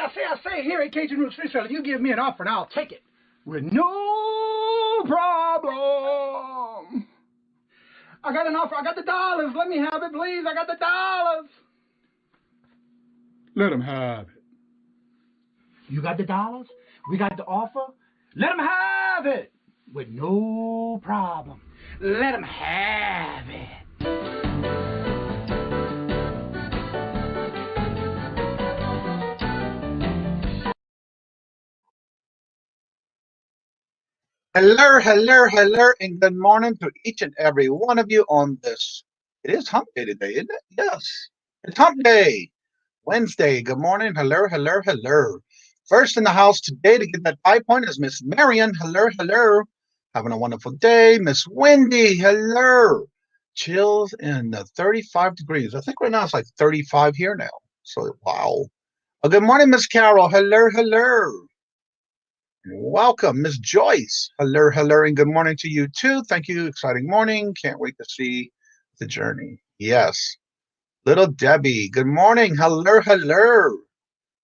I say, here at Kajun Reseller, you give me an offer and I'll take it with no problem. I got an offer. I got the dollars. Let me have it, please. I got the dollars. Let him have it. You got the dollars? We got the offer? Let him have it with no problem. Let him have it. Hello, and good morning to each and every one of you on this. It is hump day today, isn't it? Yes, it's hump day. Wednesday. Good morning. Hello. First in the house today to get that 5 point is Miss Marion. Hello. Having a wonderful day. Miss Wendy. Hello. Chills in the 35 degrees. I think right now it's like 35 here now. So, wow. Good morning, Miss Carol. Hello. Welcome, Miss Joyce. Hello, and good morning to you too. Thank you. Exciting morning. Can't wait to see the journey. Yes. Little Debbie. Good morning. Hello.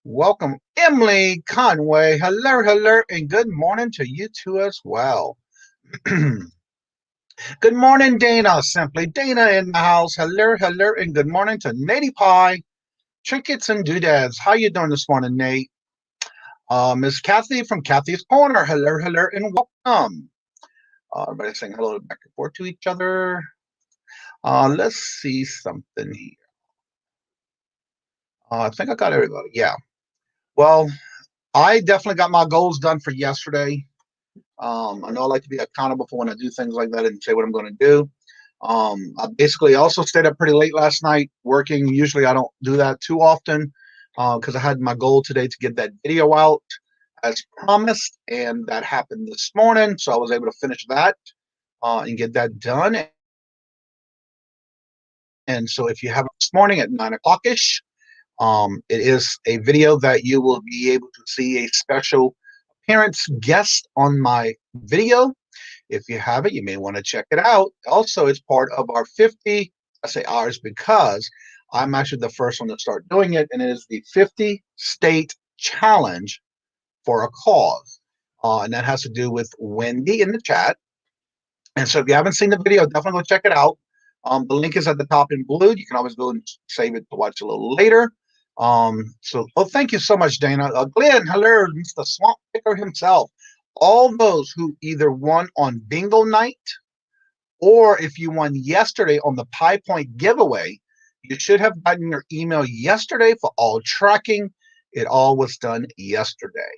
Welcome, Emily Conway. Hello, and good morning to you too as well. Good morning, Dana. Simply Dana in the house. Hello, and good morning to Natey Pie. Trinkets and doodads. How you doing this morning, Nate? Miss Kathy from Kathy's Corner. Hello, and welcome. Everybody saying hello back and forth to each other. Let's see something here. I think I got everybody. Yeah. Well, I definitely got my goals done for yesterday. I know I like to be accountable for when I do things like that and say what I'm going to do. I basically also stayed up pretty late last night working. Usually I don't do that too often because I had my goal today to get that video out as promised, and that happened this morning. So I was able to finish that and get that done. And so if you have it this morning at 9 o'clock-ish, it is a video that you will be able to see a special appearance guest on my video. If you have it, you may want to check it out. Also, it's part of our 50, I say ours because I'm actually the first one to start doing it, and it is the 50 state challenge for a cause. And that has to do with Wendy in the chat. And so if you haven't seen the video, definitely go check it out. The link is at the top in blue. You can always go and save it to watch a little later. Thank you so much, Dana. Glenn, hello, Mr. Swamp Picker himself. All those who either won on bingo night or if you won yesterday on the Pie Point giveaway, you should have gotten your email yesterday for all tracking. It all was done yesterday.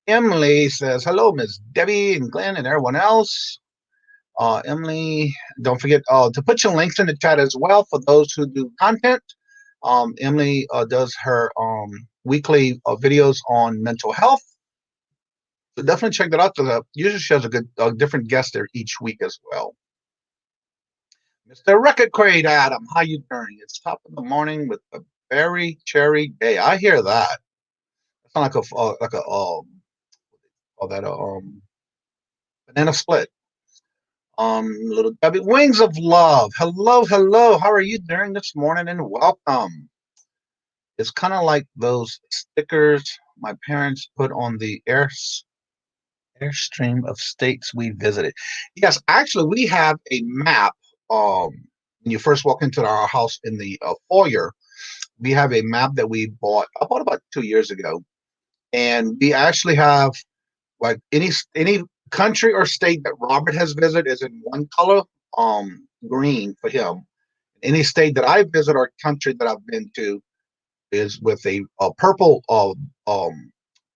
Emily says, hello, Miss Debbie and Glenn and everyone else. Emily, don't forget to put your links in the chat as well for those who do content. Emily does her weekly videos on mental health. So definitely check that out because usually she has a different guest there each week as well. Mr. Record Crate Adam, how you doing? It's top of the morning with a very cherry day. I hear that. It's not like a banana split. Little Debbie, Wings of Love. Hello. How are you doing this morning? And welcome. It's kind of like those stickers my parents put on the airstream of states we visited. Yes, actually, we have a map. When you first walk into our house in the foyer, we have a map that we bought about 2 years ago, and we actually have like any country or state that Robert has visited is in one color, green for him. Any state that I visit or country that I've been to is with a purple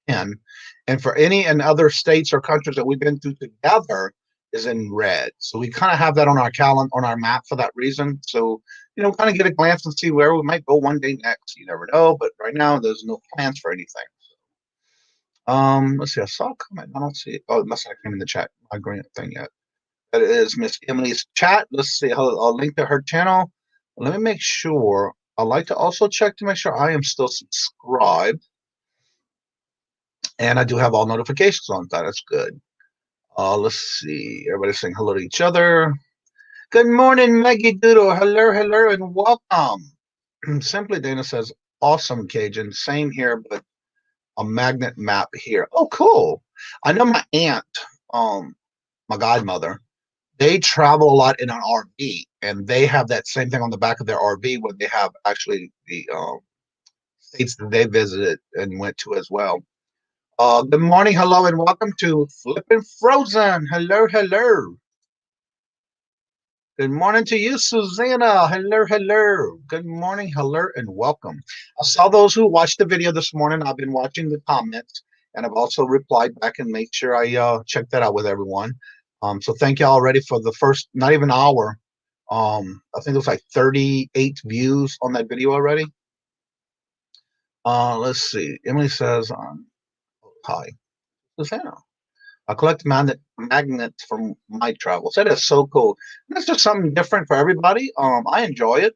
pen, and for any and other states or countries that we've been to together is in red. So we kind of have that on our calendar, on our map for that reason. So, kind of get a glance and see where we might go one day next. You never know, but right now there's no plans for anything. Let's see. I saw a comment. I don't see it. Oh, it must not have came in the chat. My green thing yet. That is Miss Emily's chat. Let's see. I'll link to her channel. Let me make sure. I'd like to also check to make sure I am still subscribed. And I do have all notifications on that. That's good. Let's see. Everybody's saying hello to each other. Good morning, Maggie Doodle. Hello, and welcome. Simply Dana says, awesome, Cajun. Same here, but a magnet map here. Oh, cool. I know my aunt, my godmother, they travel a lot in an RV, and they have that same thing on the back of their RV where they have actually the states that they visited and went to as well. Good morning, hello, and welcome to Flippin' Frozen. Hello, hello. Good morning to you, Susanna. Hello, hello. Good morning, hello, and welcome. I saw those who watched the video this morning. I've been watching the comments, and I've also replied back and made sure I check that out with everyone. So thank you all already for the first, not even hour. I think it was like 38 views on that video already. Let's see. Emily says, hi, Susanna. I collect magnets from my travels. That is so cool. That's just something different for everybody. I enjoy it.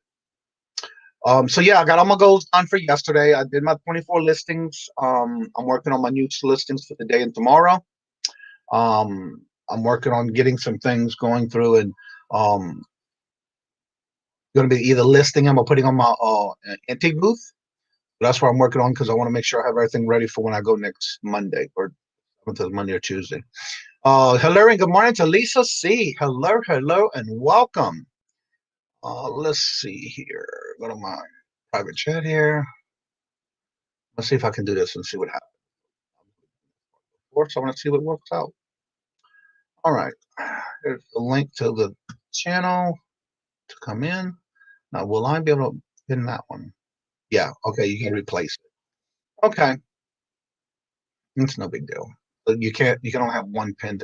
So yeah, I got all my goals done for yesterday. I did my 24 listings. I'm working on my new listings for today and tomorrow. I'm working on getting some things going through and going to be either listing them or putting on my antique booth. That's what I'm working on because I want to make sure I have everything ready for when I go next Monday, or Monday or Tuesday. Hello and good morning to Lisa C. Hello, hello, and welcome. Let's see here. Go to my private chat here. Let's see if I can do this and see what happens. Of course, I want to see what works out. All right. Here's the link to the channel to come in. Now, will I be able to pin that one? Yeah. Okay. You can replace it. Okay. It's no big deal. But you can only have one pinned.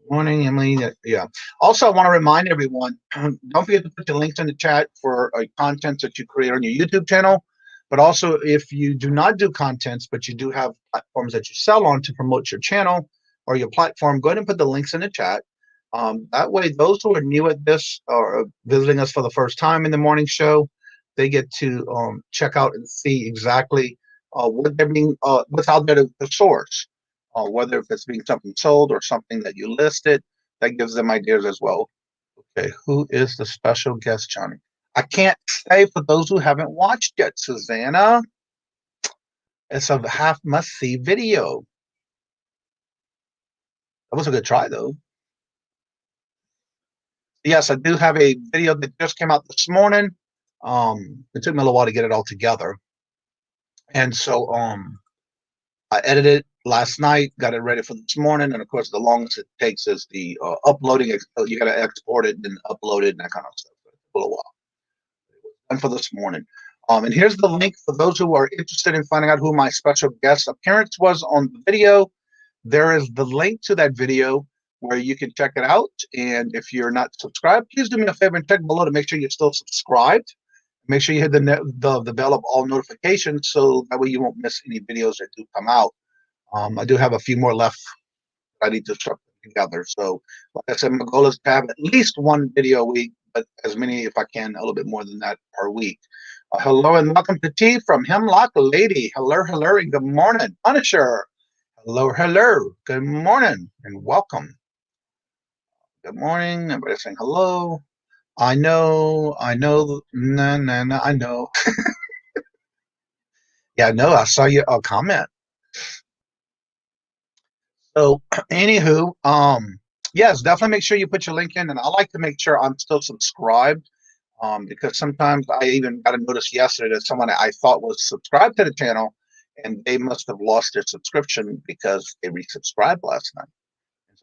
Morning, Emily. Yeah. Also, I want to remind everyone, don't forget to put the links in the chat for content that you create on your YouTube channel. But also, if you do not do contents, but you do have platforms that you sell on to promote your channel or your platform, go ahead and put the links in the chat. That way, those who are new at this or visiting us for the first time in the morning show, they get to check out and see exactly what they're being, what's out there to source. Whether if it's being something sold or something that you listed, that gives them ideas as well. Okay, who is the special guest, Johnny? I can't say for those who haven't watched yet, Susanna. It's a half must-see video. That was a good try, though. Yes, I do have a video that just came out this morning. It took me a little while to get it all together. And so I edited it last night, got it ready for this morning, and of course, the longest it takes is the uploading. You got to export it and upload it and that kind of stuff. It's a little while. And for this morning, and here's the link for those who are interested in finding out who my special guest appearance was on the video. There is the link to that video where you can check it out. And if you're not subscribed, please do me a favor and check below to make sure you're still subscribed. Make sure you hit the bell of all notifications so that way you won't miss any videos that do come out. I do have a few more left I need to start together. So, like I said, my goal is to have at least one video a week, but as many, if I can, a little bit more than that per week. Hello and welcome to T from Hemlock Lady. Hello, hello, and good morning. Punisher. Hello, hello. Good morning and welcome. Good morning. Everybody saying hello. I know. No, I know. Yeah, no, I saw your comment. So, anywho, yes, definitely make sure you put your link in, and I like to make sure I'm still subscribed, because sometimes I even got a notice yesterday that someone I thought was subscribed to the channel, and they must have lost their subscription because they resubscribed last night.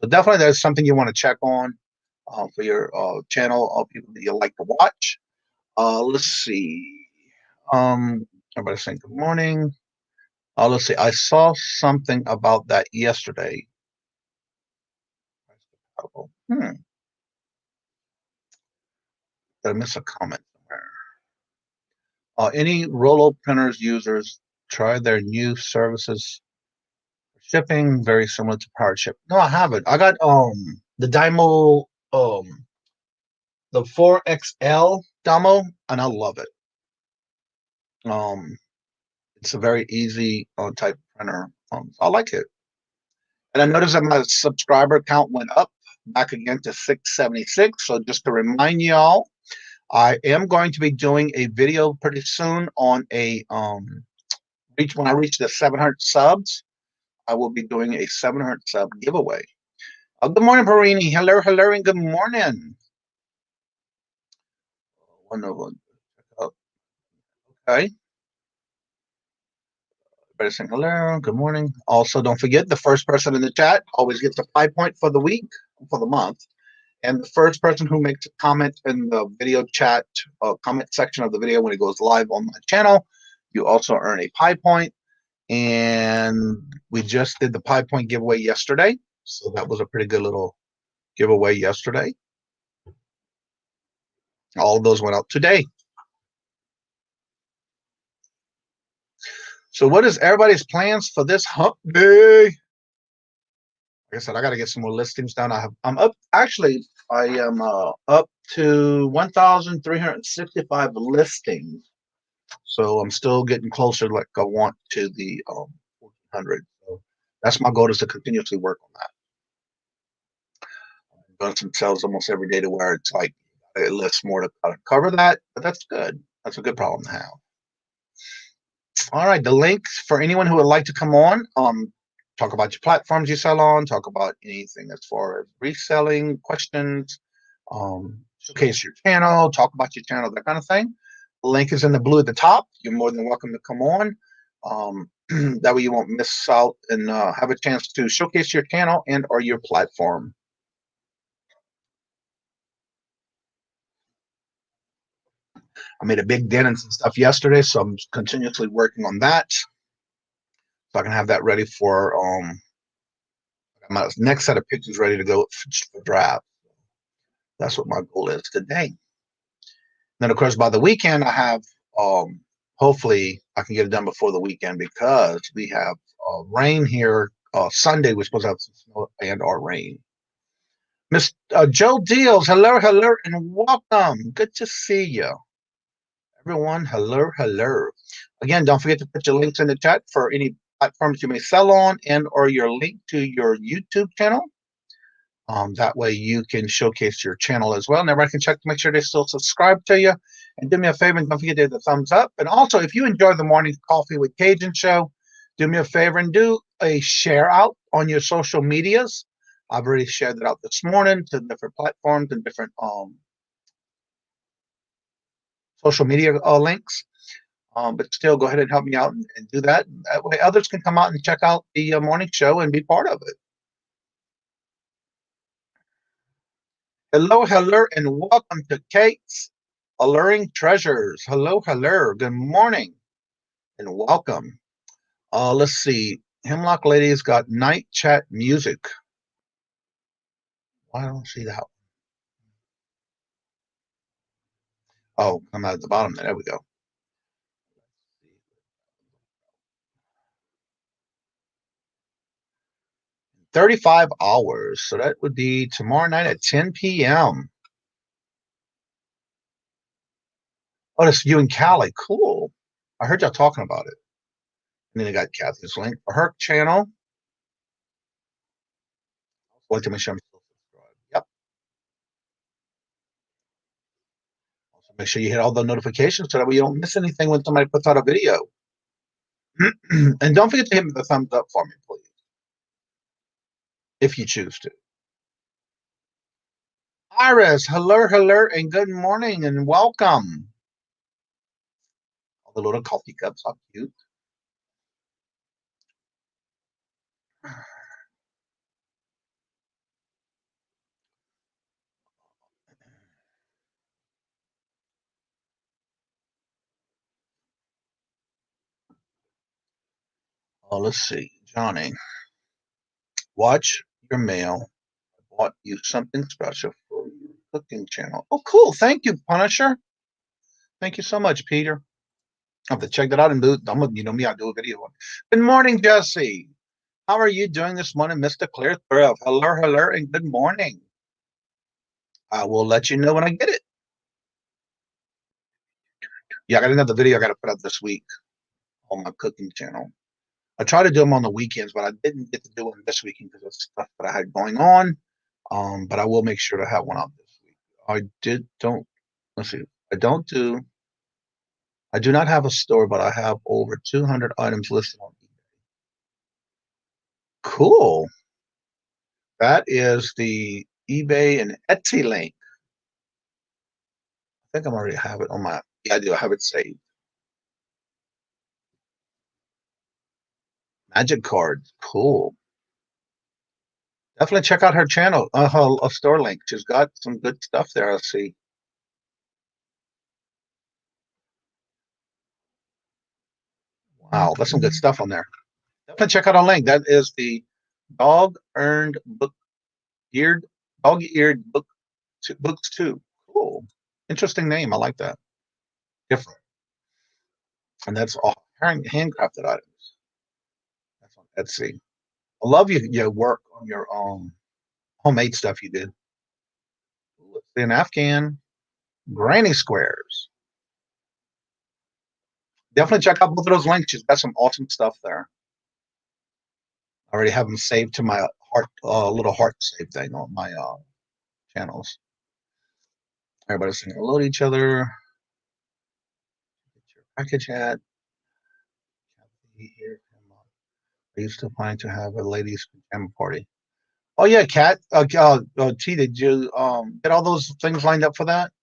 So definitely, there's something you want to check on for your channel, people that you like to watch. Let's see. Everybody saying good morning. Let's see. I saw something about that yesterday. Did I miss a comment somewhere? Any Rolo printers users try their new services for shipping, very similar to PowerShip? No, I haven't. I got the Dymo the 4XL Dymo, and I love it. It's a very easy type printer. I like it. And I noticed that my subscriber count went up back again to 676. So just to remind y'all, I am going to be doing a video pretty soon on a when I reach the 700 subs, I will be doing a 700 sub giveaway. Good morning, Perini. Hello, hello, and good morning. Wonderful. Okay. Everybody saying hello. Good morning. Also, don't forget the first person in the chat always gets a 5 point for the week, for the month. And the first person who makes a comment in the video chat, comment section of the video when it goes live on my channel, you also earn a 5 point. And we just did the 5 point giveaway yesterday. So that was a pretty good little giveaway yesterday. All of those went out today. So what is everybody's plans for this hump day? Like I said, I got to get some more listings done. I'm up. Actually, I am up to 1,365 listings. So I'm still getting closer, like I want, to the 1,400. So that's my goal, is to continuously work on that. I'm doing some sales almost every day to where it's like it lists more to cover that, but that's good. That's a good problem to have. All right, the link for anyone who would like to come on, talk about your platforms you sell on, talk about anything as far as reselling, questions, showcase your channel, talk about your channel, that kind of thing. The link is in the blue at the top. You're more than welcome to come on. That way you won't miss out and have a chance to showcase your channel and or your platform. I made a big dent and some stuff yesterday, so I'm continuously working on that. So I can have that ready for my next set of pictures ready to go for draft. That's what my goal is today. Then, of course, by the weekend, I have, hopefully, I can get it done before the weekend, because we have rain here. Sunday, we're supposed to have some snow and or rain. Miss Joe Deals, hello, hello, and welcome. Good to see you. Everyone, hello, hello. Again, don't forget to put your links in the chat for any platforms you may sell on and or your link to your YouTube channel. That way you can showcase your channel as well, and everybody can check to make sure they still subscribe to you. And do me a favor and don't forget to hit the thumbs up. And also, if you enjoy the Morning Coffee with Kajun show, do me a favor and do a share out on your social medias. I've already shared that out this morning to different platforms and different social media links. But still, go ahead and help me out and do that. That way others can come out and check out the morning show and be part of it. Hello, hello, and welcome to Kate's Alluring Treasures. Hello, hello, good morning, and welcome. Let's see. Hemlock Lady's got night chat music. Why don't I see that? Oh, I'm at the bottom there. There we go. 35 hours. So that would be tomorrow night at 10 p.m. Oh, that's you and Callie. Cool. I heard y'all talking about it. And then I got Kathy's link for her channel. Wait to make sure I'm still subscribed. Yep. Also, make sure you hit all the notifications so that way you don't miss anything when somebody puts out a video. And don't forget to hit the thumbs up for me, please, if you choose to. Iris, hello, hello, and good morning, and welcome. All the little coffee cups, how cute. Oh, let's see, Johnny. Watch your mail. I bought you something special for your cooking channel. Oh, cool. Thank you, Punisher. Thank you so much, Peter. I have to check that out and do. You know me, I'll do a video on it. Good morning, Jesse. How are you doing this morning, Mr. Clear Thrill? Hello, hello, and good morning. I will let you know when I get it. Yeah, I got another video I got to put up this week on my cooking channel. I try to do them on the weekends, but I didn't get to do them this weekend because of stuff that I had going on. But I will make sure to have one out this week. Let's see. I don't do I do not have a store, but I have over 200 items listed on eBay. Cool. That is the eBay and Etsy link. I think I already have it on my, yeah, I do. I have it saved. Magic cards. Cool. Definitely check out her channel, her store link. She's got some good stuff there, I see. Wow, that's some good stuff on there. Definitely check out our link. That is the dog-eared book, dog-eared book, books too. Cool. Interesting name. I like that. Different. And that's all handcrafted items. That's on Etsy. I love your work on your homemade stuff you do. Let's see, an Afghan granny squares. Definitely check out both of those links. She's got some awesome stuff there. I already have them saved to my heart, little heart save thing on my channels. Everybody's saying hello to each other. Get your package hat. Are you still planning to have a ladies' pajama party? Oh yeah, Kat. T, did you get all those things lined up for that?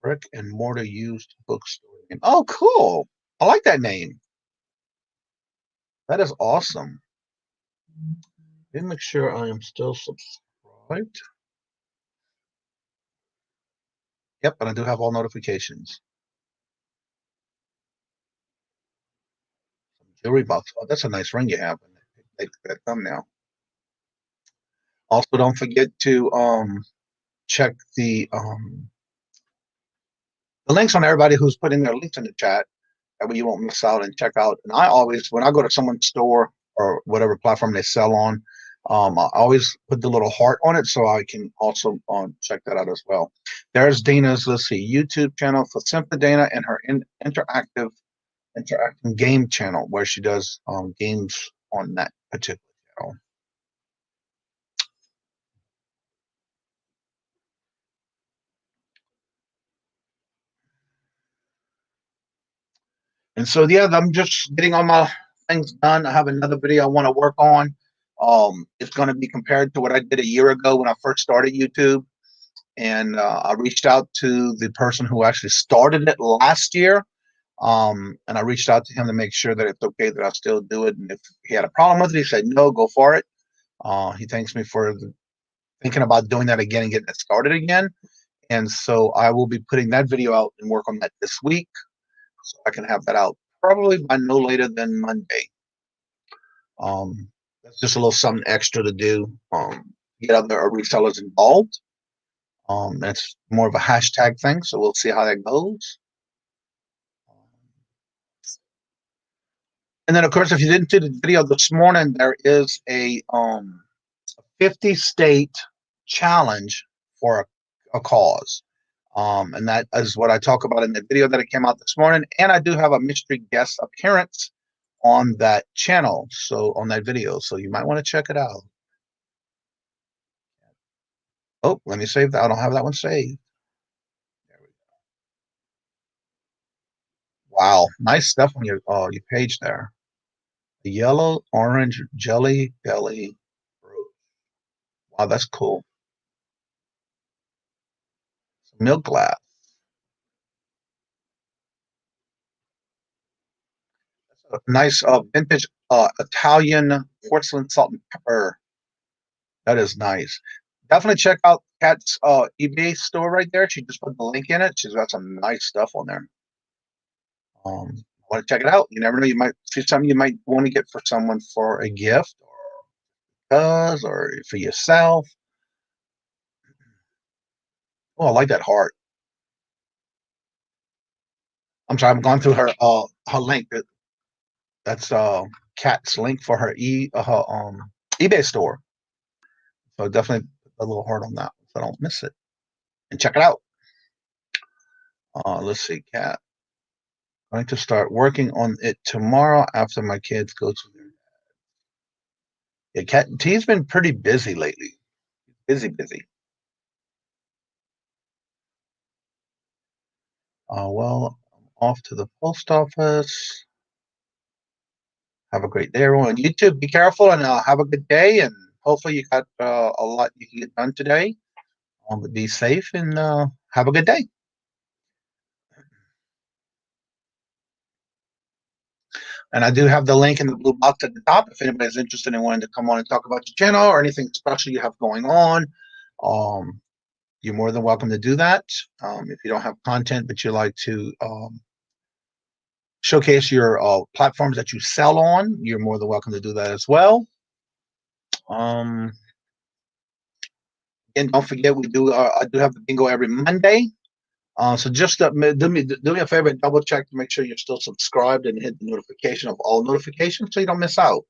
Brick and mortar used bookstore name. Oh, cool. I like that name. That is awesome. Let me make sure I am still subscribed. Yep, and I do have all notifications. Jewelry box. Oh, that's a nice ring you have. Take that thumbnail. Also, don't forget to check the links on everybody who's putting their links in the chat. That way you won't miss out and check out. And I always, when I go to someone's store or whatever platform they sell on, I always put the little heart on it so I can also check that out as well. There's Dana's, let's see, YouTube channel for Simply Dana and her interactive game channel where she does games on that particular channel. And so, yeah, I'm just getting all my things done. I have another video I want to work on. It's going to be compared to what I did a year ago when I first started YouTube. And I reached out to the person who actually started it last year. And I reached out to him to make sure that it's okay that I still do it. And if he had a problem with it, he said, no, go for it. He thanks me for thinking about doing that again and getting it started again. And so I will be putting that video out and work on that this week. So I can have that out probably by no later than Monday. That's just a little something extra to do. Get other resellers involved. That's more of a hashtag thing, so we'll see how that goes. And then, of course, if you didn't see the video this morning, there is a 50-state challenge for a cause. And that is what I talk about in the video that came out this morning. And I do have a mystery guest appearance on that channel, so on that video. So you might want to check it out. Oh, let me save that. I don't have that one saved. There we go. Wow, nice stuff on your page there. The yellow orange jelly belly fruit. Wow, that's cool. Milk glass. That's a nice vintage Italian porcelain salt and pepper. That is nice. Definitely check out Kat's eBay store right there. She just put the link in it. She's got some nice stuff on there. Want to check it out? You never know. You might see something you might want to get for someone for a gift, or for yourself. Oh, I like that heart. I'm sorry, I'm going through her link. That's Kat's link for her eBay store. So definitely a little heart on that so I don't miss it. And check it out. Let's see, Kat. Going to start working on it tomorrow after my kids go to their dad. Yeah, Kat T's been pretty busy lately. Busy. Well, I'm off to the post office. Have a great day, everyone. You too. Be careful and have a good day. And hopefully you got a lot you can get done today. But be safe and have a good day. And I do have the link in the blue box at the top if anybody's interested in wanting to come on and talk about your channel or anything special you have going on. You're more than welcome to do that. If you don't have content but you like to showcase your platforms that you sell on, you're more than welcome to do that as well. And don't forget, we do I do have the bingo every Monday. So just do me a favor and double check to make sure you're still subscribed and hit the notification of all notifications so you don't miss out.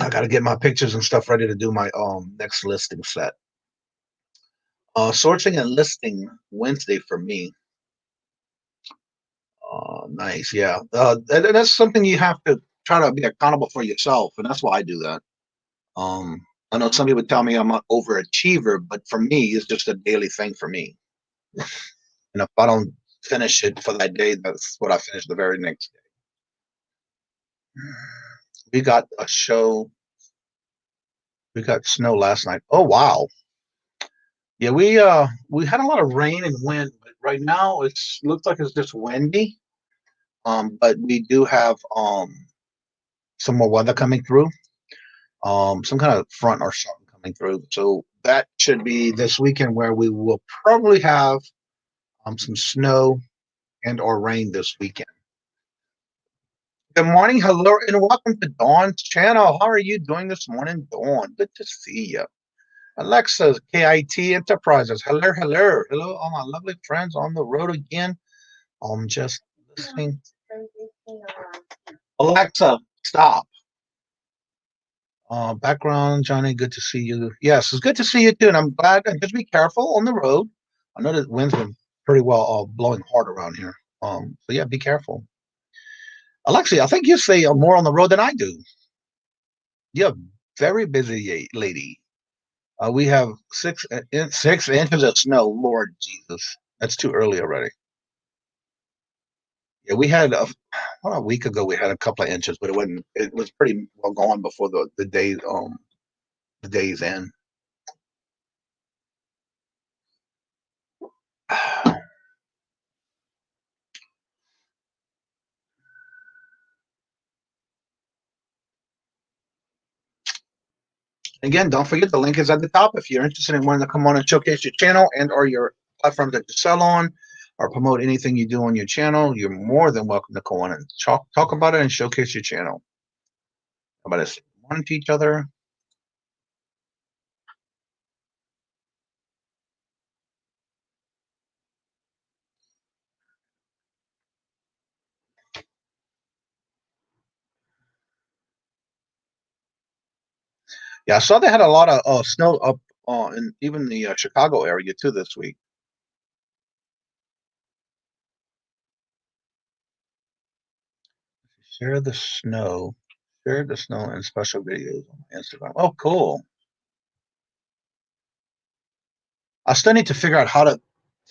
I got to get my pictures and stuff ready to do my next listing set. Sourcing and listing Wednesday for me. Nice, yeah. That's something you have to try to be accountable for yourself, and that's why I do that. I know some people tell me I'm an overachiever, but for me, it's just a daily thing for me. And if I don't finish it for that day, that's what I finish the very next day. We got a show. We got snow last night. Oh wow. Yeah, we had a lot of rain and wind, but right now it looks like it's just windy. But we do have some more weather coming through. Some kind of front or something coming through. So that should be this weekend where we will probably have some snow and or rain this weekend. Good morning, hello, and welcome to Dawn's channel. How are you doing this morning, Dawn? Good to see you. Alexa, KIT Enterprises. Hello, hello, hello, all my lovely friends on the road again. I'm just listening. Alexa, stop. Background, Johnny, good to see you. Yes, it's good to see you too, and I'm glad. And just be careful on the road. I know that wind's been pretty well blowing hard around here. So yeah, be careful. Alexia, I think you say more on the road than I do. You're very busy, lady. We have 6 inches of snow. Lord Jesus, that's too early already. Yeah, we had a week ago. We had a couple of inches, but it was pretty well gone before the day's end. Again, don't forget the link is at the top if you're interested in wanting to come on and showcase your channel and or your platforms that you sell on or promote anything you do on your channel. You're more than welcome to go on and talk about it and showcase your channel. How about us morning to each other? Yeah, I saw they had a lot of snow up in even the Chicago area too this week. Share the snow in special videos on Instagram. Oh, cool. I still need to figure out how to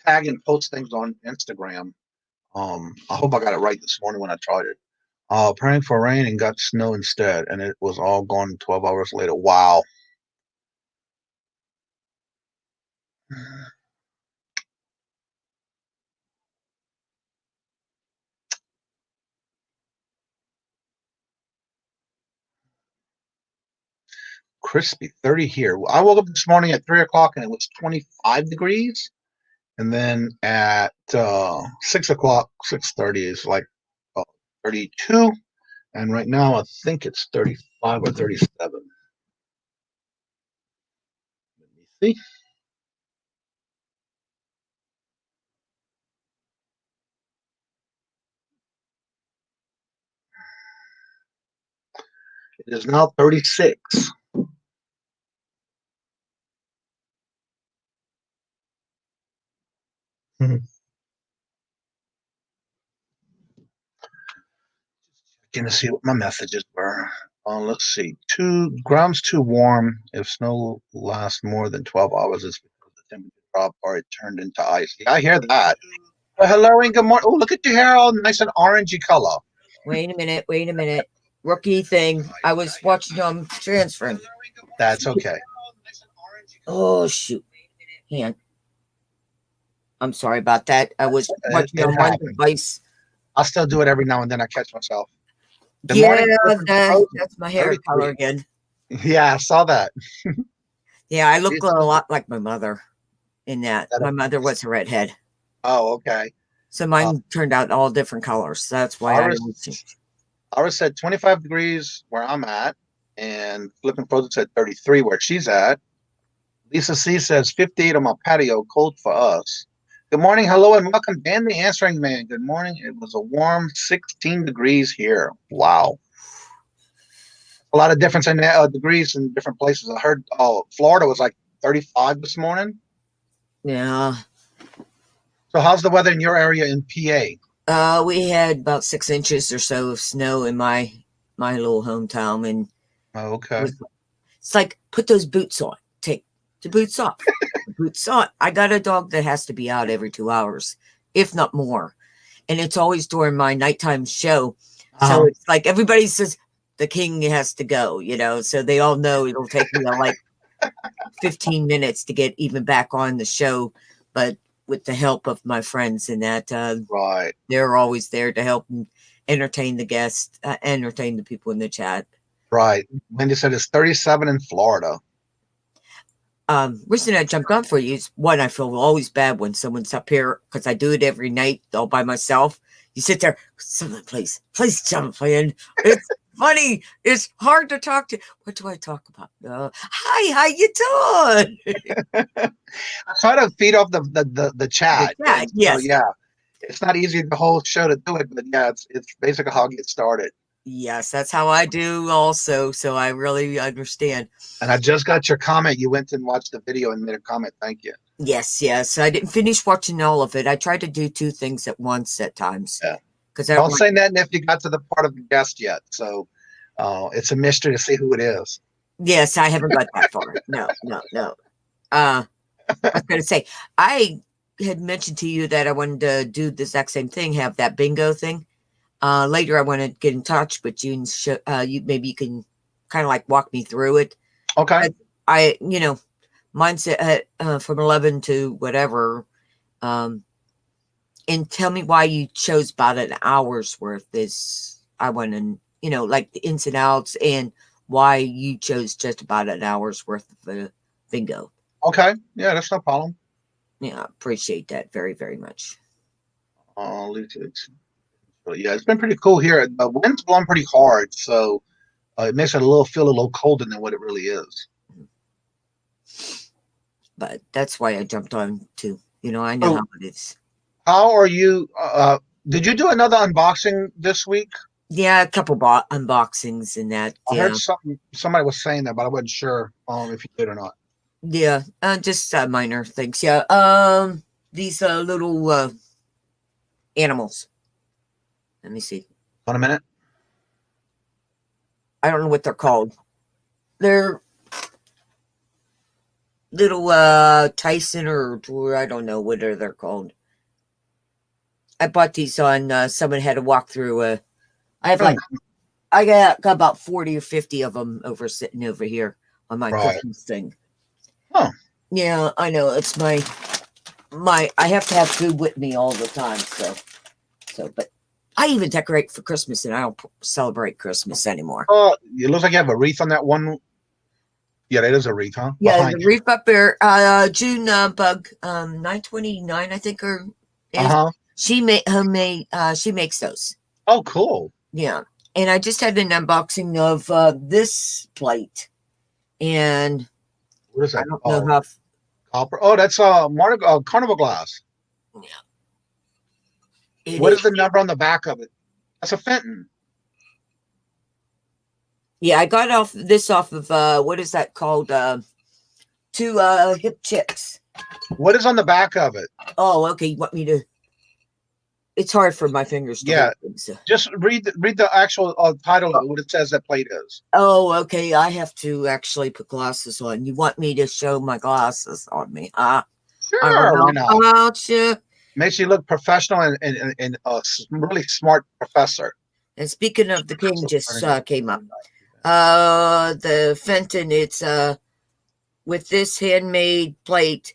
tag and post things on Instagram. I hope I got it right this morning when I tried it. Praying for rain and got snow instead, and it was all gone 12 hours later. Wow. Crispy 30 here. I woke up this morning at 3 o'clock and it was 25 degrees. And then at 6 o'clock, 6:30 is like 32. And right now I think it's 35 or 37. Let me see. It is now 36. Checking to see what my messages were. Let's see. Ground's too warm. If snow lasts more than 12 hours, it's because the temperature drop or it turned into ice. Yeah, I hear that. Well, hello and good morning. Oh, look at your hair all nice and orangey color. Wait a minute. Rookie thing. I was watching them transferring. That's okay. Oh, shoot. Hang on. I'm sorry about that. I was watching on one device. I'll still do it every now and then. I catch myself. Good Yeah, morning. that's my hair color again. Yeah, I saw that. Yeah, I look a lot like my mother in that. My mother was a redhead. Oh, okay. So mine turned out all different colors. That's why Iris said 25 degrees where I'm at, and Flippin' Frozen said 33 where she's at. Lisa C says 58 on my patio, cold for us. Good morning, hello, and welcome, Dan the Answering Man. Good morning. It was a warm 16 degrees here. Wow. A lot of difference in degrees in different places. I heard Florida was like 35 this morning. Yeah. So how's the weather in your area in PA? We had about 6 inches or so of snow in my little hometown, and okay, it's like, put those boots on. Take the boots off. Boots on. I got a dog that has to be out every 2 hours, if not more, and it's always during my nighttime show. So it's like everybody says the king has to go, so they all know it'll take me like 15 minutes to get even back on the show, but with the help of my friends and that, right, they're always there to help and entertain the guests, entertain the people in the chat. Right. Wendy said it's 37 in Florida. Reason I jumped on for you is, one, I feel always bad when someone's up here because I do it every night all by myself. You sit there, someone please jump in. It's funny. It's hard to talk to. What do I talk about? Hi, how you doing? I try to feed off the chat. Yes. So, yeah, it's not easy the whole show to do it, but yeah, it's basically how I get started. Yes, that's how I do also. So I really understand. And I just got your comment. You went and watched the video and made a comment. Thank you. Yes. I didn't finish watching all of it. I tried to do 2 things at once at times. Yeah. Because don't say that if you got to the part of the guest yet. So it's a mystery to see who it is. Yes, I haven't got that far. No. I was going to say, I had mentioned to you that I wanted to do the exact same thing, have that bingo thing. Later, I want to get in touch with you and show, maybe you can kind of like walk me through it. Okay. I mine's at from 11 to whatever. And tell me why you chose about an hour's worth. I want to, like the ins and outs and why you chose just about an hour's worth of bingo. Okay. Yeah, that's no problem. Yeah, appreciate that very, very much. Yeah, it's been pretty cool here. The wind's blowing pretty hard, so it makes it feel a little colder than what it really is. But that's why I jumped on too. I know how it is. How are you? Did you do another unboxing this week? Yeah, a couple unboxings and that. I heard somebody was saying that, but I wasn't sure if you did or not. Yeah, just minor things. Yeah, these little animals. Let me see. One a minute. I don't know what they're called. They're little Tyson or I don't know what they're called. I bought these on someone had to walk through. I have I got about 40 or 50 of them sitting over here on my Christmas thing. Oh. Yeah, I know. It's my I have to have food with me all the time. But I even decorate for Christmas, and I don't celebrate Christmas anymore. It looks like you have a wreath on that one. Yeah, that is a wreath, huh? Yeah, the wreath up there. June Bug 929, I think, or she makes those. Oh, cool. Yeah, and I just had an unboxing of this plate, and what is that? I don't know how. Copper. Oh, that's carnival glass. Yeah. What is the number on the back of it? That's a Fenton. Yeah, I got this off of what is that called? 2 hip chicks. What is on the back of it? Oh, okay. You want me to? It's hard for my fingers to hold things, so. Just read the actual title of what it says that plate is. Oh, okay. I have to actually put glasses on. You want me to show my glasses on me? I don't Sure, why know not? about you. Makes you look professional and a really smart professor. And speaking of the king, just came up. The Fenton, it's with this handmade plate,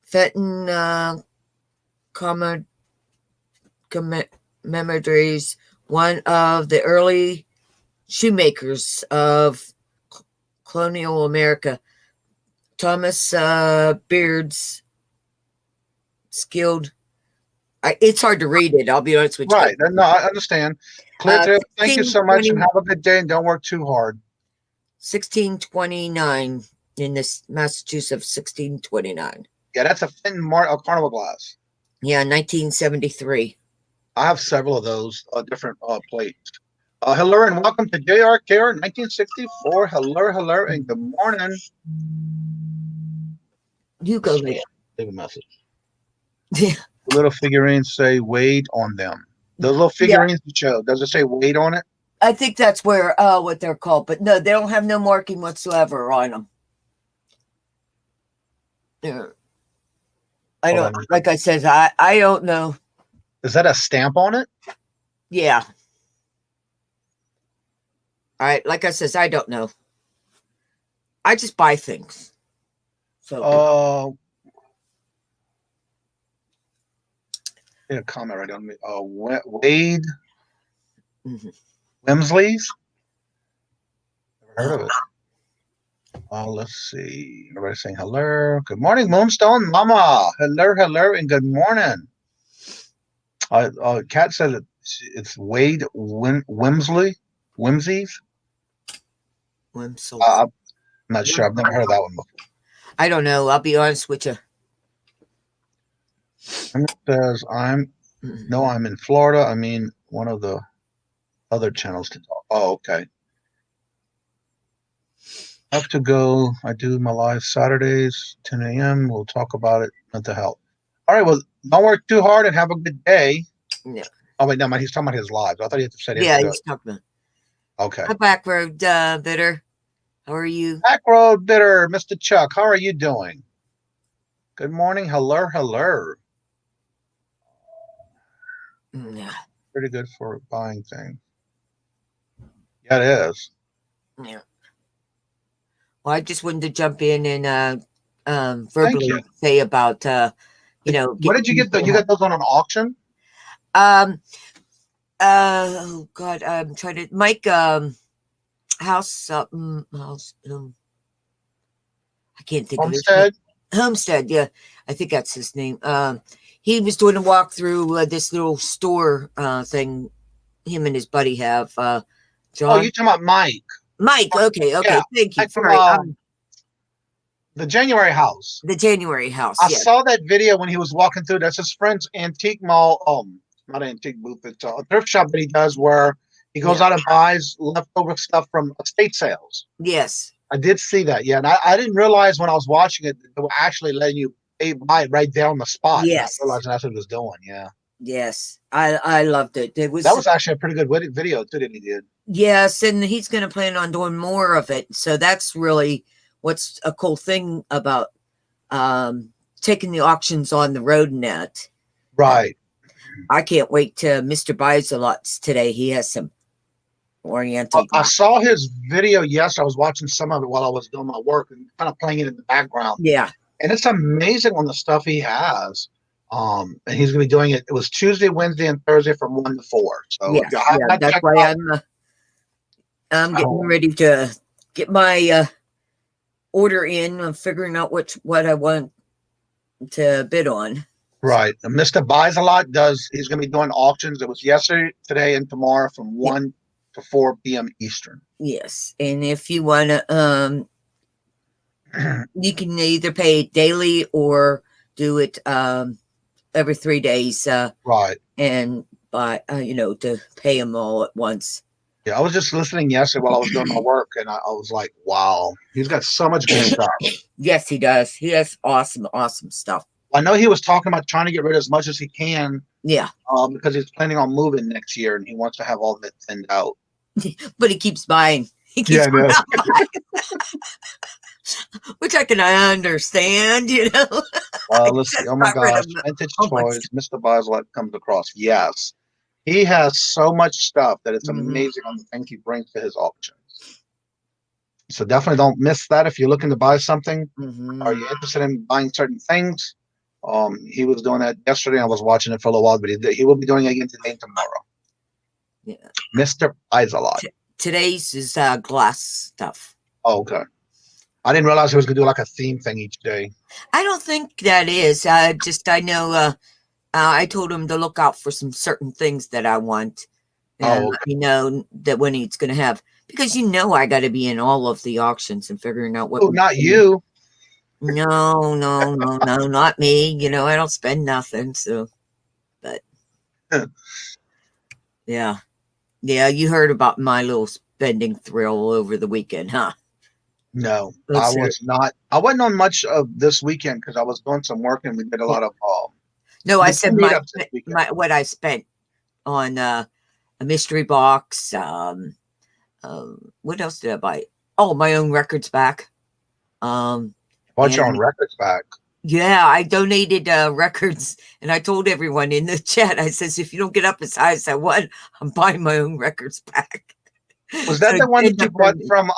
Fenton commemorates one of the early shoemakers of colonial America, Thomas Beard's skilled. It's hard to read it. I'll be honest with you. Right. No, I understand. Clear through. Thank you so much, and 1620 have a good day, and don't work too hard. 1629 in this Massachusetts, 1629. Yeah, that's a Fenton Carnival glass. Yeah, 1973. I have several of those different plates. Hello and welcome to JRKR 1964. Hello, and good morning. You go later. Leave a message. Yeah. Little figurines say "Wade" on them. Those little figurines you show, does it say "Wade" on it? I think that's where what they're called, but no, they don't have no marking whatsoever on them. They're, I don't, like I said, I don't know. Is that a stamp on it? Yeah. All right, like I says, I don't know. I just buy things. So a comment right on me. Wade Wimsley's. Never heard of it. Let's see. Everybody saying hello. Good morning, Moonstone Mama. Hello, and good morning. Kat said it's Wade Wimsley. Whimsies. I'm not sure. I've never heard of that one before. I don't know. I'll be honest with you. It says I'm in Florida. I mean, one of the other channels to talk. Oh, okay. I have to go. I do my live Saturdays, 10 a.m. We'll talk about it. Mental health. All right. Well, don't work too hard and have a good day. Yeah. Oh wait, no, man. He's talking about his lives. I thought he had to say. Yeah, he's talking about. Okay. Hi, Back Road Bitter. How are you? Back Road Bitter, Mr. Chuck. How are you doing? Good morning. Hello. Yeah. Pretty good for buying things. Yeah, it is. Yeah. Well, I just wanted to jump in and verbally say about you know. What did you get? You got those on an auction? Oh God, I'm trying to Mike house I can't think of his name. Homestead, yeah, I think that's his name. He was doing a walkthrough this little store thing. Him and his buddy have. John. Oh, you're talking about Mike. Mike, okay, Yeah. thank you. From, the January house. The January house. I saw that video when he was walking through. That's his friend's antique mall. Not antique booth. It's a thrift shop that he does where he goes out and buys leftover stuff from estate sales. Yes. I did see that. Yeah. And I didn't realize when I was watching it, they were actually letting you buy it right there on the spot. Yes. I realized that's what he was doing. Yeah. Yes. I loved it. That was actually a pretty good video too that he did. Yes. And he's going to plan on doing more of it. So that's really what's a cool thing about taking the auctions on the road net. Right. I can't wait to Mr. Buys-a-Lots today. He has some oriental. I saw his video. Yes, I was watching some of it while I was doing my work and kind of playing it in the background. Yeah. And it's amazing on the stuff he has. And he's going to be doing it. It was Tuesday, Wednesday, and Thursday from 1 to 4. So yes, that's why I'm getting ready to get my order in. I'm figuring out what I want to bid on. Right. And Mr. Buys-a-Lot he's going to be doing auctions. It was yesterday, today, and tomorrow from 1 to 4 p.m. Eastern. Yes. And if you want to, you can either pay daily or do it every 3 days. Right. And buy, to pay them all at once. Yeah, I was just listening yesterday while I was doing my work, and I was like, wow, he's got so much good stuff. Yes, he does. He has awesome stuff. I know he was talking about trying to get rid of as much as he can. Yeah. Because he's planning on moving next year, and he wants to have all that thinned out. But he keeps buying. He keeps buying. which I can understand, you know. Let's see. Just Oh my got rid gosh, of vintage all my toys. stuff. Mr. Bislett comes across. Yes, he has so much stuff that it's Mhm. amazing on the things he brings to his auctions. So definitely don't miss that if you're looking to buy something. Are Mhm. you interested in buying certain things? He was doing that yesterday. I was watching it for a little while, but he will be doing it again today and tomorrow. Yeah. Mr. Isolot. Today's is glass stuff. Oh, okay. I didn't realize he was gonna do like a theme thing each day. I don't think that is. I know. I told him to look out for some certain things that I want, and Oh, okay. you know that when he's going to have, because you know I got to be in all of the auctions and figuring out what. Oh, not you. No, no, no, no, not me. You know I don't spend nothing. So, but yeah, yeah. You heard about my little spending thrill over the weekend, huh? No, I Let's hear. was not. I wasn't on much of this weekend because I was doing some work and we did a lot of No, we I did two said meetups this weekend. what I spent on a mystery box. What else did I buy? Oh, my own records back. Bought your And own records back. yeah, I donated records, and I told everyone in the chat. I says, if you don't get up as high as I want, I'm buying my own records back. Was So that the one good that you enough for bought me. from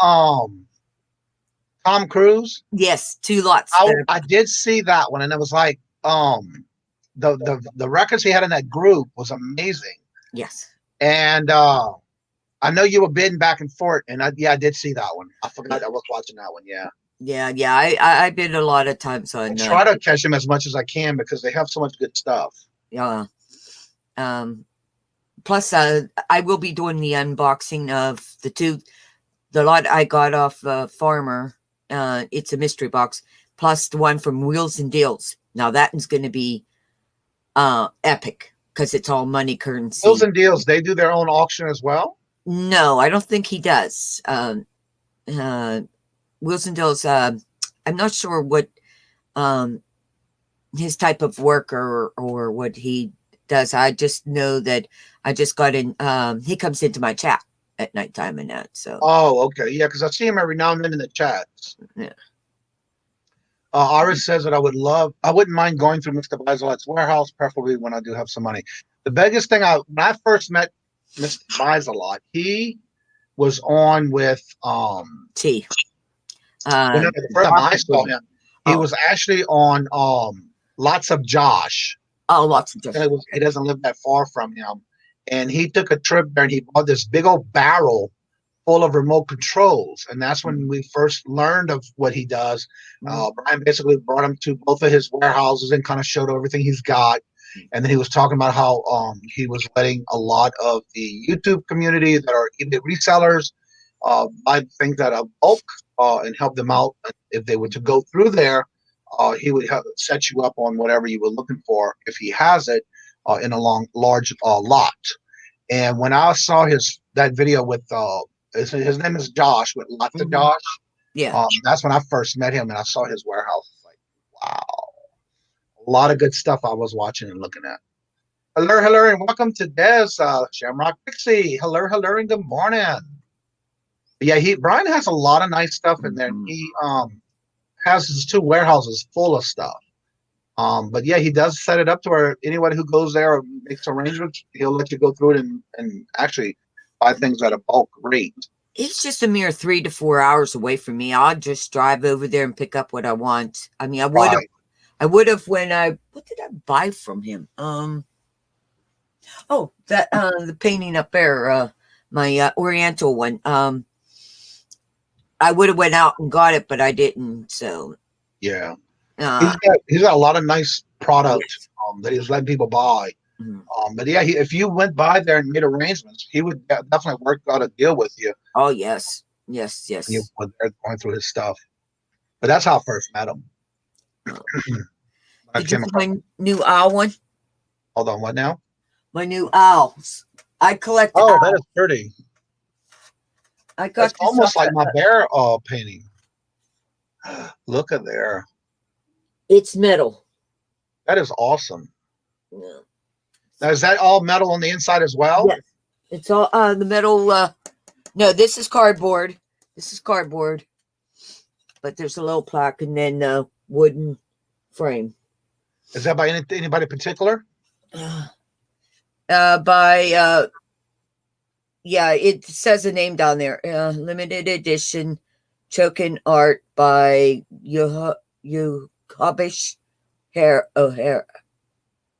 Tom Cruise? Yes, 2 lots. I did see that one, and it was like the records he had in that group was amazing. Yes. And I know you were bidding back and forth, and I did see that one. I forgot I was watching that one. Yeah. Yeah. I bid a lot of times I on. try to catch them as much as I can because they have so much good stuff. Yeah. Plus, I will be doing the unboxing of the lot I got off Farmer. It's a mystery box, plus the one from Wheels and Deals. Now that one's going to be epic because it's all money currency. Wheels and Deals, they do their own auction as well? No, I don't think he does. Wheels and Deals, I'm not sure what his type of work or what he does. I just know that I just got in. He comes into my chat at nighttime and that. So. Oh, okay. Yeah, because I see him every now and then in the chats. Yeah. Iris says that I wouldn't mind going through Mr. Bisolot's warehouse, preferably when I do have some money. The biggest thing when I first met Mr. Bisolot, he was on with T. the first time I saw him, he was actually on Lots of Josh. Oh, Lots of Josh. He doesn't live that far from him. And he took a trip there and he bought this big old barrel full of remote controls. And that's when we first learned of what he does. Brian basically brought him to both of his warehouses and kind of showed everything he's got. And then he was talking about how he was letting a lot of the YouTube community that are eBay resellers buy things at a bulk and help them out. If they were to go through there, he would set you up on whatever you were looking for if he has it in a large lot. And when I saw that video with his name is Josh with Lots of Josh. Yeah. That's when I first met him and I saw his warehouse. Like, wow. A lot of good stuff I was watching and looking at. Hello, and welcome to Des, Shamrock Pixie. Hello, and good morning. Yeah, Brian has a lot of nice stuff in there. He has his 2 warehouses full of stuff. But yeah, he does set it up to where anybody who goes there or makes arrangements, he'll let you go through it and actually buy things at a bulk rate. It's just a mere 3 to 4 hours away from me. I'll just drive over there and pick up what I want. I mean, I would have what did I buy from him? The painting up there, my Oriental one. I would have went out and got it, but I didn't. So yeah, he's got a lot of nice products that he's letting people buy. But yeah, if you went by there and made arrangements, he would definitely work out a deal with you. Oh yes. You were there going through his stuff. But that's how I first met him. Did you find my new owl one? Hold on, what now? My new owls. I collect. Oh, that is pretty. That's almost like my bear painting. Look at there. It's metal. That is awesome. Yeah. Now, is that all metal on the inside as well? Yes. It's all the metal. No, this is cardboard. but there's a little plaque and then the wooden frame. Is that by anybody particular? Yeah, it says a name down there. Limited edition token art by Yukabish Hera.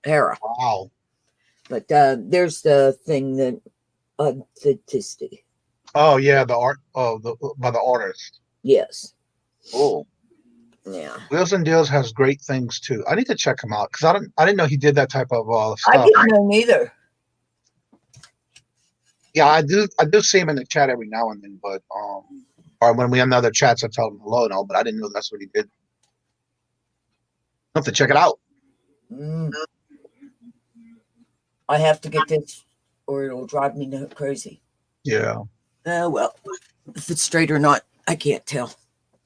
Wow. But there's the thing that authenticity. Oh yeah, the art. Oh, by the artist. Yes. Oh. Yeah. Wheels and Deals has great things too. I need to check him out because I didn't know he did that type of stuff. I didn't know neither. Yeah, I do see him in the chat every now and then, but or when we have other chats, I tell him hello and all, but I didn't know that's what he did. I have to check it out. I have to get this or it'll drive me crazy. Yeah. Well, if it's straight or not, I can't tell.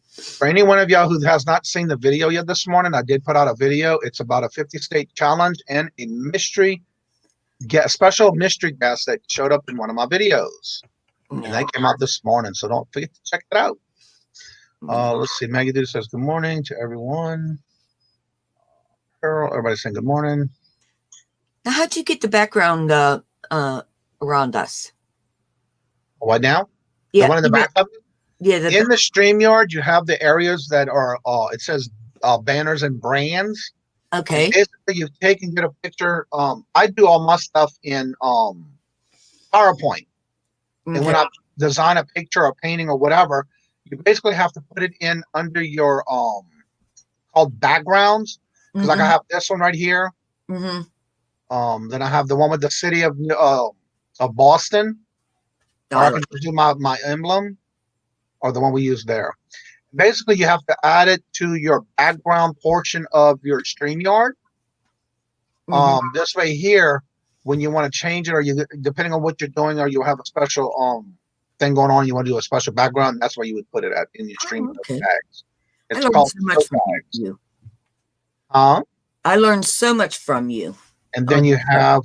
For any one of y'all who has not seen the video yet this morning, I did put out a video. It's about a 50-state challenge and a special mystery guest that showed up in one of my videos. And they came out this morning, so don't forget to check it out. Let's see. Maggie Dude says good morning to everyone. Carol, everybody saying good morning. Now, how'd you get the background around us? What now? Yeah, the one in the back of it? Yeah. In the StreamYard, you have the areas that are, it says banners and brands. Okay. And basically, you take and get a picture. I do all my stuff in PowerPoint. And when I design a picture or painting or whatever, you basically have to put it in under your called backgrounds. Because like I have this one right here. Then I have the one with the city of Boston. Or I can just do my emblem or the one we use there. Basically, you have to add it to your background portion of your StreamYard. This way here, when you want to change it, or you depending on what you're doing, or you have a special thing going on, you want to do a special background, that's where you would put it at in your StreamYard tags. It's called so much from you. I learned so much from you. And then you have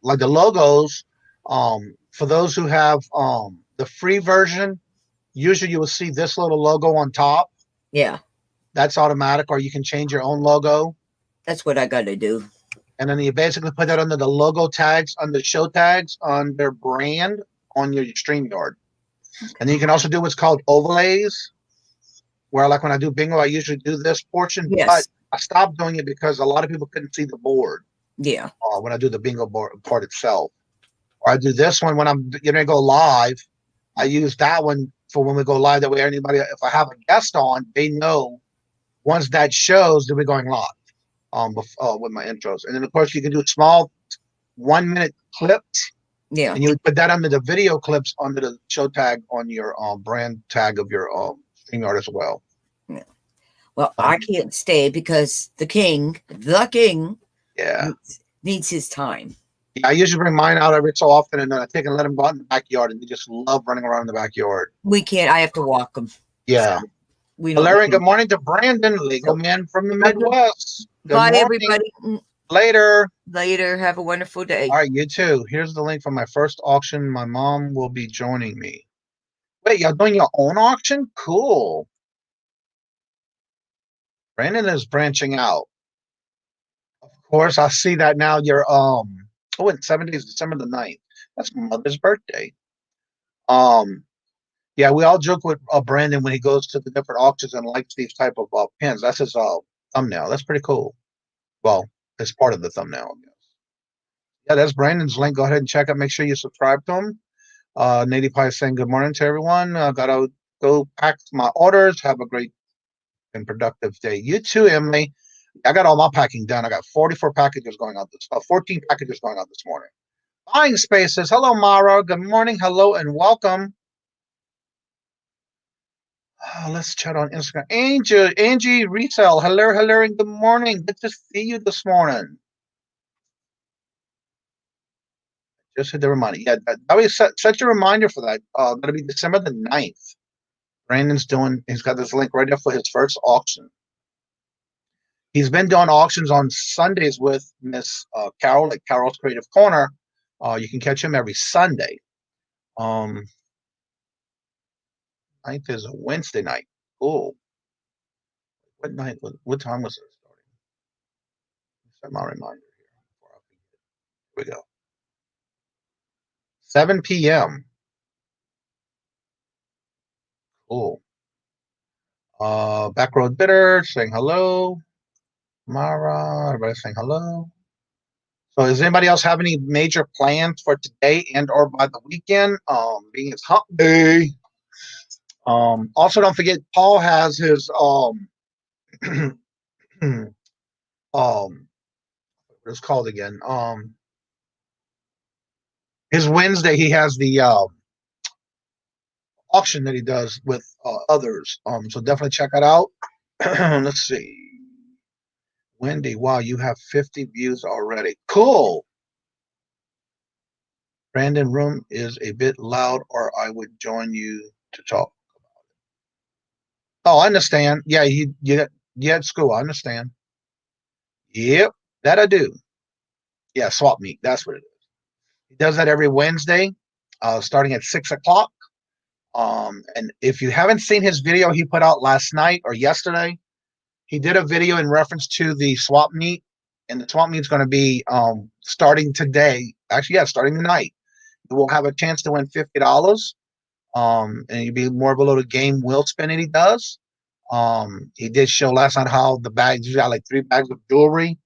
like the logos. For those who have the free version, usually you will see this little logo on top. Yeah. That's automatic, or you can change your own logo. That's what I got to do. And then you basically put that under the logo tags, under show tags, on their brand on your StreamYard. And then you can also do what's called overlays, where like when I do bingo, I usually do this portion. Yes. But I stopped doing it because a lot of people couldn't see the board. Yeah. When I do the bingo board part itself. Or I do this one when I'm going to go live. I use that one for when we go live. That way, anybody, if I have a guest on, they know once that shows that we're going live with my intros. And then, of course, you can do small 1-minute clips. Yeah. And you would put that under the video clips under the show tag on your brand tag of your StreamYard as well. Yeah. Well, I can't stay because the king needs his time. Yeah, I usually bring mine out every so often, and then I take and let them go out in the backyard, and they just love running around in the backyard. We can't. I have to walk them. Yeah. So we don't. Larry, good morning to Brandon, legal man from the Midwest. Good Bye, morning. everybody. Later. Have a wonderful day. All right, you too. Here's the link for my first auction. My mom will be joining me. Wait, y'all doing your own auction? Cool. Brandon is branching out. Of course, I see that now. You're in 7 days, December the 9th. That's my mother's birthday. Yeah, we all joke with Brandon when he goes to the different auctions and likes these type of pins. That's his thumbnail. That's pretty cool. Well, it's part of the thumbnail, I guess. Yeah, that's Brandon's link. Go ahead and check it. Make sure you subscribe to him. Nady Pie is saying good morning to everyone. Gotta go pack my orders. Have a great and productive day. You too, Emily. I got all my packing done. I got 44 packages going out 14 packages going out this morning. Buying Spaces. Hello, Mara. Good morning. Hello and welcome. Let's chat on Instagram. Angie Resell. Hello, and good morning. Good to see you this morning. Just hit the reminder. Yeah, that was such a reminder for that. That'll be December the 9th. Brandon's he's got this link right there for his first auction. He's been doing auctions on Sundays with Miss Carol at Carol's Creative Corner. You can catch him every Sunday. 9th is a Wednesday night. Cool. What night? What time was it starting? Set my reminder here before I forget. Here we go. 7 p.m. Cool. Back Road Bitter saying hello. Mara, everybody saying hello. So does anybody else have any major plans for today and or by the weekend? Being it's hump day. Also don't forget Paul has his what it's called again. His Wednesday he has the auction that he does with others. So definitely check it out. Let's see. Wendy, wow, you have 50 views already. Cool. Brandon, room is a bit loud, or I would join you to talk about it. Oh, I understand. Yeah, yeah, it's cool. I understand. Yep, that I do. Yeah, swap meet. That's what it is. He does that every Wednesday, starting at 6 o'clock. And if you haven't seen his video he put out last night or yesterday, he did a video in reference to the swap meet, and the swap meet is going to be starting today. Actually, yeah, starting tonight. You will have a chance to win $50. And you'll be more below the game wheel spinning he does. He did show last night how the bags, you got like 3 bags of jewelry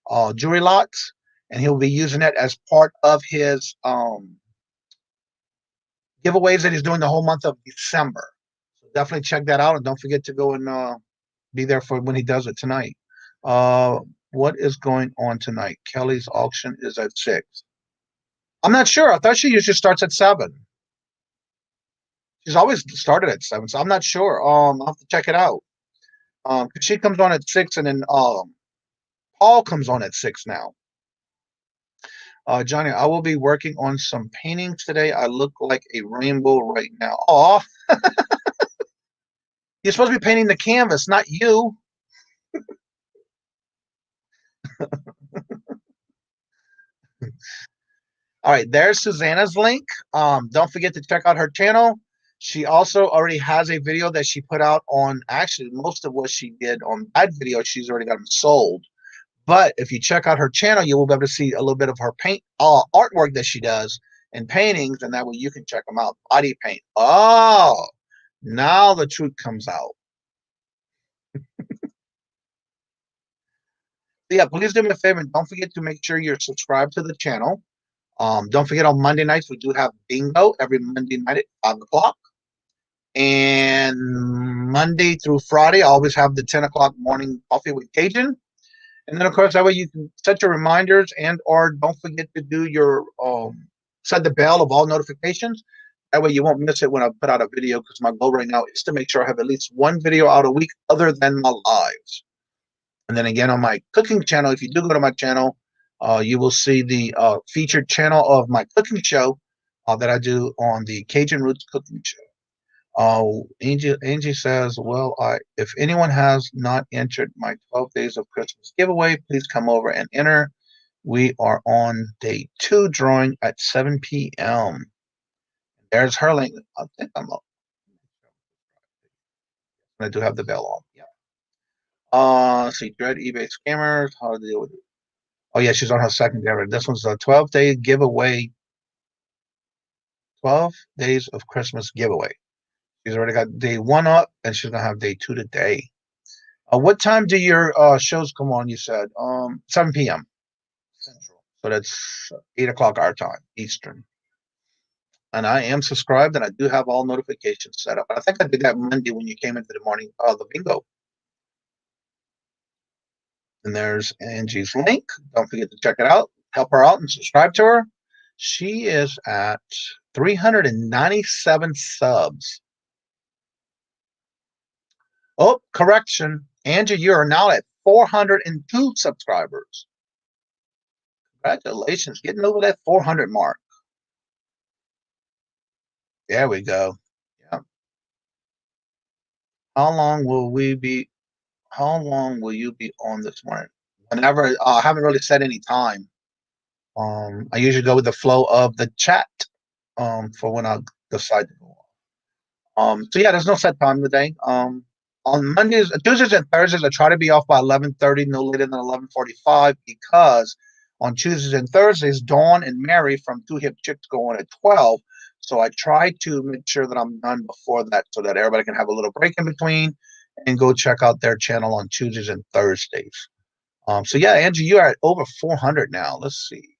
lots, and he'll be using it as part of his giveaways that he's doing the whole month of December. So definitely check that out, and don't forget to go and be there for when he does it tonight. What is going on tonight? Kelly's auction is at 6. I'm not sure. I thought she usually starts at 7. She's always started at 7, so I'm not sure. I'll have to check it out. She comes on at 6, and then Paul comes on at 6 now. Johnny, I will be working on some paintings today. I look like a rainbow right now. Oh, you're supposed to be painting the canvas, not you. All right, there's Susanna's link. Don't forget to check out her channel. She also already has a video that she put out on, actually, most of what she did on that video, she's already got them sold. But if you check out her channel, you will be able to see a little bit of her paint artwork that she does and paintings, and that way you can check them out. Body paint. Oh, now the truth comes out. Yeah, please do me a favor and don't forget to make sure you're subscribed to the channel. Don't forget on Monday nights, we do have bingo every Monday night at 5 o'clock. And Monday through Friday, I always have the 10 o'clock morning coffee with Kajun. And then, of course, that way you can set your reminders and or don't forget to do your set the bell of all notifications. That way you won't miss it when I put out a video, because my goal right now is to make sure I have at least one video out a week other than my lives. And then again, on my cooking channel, if you do go to my channel, you will see the featured channel of my cooking show that I do on the Cajun Roots Cooking Show. Angie says, well, if anyone has not entered my 12 Days of Christmas giveaway, please come over and enter. We are on day 2, drawing at 7 p.m. There's her link. I think I'm up. I do have the bell on. Yeah. See, dread eBay scammers. How to deal with it? Oh yeah, she's on her second day. This one's a 12-day giveaway. 12 Days of Christmas giveaway. She's already got day 1 up, and she's gonna have day 2 today. What time do your shows come on? You said 7 p.m. Central, so that's 8 o'clock our time Eastern. And I am subscribed, and I do have all notifications set up. I think I did that Monday when you came into the morning, the bingo. And there's Angie's link. Don't forget to check it out. Help her out and subscribe to her. She is at 397 subs. Oh, correction. Angie, you are now at 402 subscribers. Congratulations, getting over that 400 mark. There we go. Yeah. How long will you be on this morning? Whenever. I haven't really set any time. I usually go with the flow of the chat for when I decide to go on. So yeah, there's no set time today. on Mondays, Tuesdays, and Thursdays, I try to be off by 11:30, no later than 11:45, because on Tuesdays and Thursdays, Dawn and Mary from Two Hip Chicks go on at 12. So I try to make sure that I'm done before that so that everybody can have a little break in between and go check out their channel on Tuesdays and Thursdays. So yeah, Angie, you are at over 400 now. Let's see.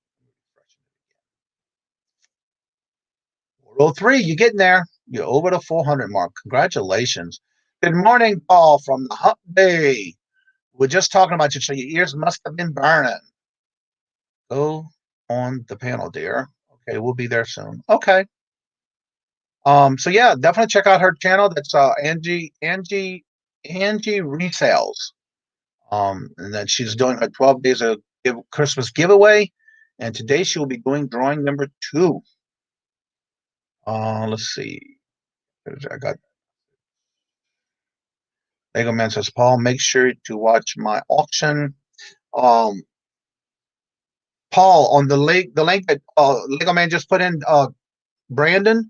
403, you're getting there. You're over the 400 mark. Congratulations. Good morning, Paul from the Hump Day. We're just talking about you, so your ears must have been burning. Go on the panel, dear. Okay, we'll be there soon. Okay. So yeah, definitely check out her channel. That's Angie Resales. And then she's doing her 12 days of Christmas giveaway. And today she will be doing drawing number 2. Let's see. I got Lego Man says, Paul, make sure to watch my auction. Paul, on the link that Lego Man just put in, Brandon,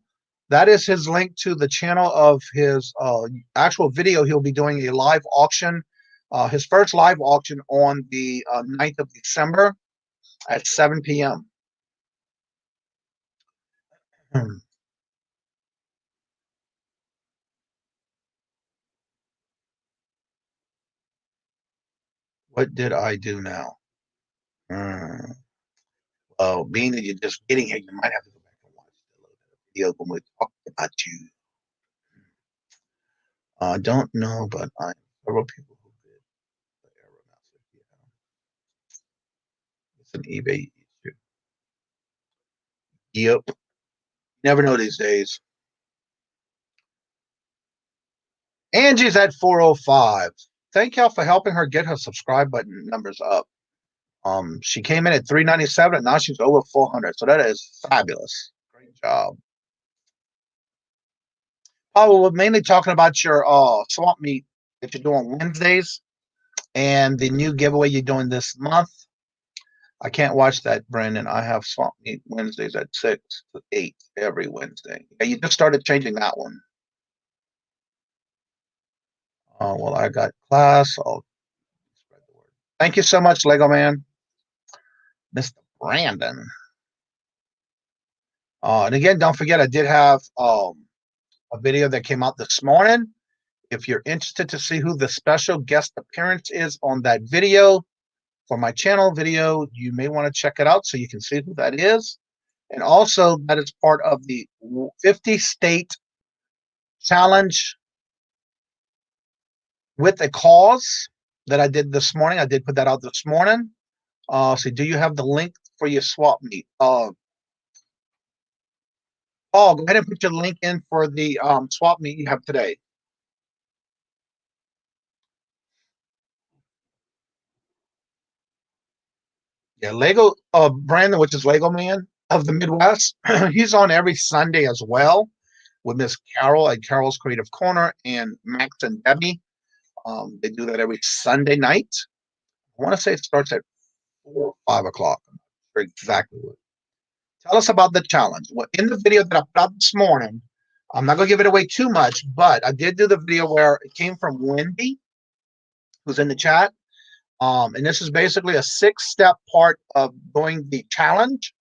that is his link to the channel of his actual video. He'll be doing a live auction, his first live auction on the 9th of December at 7 p.m. What did I do now? Well, being that you're just getting here, you might have to go back and watch a little bit of video when we talk about you. I don't know, but I several people who did the aeronautics. It's an eBay issue. Yep. Never know these days. Angie's at 405. Thank y'all for helping her get her subscribe button numbers up. She came in at 397 and now she's over 400. So that is fabulous. Great job. Oh, we're mainly talking about your swamp meet that you're doing Wednesdays and the new giveaway you're doing this month. I can't watch that, Brandon. I have swamp meet Wednesdays at 6 to 8 every Wednesday. Yeah, you just started changing that one. Well, I got class. I'll spread the word. Thank you so much, Lego Man. Mr. Brandon. And again, don't forget, I did have a video that came out this morning. If you're interested to see who the special guest appearance is on that video for my channel video, you may want to check it out so you can see who that is. And also, that is part of the 50-state challenge with a cause that I did this morning. I did put that out this morning. So do you have the link for your swap meet? Paul, go ahead and put your link in for the swap meet you have today. Yeah, Lego Brandon, which is Lego Man of the Midwest, he's on every Sunday as well with Miss Carol at Carol's Creative Corner and Max and Debbie. They do that every Sunday night. I want to say it starts at 4 or 5 o'clock. I'm not sure exactly what. Tell us about the challenge. Well, in the video that I put out this morning, I'm not going to give it away too much, but I did do the video where it came from Wendy, who's in the chat. And this is basically a 6-step part of doing the challenge.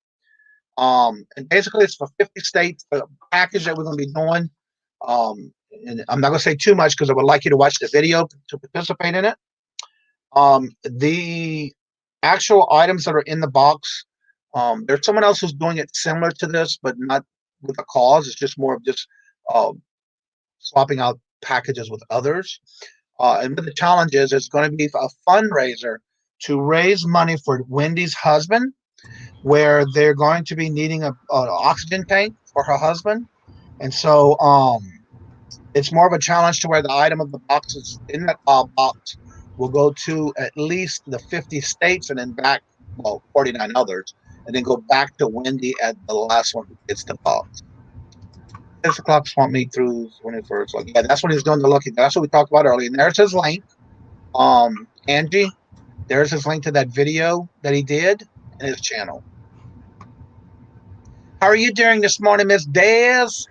And basically it's for 50 states, the package that we're going to be doing. And I'm not going to say too much because I would like you to watch the video to participate in it. The actual items that are in the box, there's someone else who's doing it similar to this, but not with a cause. It's just more of just swapping out packages with others. And what the challenge is, it's going to be a fundraiser to raise money for Wendy's husband, where they're going to be needing an oxygen tank for her husband. And so it's more of a challenge to where the item of the boxes in that box will go to at least the 50 states and then back, well, 49 others, and then go back to Wendy at the last one who gets the box. 6 o'clock swamp meet through 21st. Like, yeah, that's what he's doing. The lucky. That's what we talked about earlier. And there's his link. Angie, there's his link to that video that he did in his channel. How are you doing this morning, Miss Daz?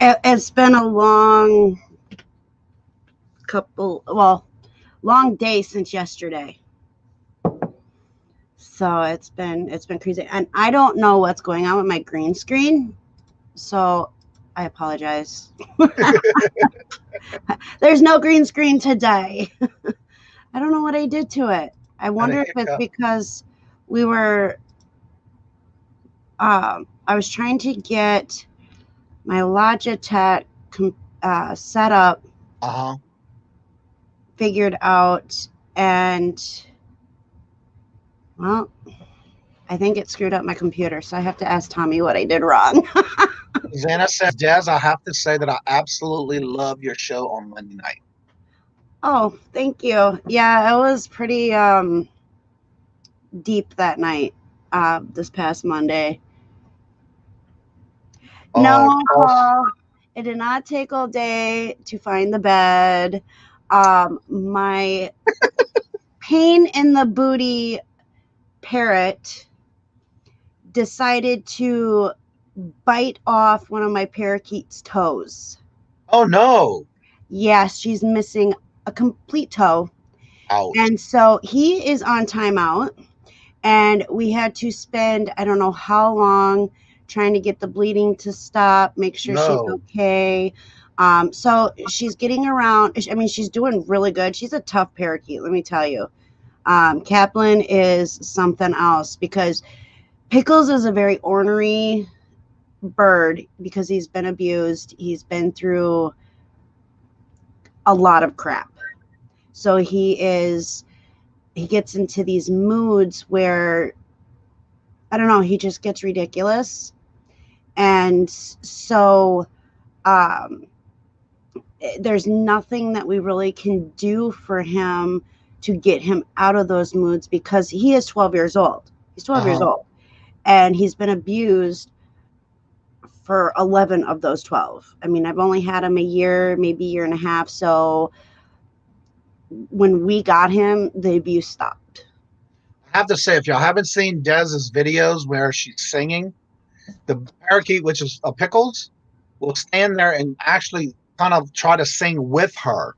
It's been a long long day since yesterday. So it's been crazy. And I don't know what's going on with my green screen. So I apologize. There's no green screen today. I don't know what I did to it. I wonder if it's because we were I was trying to get my Logitech set up, figured out, and well, I think it screwed up my computer, so I have to ask Tommy what I did wrong. Xana says, Des, I have to say that I absolutely love your show on Monday night. Oh, thank you. Yeah, it was pretty deep that night, this past Monday. No, Paul, it did not take all day to find the bed. My pain in the booty parrot decided to bite off one of my parakeet's toes. Oh, no. Yes, she's missing a complete toe. Ouch. And so he is on timeout, and we had to spend, I don't know how long, trying to get the bleeding to stop, make sure she's okay. So she's getting around. I mean, she's doing really good. She's a tough parakeet, let me tell you. Kaplan is something else, because Pickles is a very ornery bird because he's been abused. He's been through a lot of crap. So he gets into these moods where, I don't know, he just gets ridiculous. And so there's nothing that we really can do for him to get him out of those moods, because he is 12 years old. He's 12 years old. And he's been abused for 11 of those 12. I mean, I've only had him a year, maybe a year and a half. So when we got him, the abuse stopped. I have to say, if y'all haven't seen Dez's videos where she's singing, the parakeet, which is a Pickles, will stand there and actually kind of try to sing with her.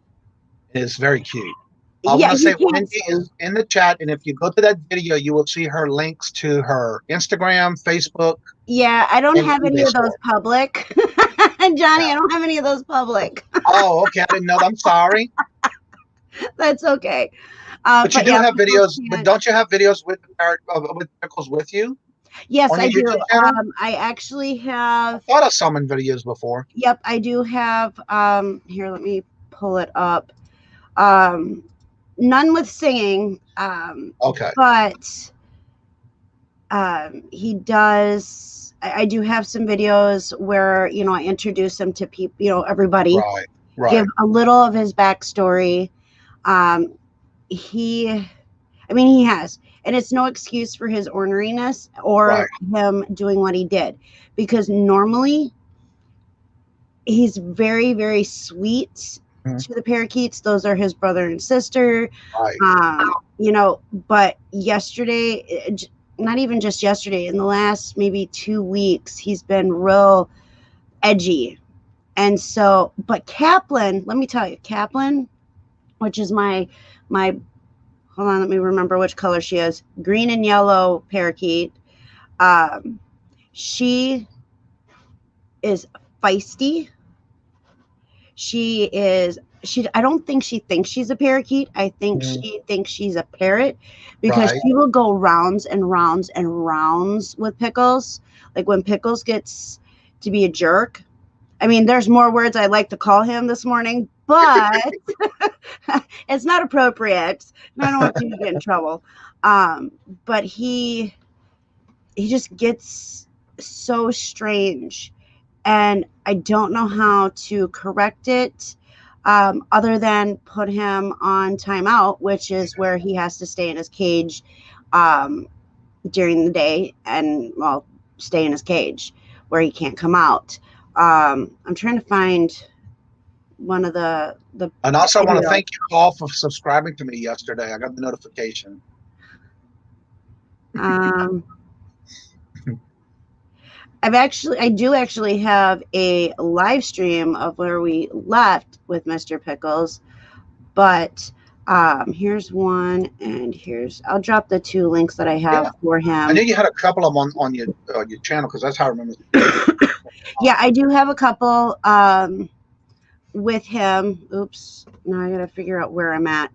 It's very cute. I want to say Wendy is in the chat, and if you go to that video, you will see her links to her Instagram, Facebook. Yeah, I don't have any of those public. Johnny, I don't have any of those public. Oh, okay. I didn't know. I'm sorry. That's okay. But you do have videos. But don't you have videos with Pickles with you? Yes, I do. I actually have. I thought I saw them in videos before. Yep, I do have. Here, let me pull it up. None with singing. Okay. But he does. I do have some videos where, you know, I introduce him to people, you know, everybody. Right. Give a little of his backstory. He has, and it's no excuse for his orneriness or him doing what he did, because normally he's very, very sweet to the parakeets. Those are his brother and sister. You know, but yesterday, not even just yesterday, in the last maybe 2 weeks, he's been real edgy. And so, but Kaplan, let me tell you, Kaplan, which is my hold on, let me remember which color she is. Green and yellow parakeet. She is feisty. I don't think she thinks she's a parakeet. I think she thinks she's a parrot, because she will go rounds and rounds and rounds with Pickles. Like when Pickles gets to be a jerk. I mean, there's more words I'd like to call him this morning, but it's not appropriate. And I don't want you to get in trouble. But he just gets so strange, and I don't know how to correct it, other than put him on timeout, which is where he has to stay in his cage during the day, and stay in his cage where he can't come out. I'm trying to find one of the and also I want to thank you all for subscribing to me yesterday. I got the notification. I do actually have a live stream of where we left with Mr. Pickles. But here's one, and I'll drop the 2 links that I have for him. I knew you had a couple of them on your channel, because that's how I remember. Yeah, I do have a couple with him. Oops, now I gotta figure out where I'm at.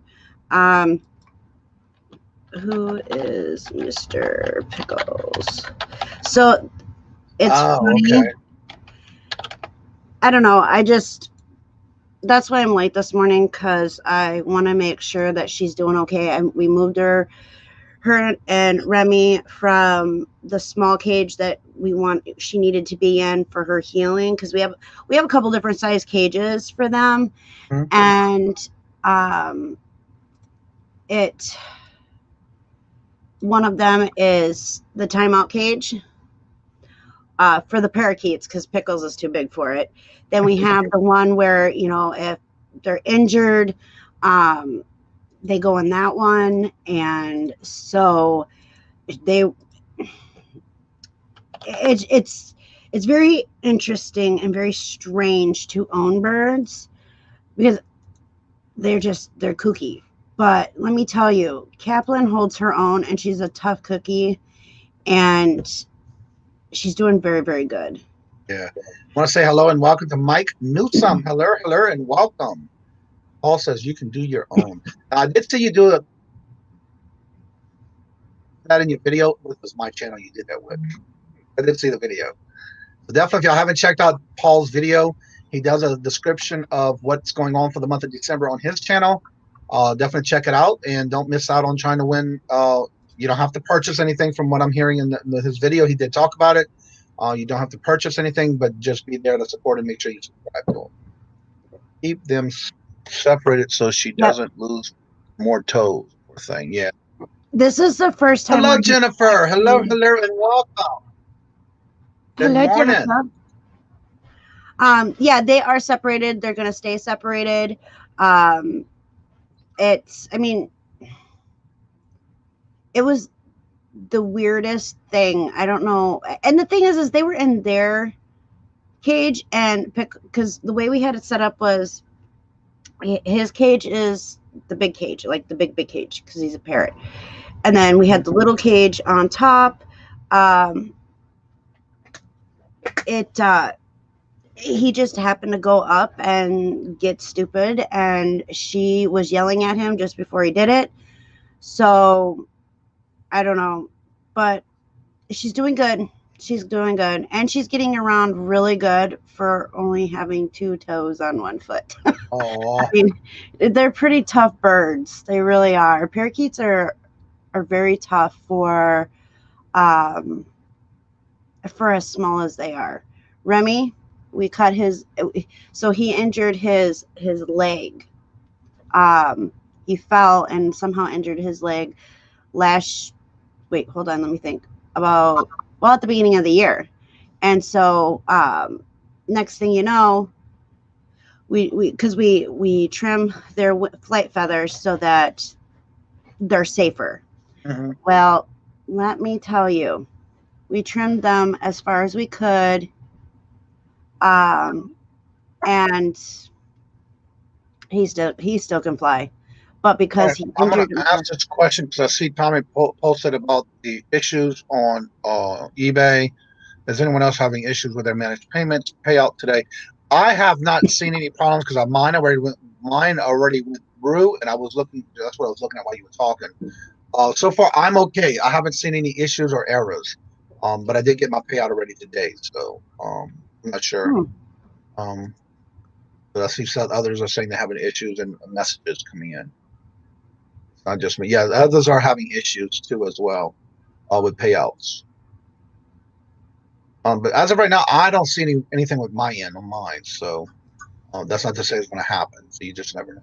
Who is Mr. Pickles? So it's funny. Okay. I don't know. That's why I'm late this morning, because I want to make sure that she's doing okay. And we moved her and Remy from the small cage that she needed to be in for her healing, because we have a couple different size cages for them. And one of them is the timeout cage for the parakeets, because Pickles is too big for it. Then we have the one where, if they're injured, they go in that one. And so it's very interesting and very strange to own birds, because they're kooky. But let me tell you, Kaplan holds her own, and she's a tough cookie, and she's doing very, very good. Yeah. I want to say hello and welcome to Mike Newsome. Hello, and welcome. Paul says you can do your own. I did see you do that in your video. It was my channel you did that with. I did see the video. So definitely, if y'all haven't checked out Paul's video, he does a description of what's going on for the month of December on his channel. Definitely check it out, and don't miss out on trying to win. You don't have to purchase anything from what I'm hearing in his video. He did talk about it. You don't have to purchase anything, but just be there to support and make sure you subscribe to him. Keep them separated so she doesn't lose more toes. Poor thing. Yeah. This is the first time. Hello, Jennifer. Hello, and welcome. Good morning. Jennifer. Yeah, they are separated. They're going to stay separated. It was the weirdest thing. I don't know. And the thing is they were in their cage, and because the way we had it set up was his cage is the big cage, like the big cage, because he's a parrot. And then we had the little cage on top. He just happened to go up and get stupid, and she was yelling at him just before he did it. So I don't know, but she's doing good. She's doing good, and she's getting around really good for only having 2 toes on 1 foot. Oh, I mean, they're pretty tough birds. They really are. Parakeets are very tough for as small as they are. Remy, we cut so he injured his leg. He fell and somehow injured his leg hold on, let me think. At the beginning of the year. And so next thing you know, we trim their flight feathers so that they're safer. Mm-hmm. Well, let me tell you, we trimmed them as far as we could, and he still can fly, but because he I'm injured going to ask this question because I see Tommy posted about the issues on eBay. Is anyone else having issues with their managed payments payout today? I have not seen any problems because mine already went through, and I was looking. That's what I was looking at while you were talking. So far, I'm okay. I haven't seen any issues or errors. But I did get my payout already today, so I'm not sure. But I see some others are saying they're having issues and messages coming in. It's not just me. Yeah, others are having issues too as well with payouts. But as of right now, I don't see anything with my end on mine. So that's not to say it's going to happen. So you just never know.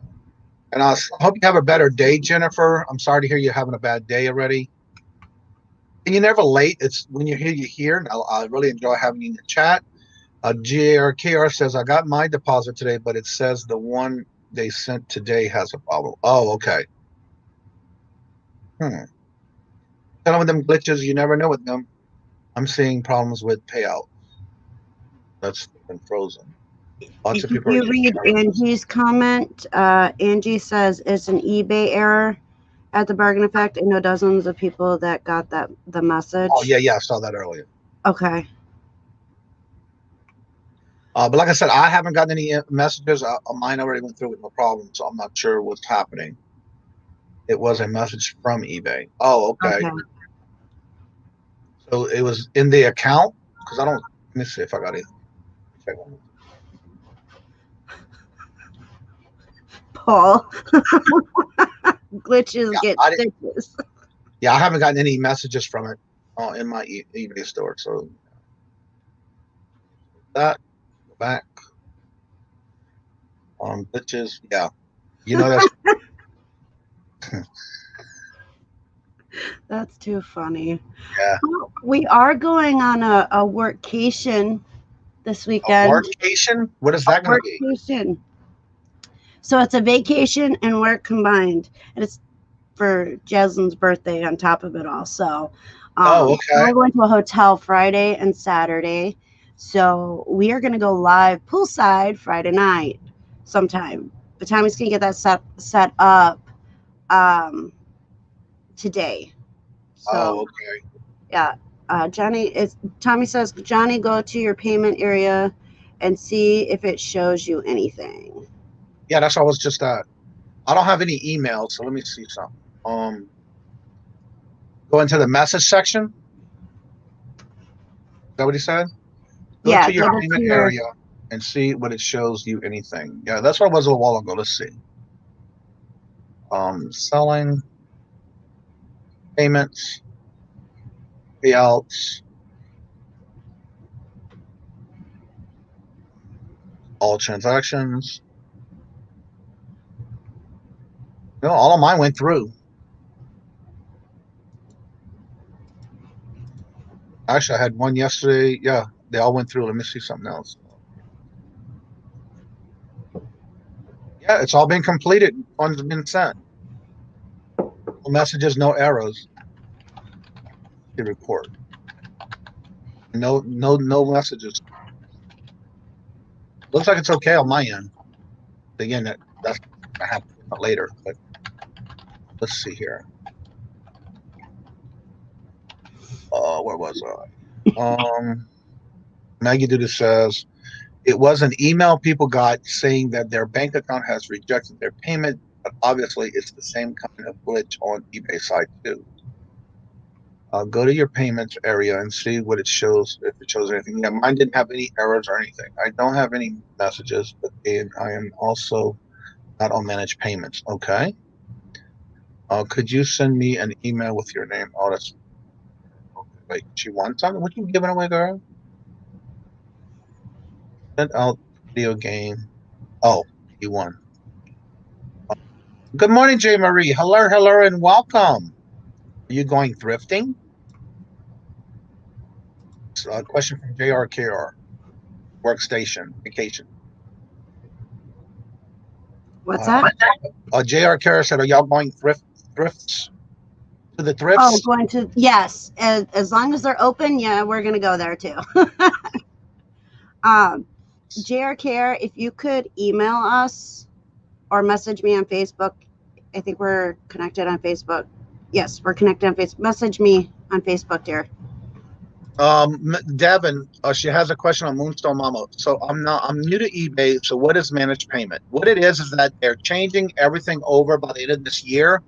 And I hope you have a better day, Jennifer. I'm sorry to hear you're having a bad day already. And you're never late. It's when you're here, you're here. And I really enjoy having you in the chat. JRKR says, I got my deposit today, but it says the one they sent today has a problem. Oh, okay. Tell them with them glitches, you never know with them. I'm seeing problems with payout. That's been frozen. Lots of Did people are you getting read Angie's comment? Angie says it's an eBay error at the bargain effect. I know dozens of people that got the message. Oh yeah, I saw that earlier. Okay. But like I said, I haven't gotten any messages. Mine already went through with no problem, so I'm not sure what's happening. It was a message from eBay. Oh, okay. So it was in the account because I don't. Let me see if I got it. Check one. Paul. Glitches Yeah, get stitches. Yeah, I haven't gotten any messages from it in my eBay store. So that go back on glitches. Yeah, you know that's. That's too funny. Yeah. Well, we are going on a workcation this weekend. A workcation? What is that going to be? Workcation. So it's a vacation and work combined, and it's for Jasmine's birthday on top of it all. So, okay. We're going to a hotel Friday and Saturday. So we are going to go live poolside Friday night sometime. But Tommy's going to get that set up today. So, okay. Yeah. Tommy says, Johnny, go to your payment area and see if it shows you anything. Yeah, that's what I was just I don't have any emails, so let me see something. Go into the message section. Is that what he said? Go to your payment area and see what it shows you anything. Yeah, that's what it was a little while ago. Let's see. Selling, payments, payouts, all transactions. No, all of mine went through. Actually, I had one yesterday. Yeah, they all went through. Let me see something else. Yeah, it's all been completed. Funds have been sent. No messages, no errors. The report. No messages. Looks like it's okay on my end. Again, that's gonna happen later. But let's see here. Where was I? Maggie Duda says it was an email people got saying that their bank account has rejected their payment, but obviously it's the same kind of glitch on eBay side too. Go to your payments area and see what it shows, if it shows anything. Yeah, mine didn't have any errors or anything. I don't have any messages, but I am also not on managed payments. Okay. Could you send me an email with your name? Oh, that's okay. Wait, she wants something? What you giving away, girl? Send out video game. Oh, you won. Good morning, J. Marie. Hello, and welcome. Are you going thrifting? A question from JRKR. Workstation, vacation. What's that? JRKR said, are y'all going thrifts? To the thrifts? Oh, going to, yes. As long as they're open, yeah, we're going to go there too. JRKR, if you could email us or message me on Facebook. I think we're connected on Facebook. Yes, we're connected on Facebook. Message me on Facebook, dear. Devin, she has a question on Moonstone Mama. So I'm new to eBay. So what is managed payment? What it is that they're changing everything over by the end of this year.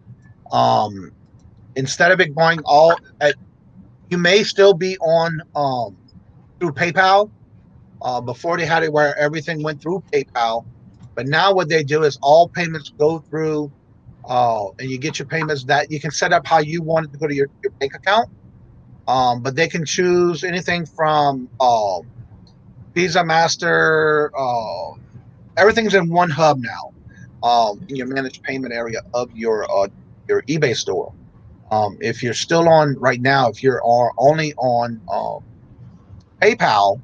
Instead of it going you may still be on through PayPal. Before they had it where everything went through PayPal, but now what they do is all payments go through, and you get your payments that you can set up how you want it to go to your bank account. But they can choose anything from Visa, Master, everything's in one hub now, in your managed payment area of your eBay store. If you're still on right now, if you're only on PayPal,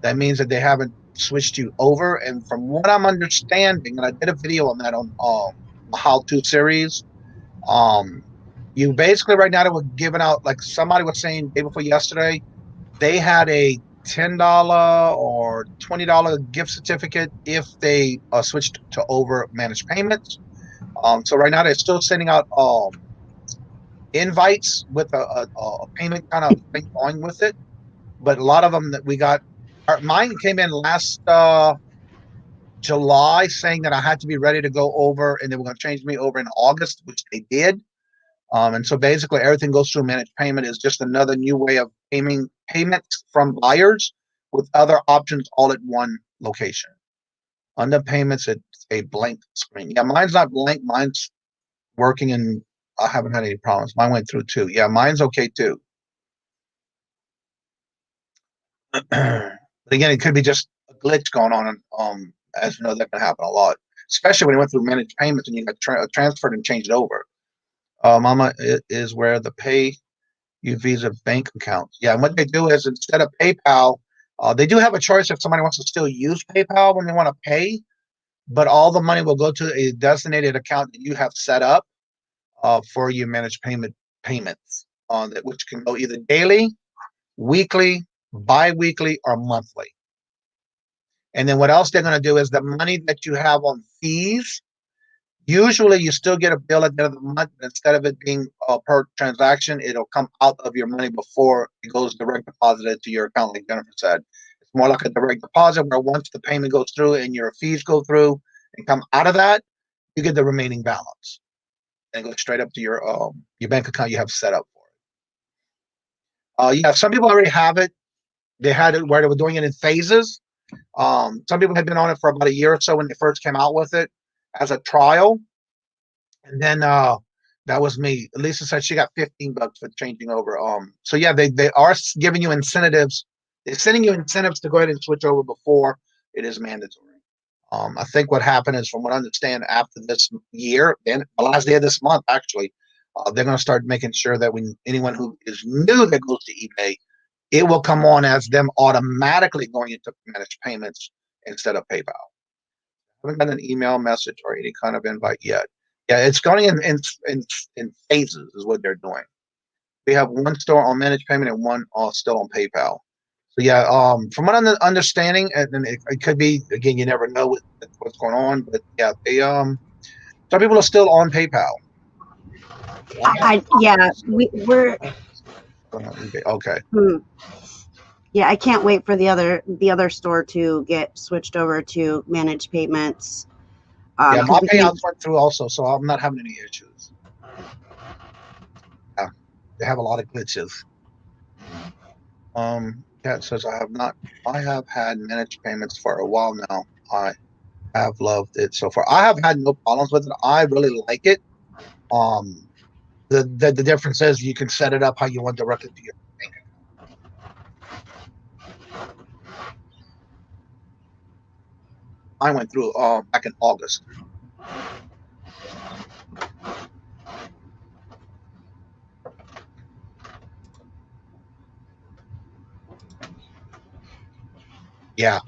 that means that they haven't switched you over. And from what I'm understanding, and I did a video on that on the how-to series, you basically right now they were giving out, like somebody was saying day before yesterday, they had a $10 or or $20 gift certificate if they switched to over managed payments. So right now they're still sending out invites with a payment kind of thing going with it. But a lot of them that we got, mine came in last July saying that I had to be ready to go over and they were going to change me over in August, which they did. And so basically everything goes through managed payment is just another new way of payments from buyers with other options all at one location. Under payments, it's a blank screen. Yeah, mine's not blank. Mine's working and I haven't had any problems. Mine went through too. Yeah, mine's okay too. But again, it could be just a glitch going on. As you know, that can happen a lot, especially when you went through managed payments and you got transferred and changed over. Mama is where the pay you Visa bank account. Yeah, and what they do is instead of PayPal, they do have a choice if somebody wants to still use PayPal when they want to pay, but all the money will go to a designated account that you have set up for your managed payments on that, which can go either daily, weekly, bi-weekly, or monthly. And then what else they're going to do is the money that you have on fees, usually you still get a bill at the end of the month. Instead of it being per transaction, it'll come out of your money before it goes direct deposited to your account, like Jennifer said. It's more like a direct deposit where once the payment goes through and your fees go through and come out of that, you get the remaining balance and go straight up to your bank account you have set up for it. Yeah, some people already have it. They had it where they were doing it in phases. Some people had been on it for about a year or so when they first came out with it as a trial. And then that was me. Lisa said she got $15 for changing over. So yeah, they are giving you incentives. They're sending you incentives to go ahead and switch over before it is mandatory. I think what happened is, from what I understand, after this year, and the last day of this month, actually, they're going to start making sure that when anyone who is new that goes to eBay, it will come on as them automatically going into managed payments instead of PayPal. I haven't gotten an email message or any kind of invite yet. Yeah, it's going in phases is what they're doing. We have one store on managed payment and one still on PayPal. So yeah, from what I'm understanding, and it could be, again, you never know what's going on, but yeah, some people are still on PayPal. We're okay. Yeah, I can't wait for the other store to get switched over to managed payments. Yeah, my payouts went through also, so I'm not having any issues. Yeah, they have a lot of glitches. Cat says I have had managed payments for a while now. I have loved it so far. I have had no problems with it. I really like it. The difference is you can set it up how you want directly to your bank account. I went through back in August. Yeah,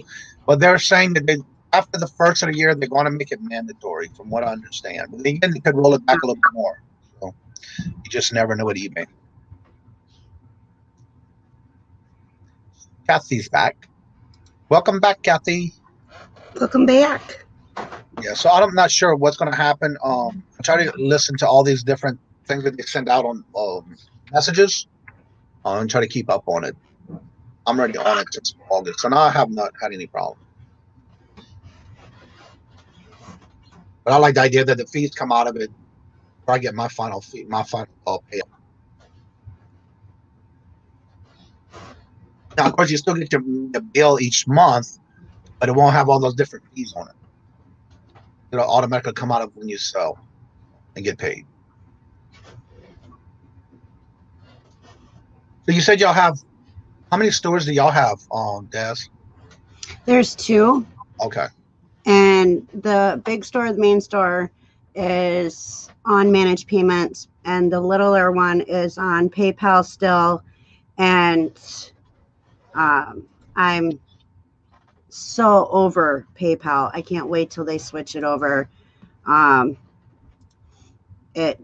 but they're saying that after the first of the year, they're going to make it mandatory, from what I understand. But again, they could roll it back a little bit more. So you just never know at eBay. Kathy's back. Welcome back, Kathy. Welcome back. Yeah, so I'm not sure what's going to happen. I try to listen to all these different things that they send out on messages and try to keep up on it. I'm already on it since August, so now I have not had any problem. But I like the idea that the fees come out of it before I get my final fee, my final payout. Now, of course, you still get the bill each month, but it won't have all those different fees on it. It'll automatically come out of when you sell and get paid. So you said y'all have, how many stores do y'all have on Des? There's 2. Okay. And the big store, the main store, is on managed payments, and the littler one is on PayPal still. And I'm so over PayPal. I can't wait till they switch it over. I don't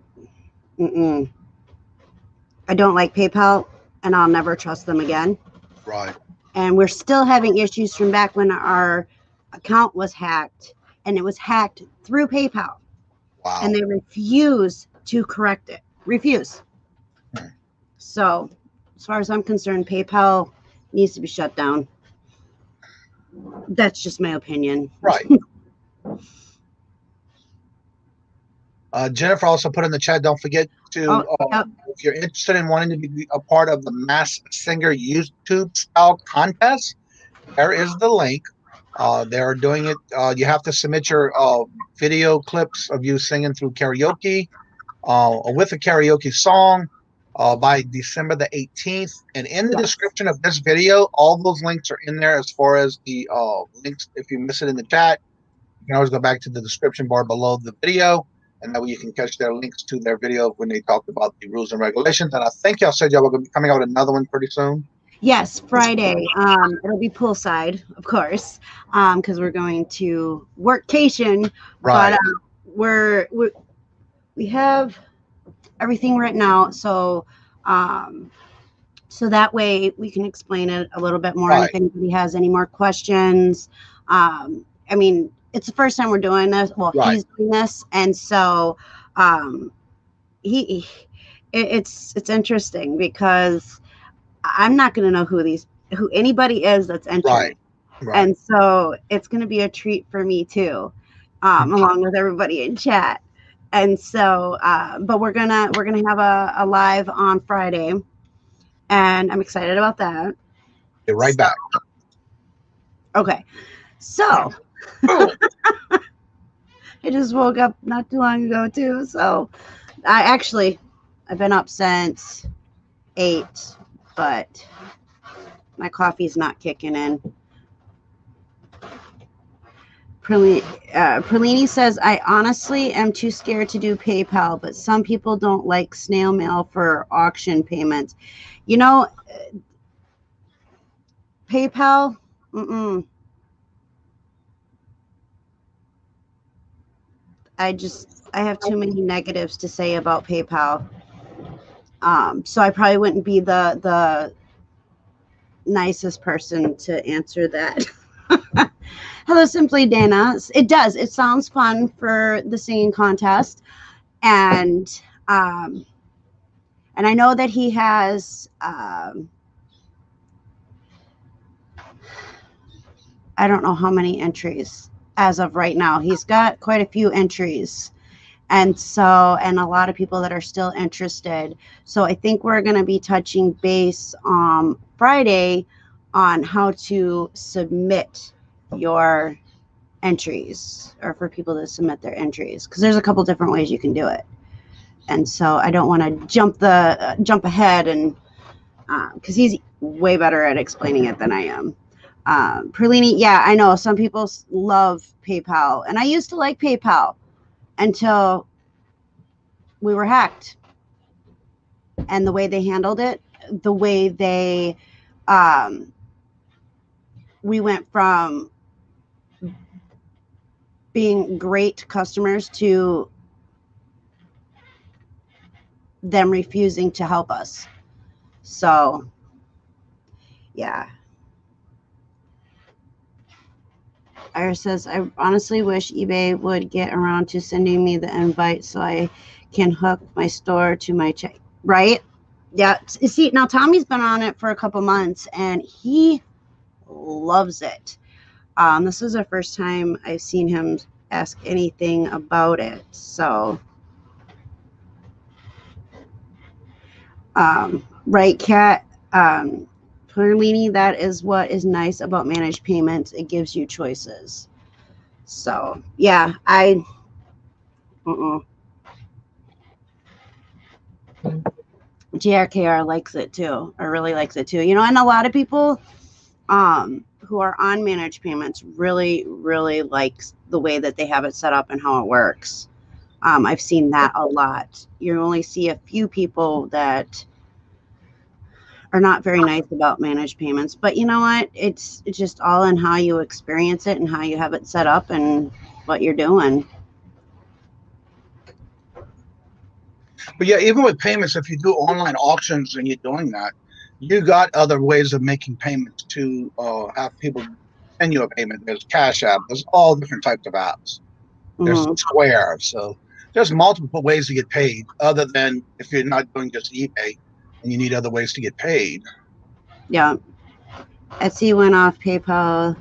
like PayPal, and I'll never trust them again. Right. And we're still having issues from back when our account was hacked, and it was hacked through PayPal. Wow. And they refuse to correct it. Refuse. So, as far as I'm concerned, PayPal needs to be shut down. That's just my opinion. Right. Jennifer also put in the chat, don't forget to, if you're interested in wanting to be a part of the Mass Singer YouTube style contest, there is the link. They're doing it. You have to submit your video clips of you singing through karaoke or with a karaoke song by December the 18th. And in the description of this video, all those links are in there as far as the links. If you miss it in the chat, you can always go back to the description bar below the video, and that way you can catch their links to their video when they talked about the rules and regulations. And I think y'all said y'all were going to be coming out with another one pretty soon. Yes, Friday. It'll be poolside, of course, because we're going to workcation. Right. But we have everything written out, so so that way we can explain it a little bit more. Right. If anybody has any more questions, I mean, it's the first time we're doing this. Well, he's doing this, and so it's interesting because I'm not going to know who anybody is that's entering. Right. And so it's going to be a treat for me too, along with everybody in chat. And so, but we're gonna have a live on Friday, and I'm excited about that. Get right back. Okay, so I just woke up not too long ago too. So I've been up since 8, but my coffee's not kicking in. Perlini says, I honestly am too scared to do PayPal, but some people don't like snail mail for auction payments. You know, PayPal, I have too many negatives to say about PayPal. So I probably wouldn't be the nicest person to answer that. Hello, Simply Dana. It sounds fun for the singing contest. And I know that he has, I don't know how many entries as of right now. He's got quite a few entries. And a lot of people that are still interested. So I think we're going to be touching base on Friday on how to submit your entries, or for people to submit their entries, because there's a couple different ways you can do it. And so I don't want to jump ahead, and because he's way better at explaining it than I am. Perlini, yeah, I know some people love PayPal, and I used to like PayPal until we were hacked, and the way they handled it, the way they we went from being great customers to them refusing to help us. So, yeah. Iris says, I honestly wish eBay would get around to sending me the invite so I can hook my store to my check. Right? Yeah. See, now Tommy's been on it for a couple months, and he loves it. This is the first time I've seen him ask anything about it. So, right, Kat, Perlini, that is what is nice about managed payments. It gives you choices. So, yeah, GRKR likes it too, or really likes it too. You know, and a lot of people who are on managed payments really, really likes the way that they have it set up and how it works. I've seen that a lot. You only see a few people that are not very nice about managed payments, but you know what? It's just all in how you experience it and how you have it set up and what you're doing. But yeah, even with payments, if you do online auctions and you're doing that, you got other ways of making payments to have people send you a payment. There's Cash App. There's all different types of apps. There's Square. So there's multiple ways to get paid other than if you're not doing just eBay and you need other ways to get paid. Yeah. Etsy went off PayPal.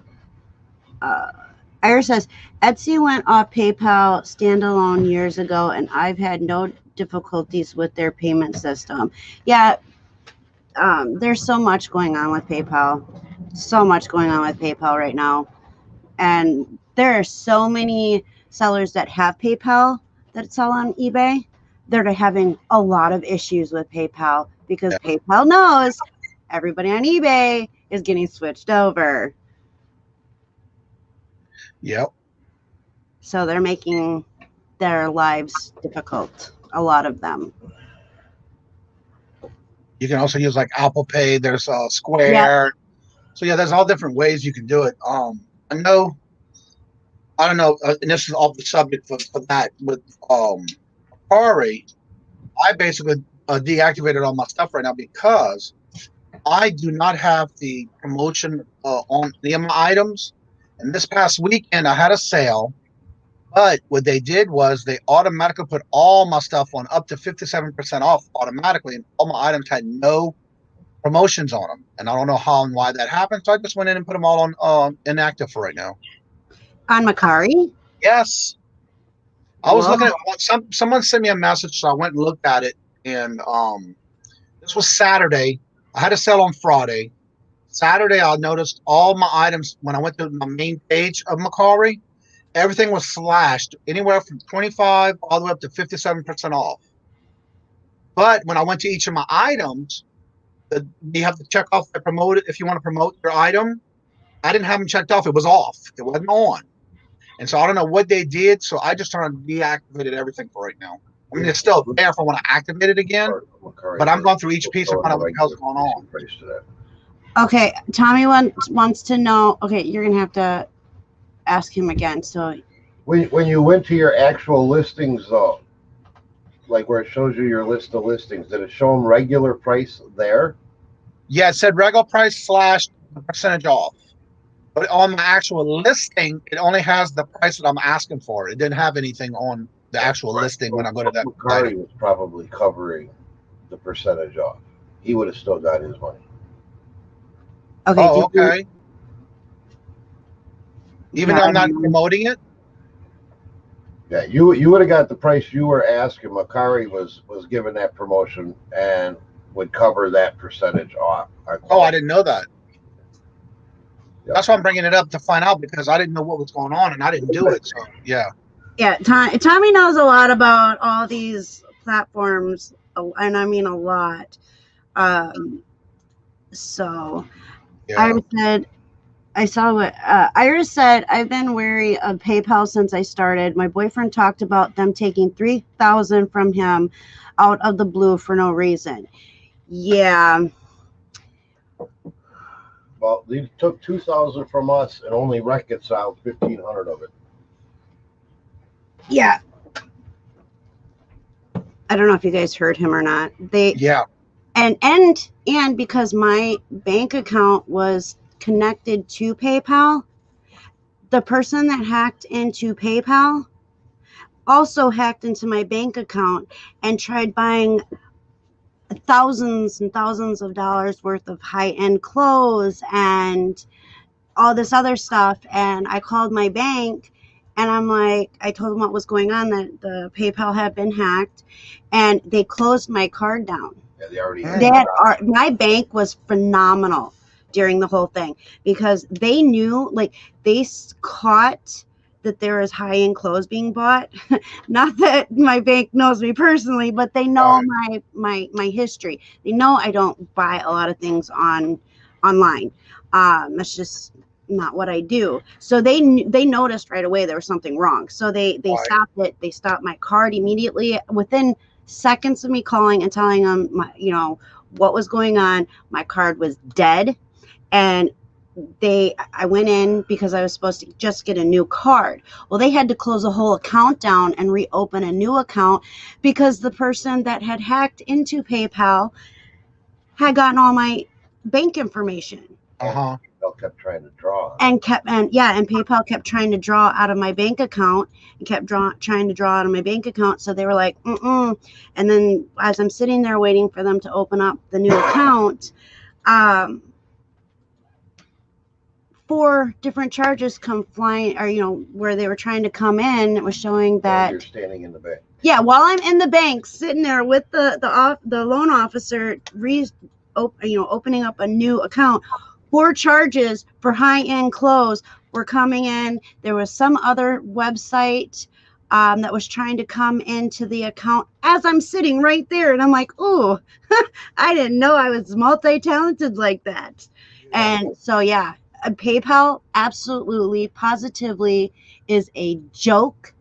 Iris says, Etsy went off PayPal standalone years ago, and I've had no difficulties with their payment system. Yeah, there's so much going on with PayPal. So much going on with PayPal right now. And there are so many sellers that have PayPal that sell on eBay. They're having a lot of issues with PayPal because PayPal knows everybody on eBay is getting switched over. Yep. So they're making their lives difficult, a lot of them. You can also use like Apple Pay. There's Square. Yep. So yeah, there's all different ways you can do it. I don't know, and this is off the subject for that with Akari. I basically deactivated all my stuff right now because I do not have the promotion on any of my items. And this past weekend, I had a sale, but what they did was they automatically put all my stuff on up to 57% off automatically, and all my items had no promotions on them. And I don't know how and why that happened, so I just went in and put them all on inactive for right now. On Macari? Yes. I was looking at someone sent me a message, so I went and looked at it, and this was Saturday. I had a sale on Friday. Saturday, I noticed all my items when I went to my main page of Macari, everything was slashed anywhere from 25 all the way up to 57% off. But when I went to each of my items, you have to check off the promoted if you want to promote your item. I didn't have them checked off. It was off. It wasn't on. And so I don't know what they did. So I just turned deactivated everything for right now. I mean, it's still there if I want to activate it again. But I'm going through each piece and find out what the hell's going on. Okay, Tommy wants to know. Okay, you're gonna have to ask him again. So, when you went to your actual listings, though, like where it shows you your list of listings, did it show them regular price there? Yeah, it said regular price / percentage off. But on my actual listing, it only has the price that I'm asking for. It didn't have anything on the actual listing when I go to that. Macari was probably covering the percentage off. He would have still got his money. okay. Oh, okay. Even though I'm not promoting it? Yeah, you would have got the price you were asking. Macari was given that promotion and would cover that percentage off. Oh, I didn't know that. Yep. That's why I'm bringing it up to find out, because I didn't know what was going on and I didn't do it. So, yeah. Yeah, Tommy knows a lot about all these platforms, and I mean a lot. So, Yeah. Iris said, I've been wary of PayPal since I started. My boyfriend talked about them taking $3,000 from him out of the blue for no reason. Yeah. Well, they took $2,000 from us and only reconciled $1,500 of it. Yeah. I don't know if you guys heard him or not. Yeah. And because my bank account was connected to PayPal, the person that hacked into PayPal also hacked into my bank account and tried buying thousands and thousands of dollars worth of high-end clothes and all this other stuff. And I called my bank and I'm like, I told them what was going on, that the PayPal had been hacked, and they closed my card down. Yeah, they already had my bank was phenomenal during the whole thing, because they knew, like, they caught that there is high-end clothes being bought. Not that my bank knows me personally, but they know my history. They know I don't buy a lot of things online. That's just not what I do. So they noticed right away there was something wrong. So they stopped it. They stopped my card immediately within seconds of me calling and telling them what was going on. My card was dead, and I went in because I was supposed to just get a new card. Well, they had to close a whole account down and reopen a new account because the person that had hacked into PayPal had gotten all my bank information. PayPal kept trying to draw. And PayPal kept trying to draw out of my bank account and kept trying to draw out of my bank account. So they were like, And then as I'm sitting there waiting for them to open up the new account, 4 different charges come flying, or where they were trying to come in. It was showing that you're standing in the bank. Yeah, while I'm in the bank, sitting there with the loan officer, opening up a new account, 4 charges for high-end clothes were coming in. There was some other website that was trying to come into the account as I'm sitting right there, and I'm like, "Ooh, I didn't know I was multi-talented like that." Yeah. And so, yeah. PayPal absolutely, positively is a joke,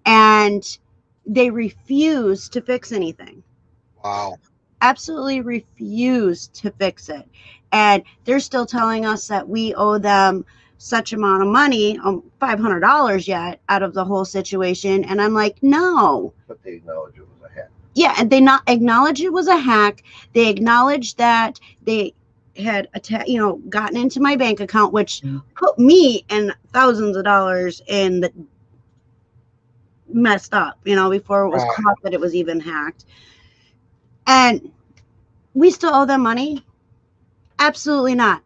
and they refuse to fix anything. Wow. Absolutely refuse to fix it. And they're still telling us that we owe them such amount of money, $500 yet, out of the whole situation. And I'm like, no. But they acknowledge it was a hack. Yeah, and they not acknowledge it was a hack. They acknowledge that they had gotten into my bank account, which put me in thousands of dollars in the messed up, before it was caught that it was even hacked. And we still owe them money? Absolutely not.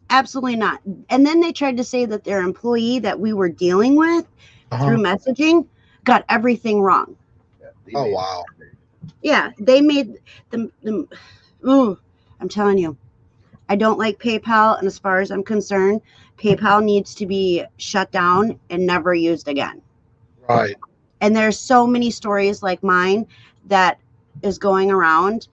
Absolutely not. And then they tried to say that their employee that we were dealing with through messaging got everything wrong. Yeah, wow. Yeah, they made them. I'm telling you, I don't like PayPal, and as far as I'm concerned, PayPal needs to be shut down and never used again. Right. And there's so many stories like mine that is going around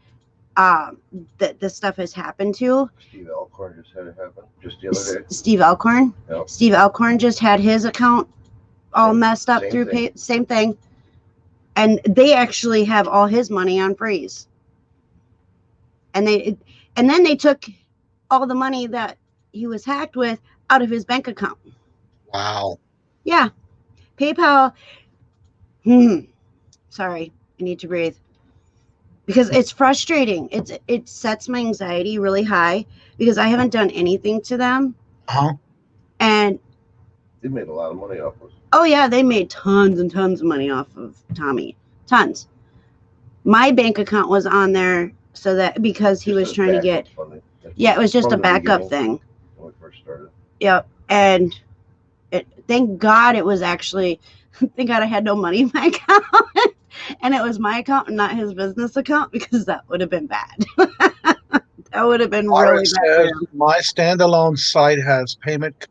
that this stuff has happened to. Steve Alcorn just had it happen just the other day. Steve Alcorn? Yep. Steve Alcorn just had his account all messed up through same thing. And they actually have all his money on freeze. And then they took all the money that he was hacked with out of his bank account. Wow. Yeah. PayPal. Sorry, I need to breathe. Because it's frustrating. It sets my anxiety really high because I haven't done anything to them. And they made a lot of money off of us. Oh yeah, they made tons and tons of money off of Tommy. Tons. My bank account was on there so that because he was trying to get it was just a backup thing. When we first started. Yep. And thank God it was actually thank God I had no money in my account. And it was my account and not his business account, because that would have been bad. That would have been really bad. My standalone site has payment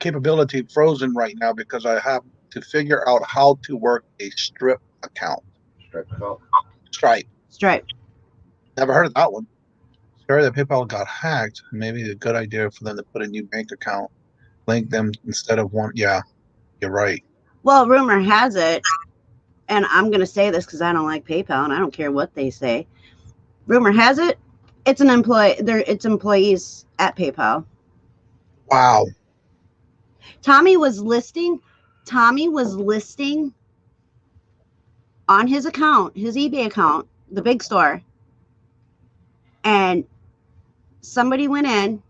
capability frozen right now because I have to figure out how to work a Stripe account. Stripe. Never heard of that one. Sorry that PayPal got hacked. Maybe a good idea for them to put a new bank account, link them instead of one. Yeah, you're right. Well, rumor has it, and I'm going to say this because I don't like PayPal and I don't care what they say. Rumor has it, it's it's employees at PayPal. Wow. Tommy was listing on his account, his eBay account, the big store, and somebody went in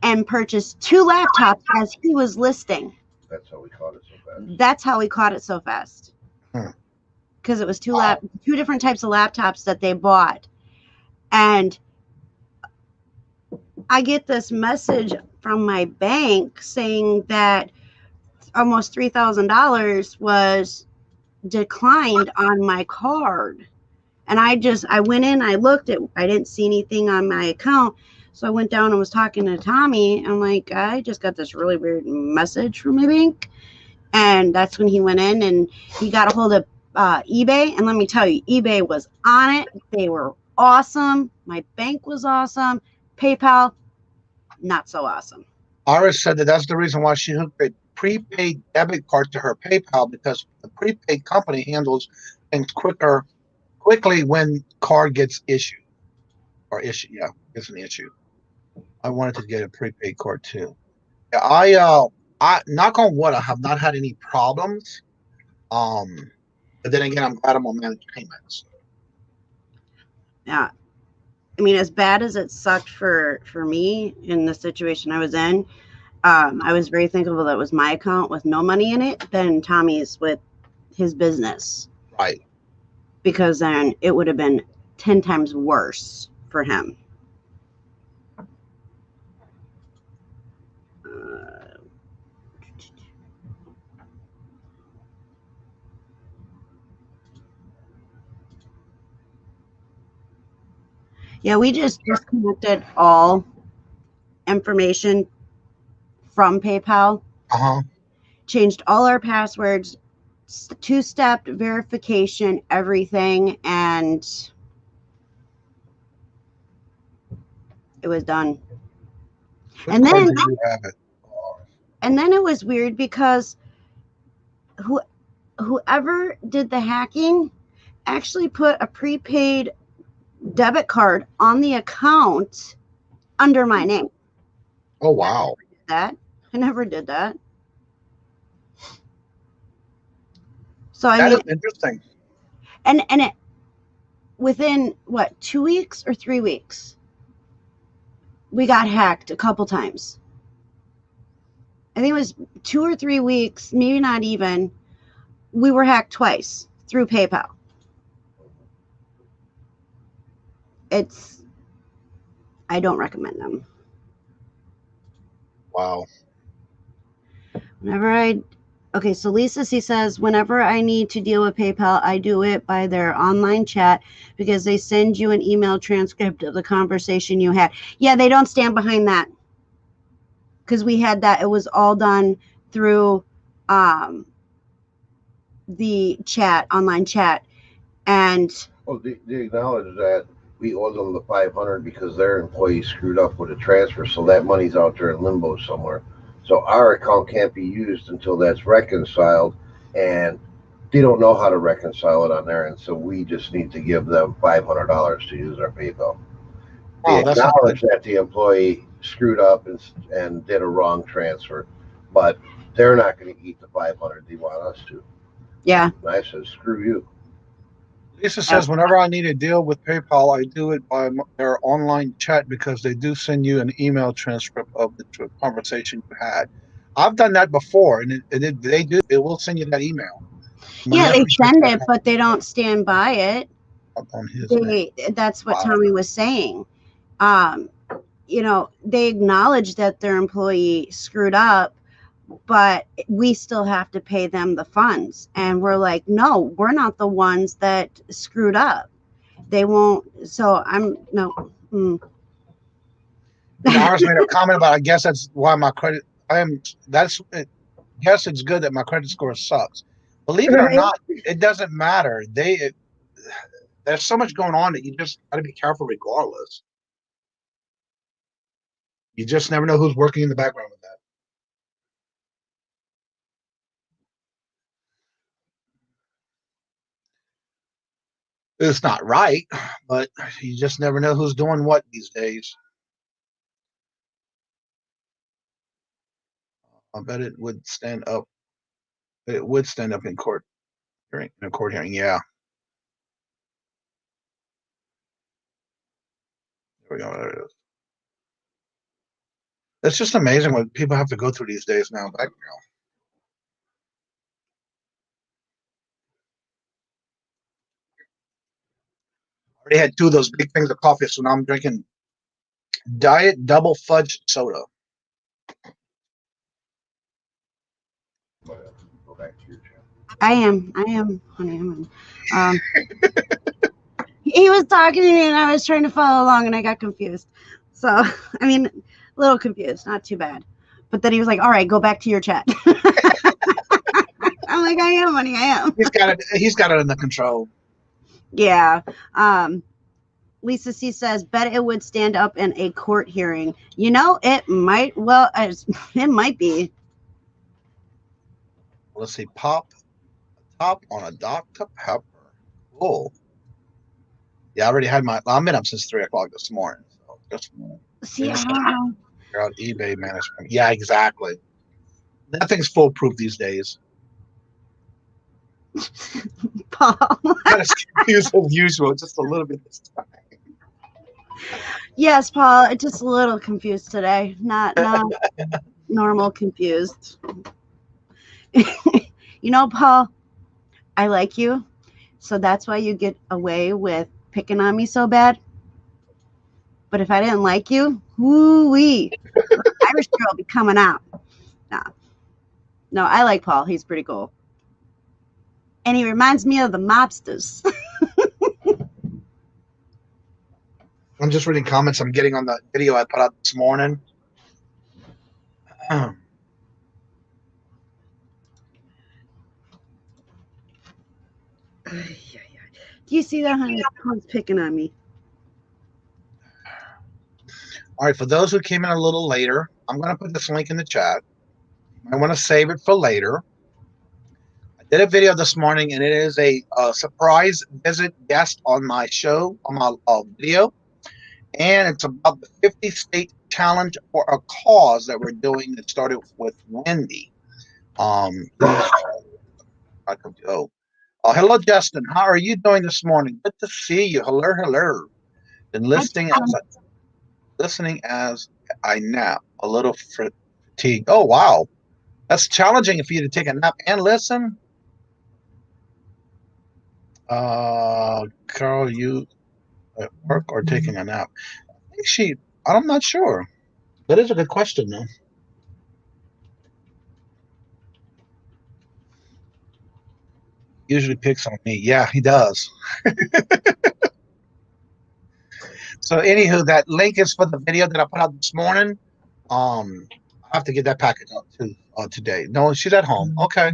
and purchased 2 laptops as he was listing. That's how we caught it so fast. That's how we caught it so fast. Because it was 2 different types of laptops that they bought. And I get this message from my bank saying that almost $3,000 was declined on my card. And I went in, I looked at, I didn't see anything on my account. So I went down and was talking to Tommy. I'm like, I just got this really weird message from my bank. And that's when he went in and he got a hold of eBay. And let me tell you, eBay was on it. They were awesome. My bank was awesome. PayPal, not so awesome. Iris said that that's the reason why she hooked a prepaid debit card to her PayPal, because the prepaid company handles things quickly when card gets issued. It's an issue. I wanted to get a prepaid card too. I knock on wood, I have not had any problems. But then again, I'm glad I'm on managed payments. Yeah. I mean, as bad as it sucked for me in the situation I was in, I was very thankful that it was my account with no money in it than Tommy's with his business. Right. Because then it would have been 10 times worse for him. Yeah, we just disconnected all information from PayPal, changed all our passwords, two-step verification, everything, and it was done. Which And card then did you have it? it was weird because whoever did the hacking actually put a prepaid debit card on the account under my name. Oh, wow. I never did that. So I That mean, is interesting. and it within what, 2 weeks or 3 weeks, we got hacked a couple times. I think it was 2 or 3 weeks, maybe not even. We were hacked twice through PayPal. I don't recommend them. Wow. Okay, so Lisa C says, whenever I need to deal with PayPal, I do it by their online chat because they send you an email transcript of the conversation you had. Yeah, they don't stand behind that. Because we had that. It was all done through the chat, online chat. And Well, they acknowledge that we owe them the 500 because their employee screwed up with a transfer, so that money's out there in limbo somewhere. So our account can't be used until that's reconciled, and they don't know how to reconcile it on there, and so we just need to give them $500 to use our PayPal. They acknowledge that the employee screwed up and did a wrong transfer, but they're not going to eat the 500. They want us to. Yeah. And I said, screw you. Lisa says, whenever I need to deal with PayPal, I do it by their online chat because they do send you an email transcript of the conversation you had. I've done that before, and it will send you that email. Yeah, they send it, but they don't stand by it. On his that's what Tommy was saying. They acknowledge that their employee screwed up, but we still have to pay them the funds. And we're like, no, we're not the ones that screwed up. They won't. So Ours made a comment about, I guess that's why my credit, guess it's good that my credit score sucks. Believe it or not, it doesn't matter. There's so much going on that you just got to be careful regardless. You just never know who's working in the background with that. It's not right, but you just never know who's doing what these days. I bet it would stand up. It would stand up in court hearing. In a court hearing, yeah. There we go. There it is. It's just amazing what people have to go through these days now. I already had 2 of those big things of coffee, so now I'm drinking Diet Double Fudge Soda. Go back to your channel. I am, honey. He was talking to me and I was trying to follow along and I got confused. So, I mean, a little confused, not too bad. But then he was like, all right, go back to your chat. I'm like, I am, honey, I am. He's got it under control. Yeah. Lisa C says, bet it would stand up in a court hearing. It might. Well, it might be. Let's see. Pop top on a Dr. Pepper. Oh. Yeah, I already had I've been up since 3 o'clock this morning. So just see, I don't know. Figure out eBay management. Yeah, exactly. Nothing's foolproof these days. Paul. Not as confused as usual, just a little bit this time. Yes, Paul. I'm just a little confused today. Not normal confused. You know, Paul, I like you, so that's why you get away with picking on me so bad. But if I didn't like you, woo-wee, Irish girl be coming out. Nah. No, I like Paul. He's pretty cool. And he reminds me of the mobsters. I'm just reading comments I'm getting on the video I put out this morning. Do you see that, honey? Paul's picking on me. All right, for those who came in a little later, I'm going to put this link in the chat. I want to save it for later. I did a video this morning, and it is a surprise visit guest on my show, on my video. And it's about the 50-state challenge for a cause that we're doing that started with Wendy. Hello, Justin. How are you doing this morning? Good to see you. Hello, hello. Been listening as I nap. A little fatigued. Oh, wow. That's challenging for you to take a nap and listen. Carl, you at work or taking a nap? I think I'm not sure. That is a good question, though. Usually picks on me. Yeah, he does. So, anywho, that link is for the video that I put out this morning. I have to get that package out too today. No, she's at home. Okay.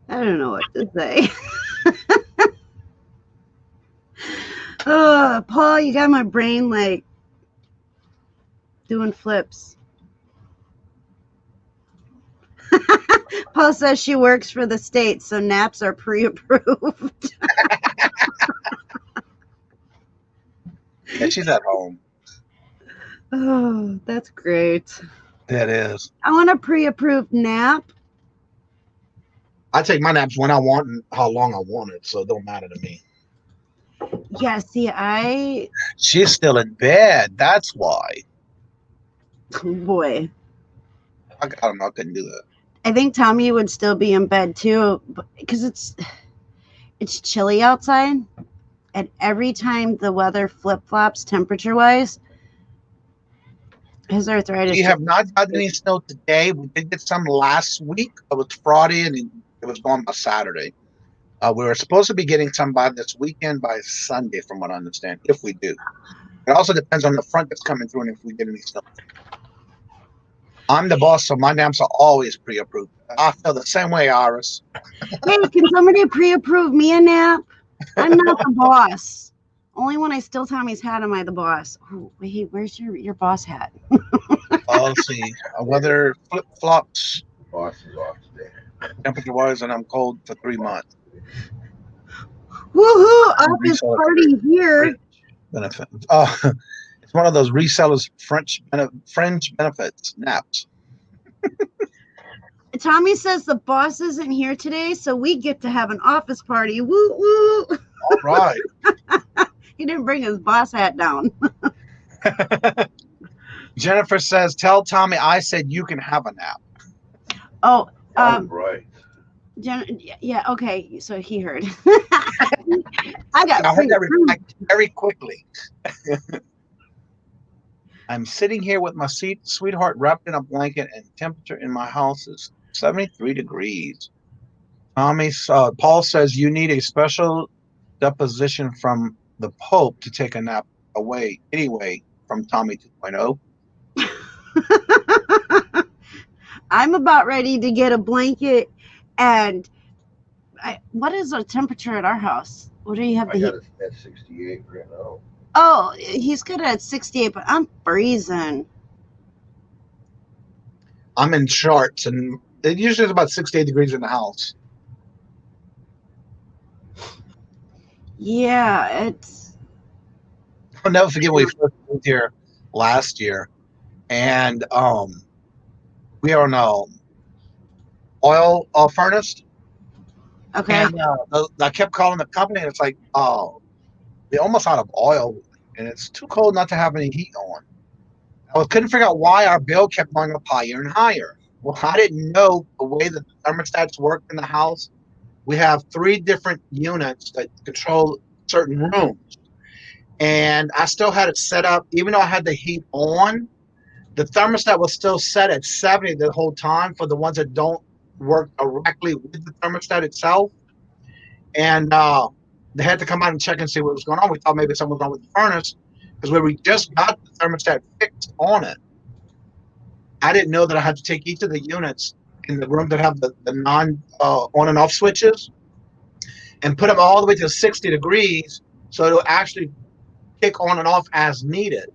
I don't know what to say. Oh, Paul, you got my brain like doing flips. Paul says she works for the state, so naps are pre-approved. Yeah, she's at home. Oh, that's great. That is. I want a pre-approved nap. I take my naps when I want and how long I want it, so it don't matter to me. Yeah, see, She's still in bed. That's why. Oh, boy. I don't know. I couldn't do that. I think Tommy would still be in bed too, because it's chilly outside, and every time the weather flip-flops temperature-wise, his arthritis. We have not gotten any snow today. We did get some last week. It was Friday, and it was gone by Saturday. We were supposed to be getting some by this weekend, by Sunday, from what I understand, if we do. It also depends on the front that's coming through and if we get any snow. I'm the boss, so my naps are always pre-approved. I feel the same way, Iris. Hey, can somebody pre-approve me a nap? I'm not the boss. Only when I steal Tommy's hat am I the boss. Oh, wait, where's your boss hat? Let's see. Weather flip-flops. Boss is off today. Temperature-wise, and I'm cold for 3 months. Woohoo! Office party here. Benefit. Oh, it's one of those resellers fringe benefits naps. Tommy says the boss isn't here today, so we get to have an office party. Woo woo! All right. He didn't bring his boss hat down. Jennifer says, "Tell Tommy I said you can have a nap." Oh, right. Yeah, okay. So he heard. I heard that very quickly. I'm sitting here with my sweetheart wrapped in a blanket, and temperature in my house is 73 degrees. Paul says you need a special deposition from the Pope to take a nap away. Anyway, from Tommy 2.0. I'm about ready to get a blanket. And what is the temperature at our house? What do you have? I got it at 68 right now. Oh, he's good at 68, but I'm freezing. I'm in shorts, and it usually is about 68 degrees in the house. Yeah, I'll never forget when we first moved here last year, and we are on a oil furnace, Okay. And I kept calling the company, and it's like, oh, they're almost out of oil, and it's too cold not to have any heat on. I couldn't figure out why our bill kept going up higher and higher. Well, I didn't know the way that the thermostats work in the house. We have 3 different units that control certain rooms. And I still had it set up, even though I had the heat on, the thermostat was still set at 70 the whole time for the ones that don't work directly with the thermostat itself. And they had to come out and check and see what was going on. We thought maybe something was wrong with the furnace because we just got the thermostat fixed on it. I didn't know that I had to take each of the units in the room that have the non on and off switches and put them all the way to 60 degrees so it'll actually kick on and off as needed.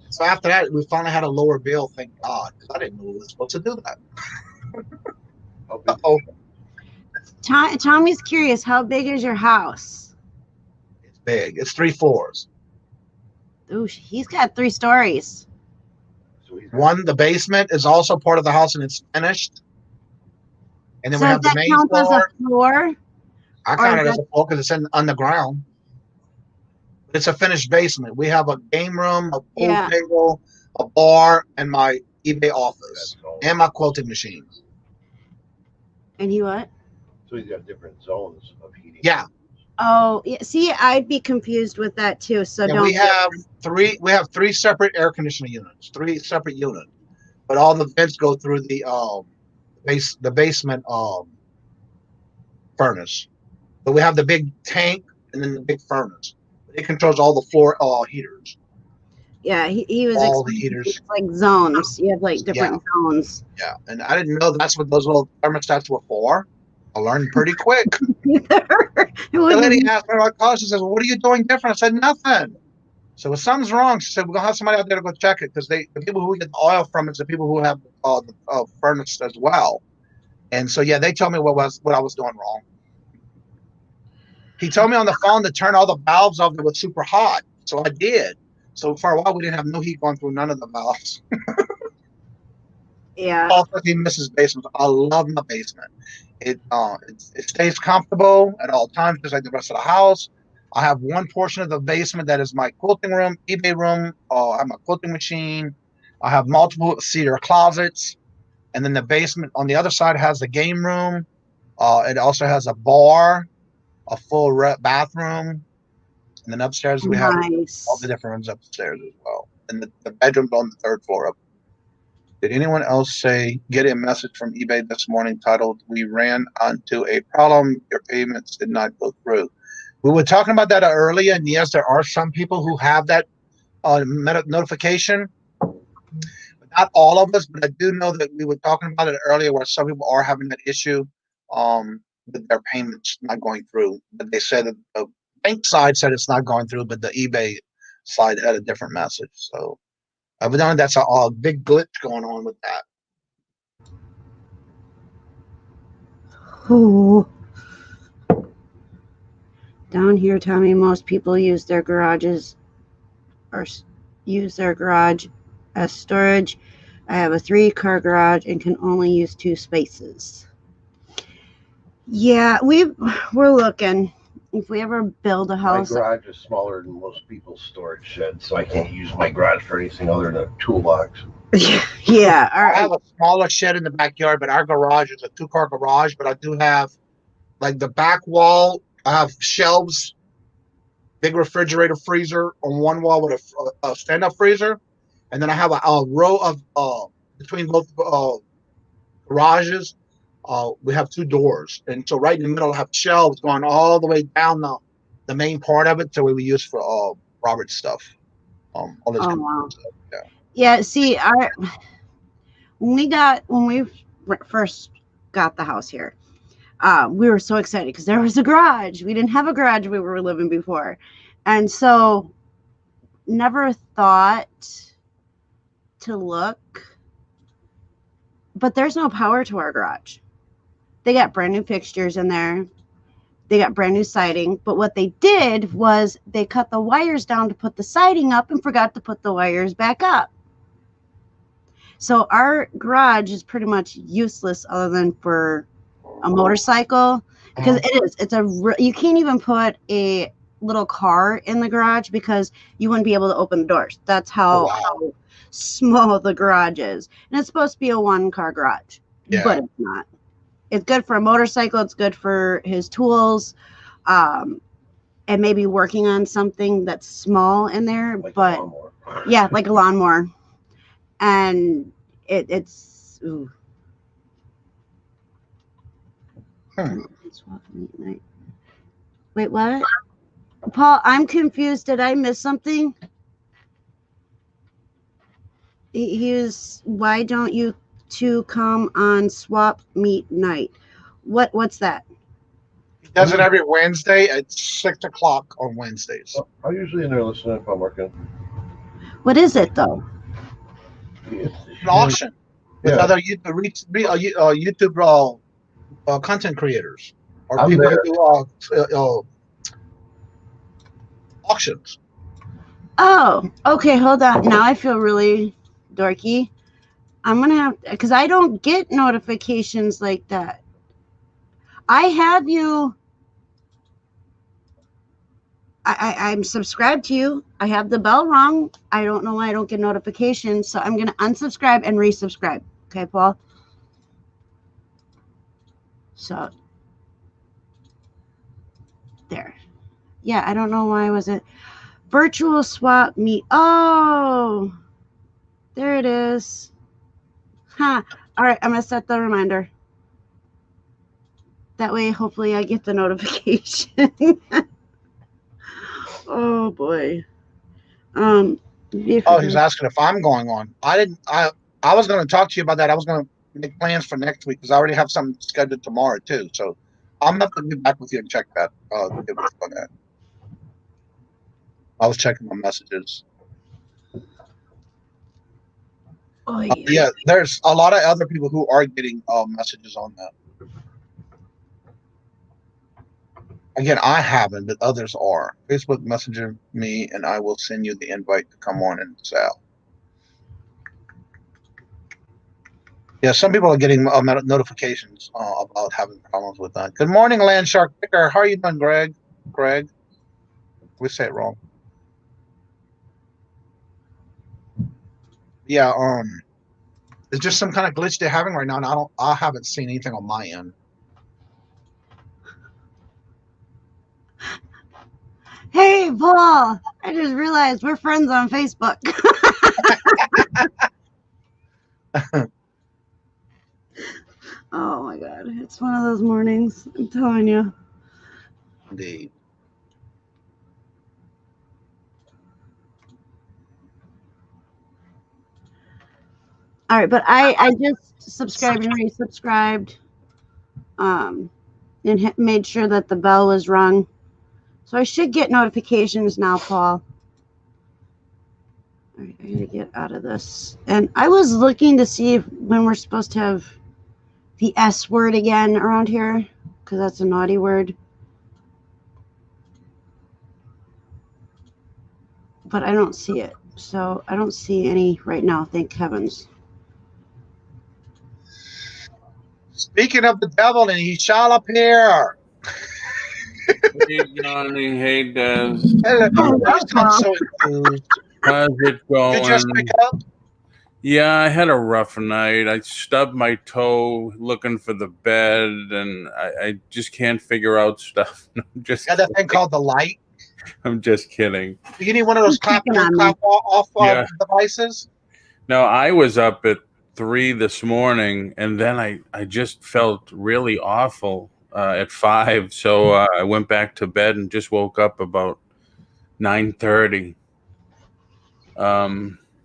So after that, we finally had a lower bill, thank God, because I didn't know we were supposed to do that. Uh-oh. Tommy's curious, how big is your house? It's big. It's 3 floors. Ooh, he's got 3 stories. One, the basement is also part of the house and it's finished. And then So we have the that main counts as floor. a floor? I count it as a floor because it's underground. It's a finished basement. We have a game room, a pool table, a bar, and my eBay office, and my quilting machines. And you what? So he's got different zones of heating. Yeah. Oh, yeah. See, I'd be confused with that too. So Yeah, don't. we have 3. We have 3 separate air conditioning units, 3 separate units, but all the vents go through the basement furnace. But we have the big tank and then the big furnace. It controls all the floor heaters. Yeah, he was all the heaters. It's like zones. You have like different zones. Yeah, and I didn't know that's what those little thermostats were for. I learned pretty quick. The lady asked me about college. She says, well, "What are you doing different?" I said, "Nothing." So if something's wrong, she said, "We're gonna have somebody out there to go check it because the people who get the oil from it's the people who have the furnace as well." And so yeah, they told me what I was doing wrong. He told me on the phone to turn all the valves off that were super hot, so I did. So for a while, we didn't have no heat going through none of the valves. Yeah. Also, he misses basement. I love my basement. It stays comfortable at all times, just like the rest of the house. I have one portion of the basement that is my quilting room, eBay room. I have my quilting machine. I have multiple cedar closets, and then the basement on the other side has the game room. It also has a bar, a full bathroom, and then upstairs we have all the different rooms upstairs as well, and the bedroom's on the 3rd floor up. Did anyone else get a message from eBay this morning titled, "We ran onto a problem, your payments did not go through"? We were talking about that earlier, and yes, there are some people who have that notification. But not all of us, but I do know that we were talking about it earlier where some people are having that issue with their payments not going through. But they said that the bank side said it's not going through, but the eBay side had a different message. So evidently that's a big glitch going on with that. Ooh. Down here, Tommy, most people use their garages as storage. I have a 3-car garage and can only use 2 spaces. Yeah, we're looking. If we ever build a house. My garage is smaller than most people's storage sheds, so I can't use my garage for anything other than a toolbox. Yeah, all right. I have a smaller shed in the backyard, but our garage is a 2-car garage. But I do have, like, the back wall. I have shelves, big refrigerator freezer on one wall with a stand-up freezer, and then I have a row of between both garages. We have 2 doors, and so right in the middle I have shelves going all the way down the main part of it, so we use for Robert's stuff. All this wow. Stuff. Yeah. See, when we first got the house here, we were so excited because there was a garage. We didn't have a garage where we were living before, and so never thought to look. But there's no power to our garage. They got brand new fixtures in there. They got brand new siding. But what they did was they cut the wires down to put the siding up and forgot to put the wires back up. So our garage is pretty much useless other than for a motorcycle. because it is. It's you can't even put a little car in the garage because you wouldn't be able to open the doors. That's how small the garage is, and it's supposed to be a 1-car garage, but it's not. It's good for a motorcycle. It's good for his tools, and maybe working on something that's small in there. Like but yeah, like a lawnmower, and it's. Ooh. Wait, what? Paul, I'm confused. Did I miss something? He was, why don't you two come on swap meet night? What's that? He does it every Wednesday at 6 o'clock on Wednesdays. I'm usually in there listening if I'm working. What is it though? It's an auction with other YouTube content creators or people who do auctions. Oh, okay. Hold on. Now I feel really dorky. I'm gonna have, because I don't get notifications like that. I have you. I'm subscribed to you. I have the bell rung. I don't know why I don't get notifications, so I'm gonna unsubscribe and resubscribe. Okay, Paul. So there. Yeah, I don't know why was it virtual swap meet. Oh, there it is. Huh. All right, I'm gonna set the reminder. That way, hopefully, I get the notification. Oh boy. He's asking if I'm going on. I was going to talk to you about that. I was going to make plans for next week because I already have something scheduled tomorrow too. So I'm not going to get back with you and check that. Get back on that. I was checking my messages. Oh yeah, there's a lot of other people who are getting messages on that. Again, I haven't, but others are. Facebook messenger me, and I will send you the invite to come on and sell. Yeah, some people are getting notifications about having problems with that. Good morning, Land Shark Picker. How are you doing, Greg? Greg? We say it wrong. Yeah, it's just some kind of glitch they're having right now, and I haven't seen anything on my end. Hey, Paul, I just realized we're friends on Facebook. Oh my God. It's one of those mornings. I'm telling you. Indeed. All right, but I just subscribed and resubscribed, and made sure that the bell was rung. So I should get notifications now, Paul. All right, I gotta get out of this. And I was looking to see when we're supposed to have the S word again around here, because that's a naughty word. But I don't see it. So I don't see any right now, thank heavens. Speaking of the devil, and he shall appear. Hey, Johnny. Hey, Des. Hello. So how's it going? You just wake up? Yeah, I had a rough night. I stubbed my toe looking for the bed, and I just can't figure out stuff. Just got that thing called the light. I'm just kidding. You need one of those clap off devices? No, I was up at 3 this morning, and then I just felt really awful at 5. So I went back to bed and just woke up about 9:30.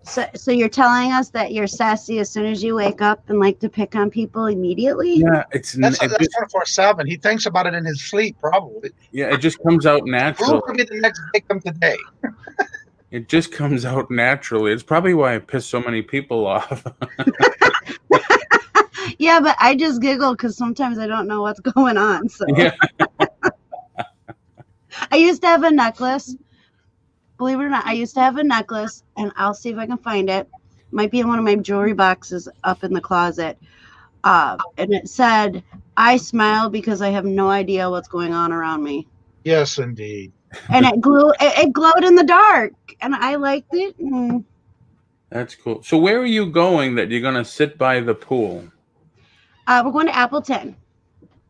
So you're telling us that you're sassy as soon as you wake up and like to pick on people immediately? Yeah, that's 24/7. He thinks about it in his sleep, probably. Yeah, it just comes out naturally. Who could be the next victim today? It just comes out naturally. It's probably why I piss so many people off. Yeah, but I just giggle because sometimes I don't know what's going on. So yeah. I used to have a necklace. Believe it or not, I used to have a necklace, and I'll see if I can find it. Might be in one of my jewelry boxes up in the closet. And it said, I smile because I have no idea what's going on around me. Yes, indeed. And it glowed in the dark, and I liked it. And That's cool. So where are you going that you're going to sit by the pool? we're going to Appleton,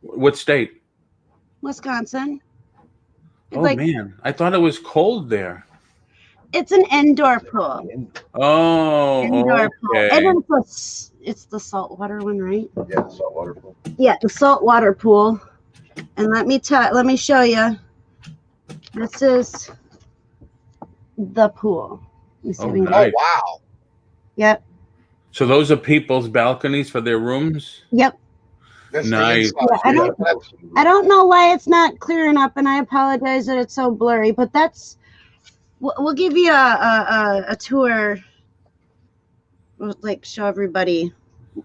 What state? Wisconsin. It's Man, I thought it was cold there. It's an indoor pool. Oh, Indoor pool. okay. And it's the saltwater one, right? Yeah, saltwater pool. Yeah, the saltwater pool. And let me show you. This is the pool. Oh, nice. Oh, wow. Yep. So those are people's balconies for their rooms? Yep. That's Nice. Yeah, I don't know why it's not clearing up, and I apologize that it's so blurry, but we'll give you a tour. We'll show everybody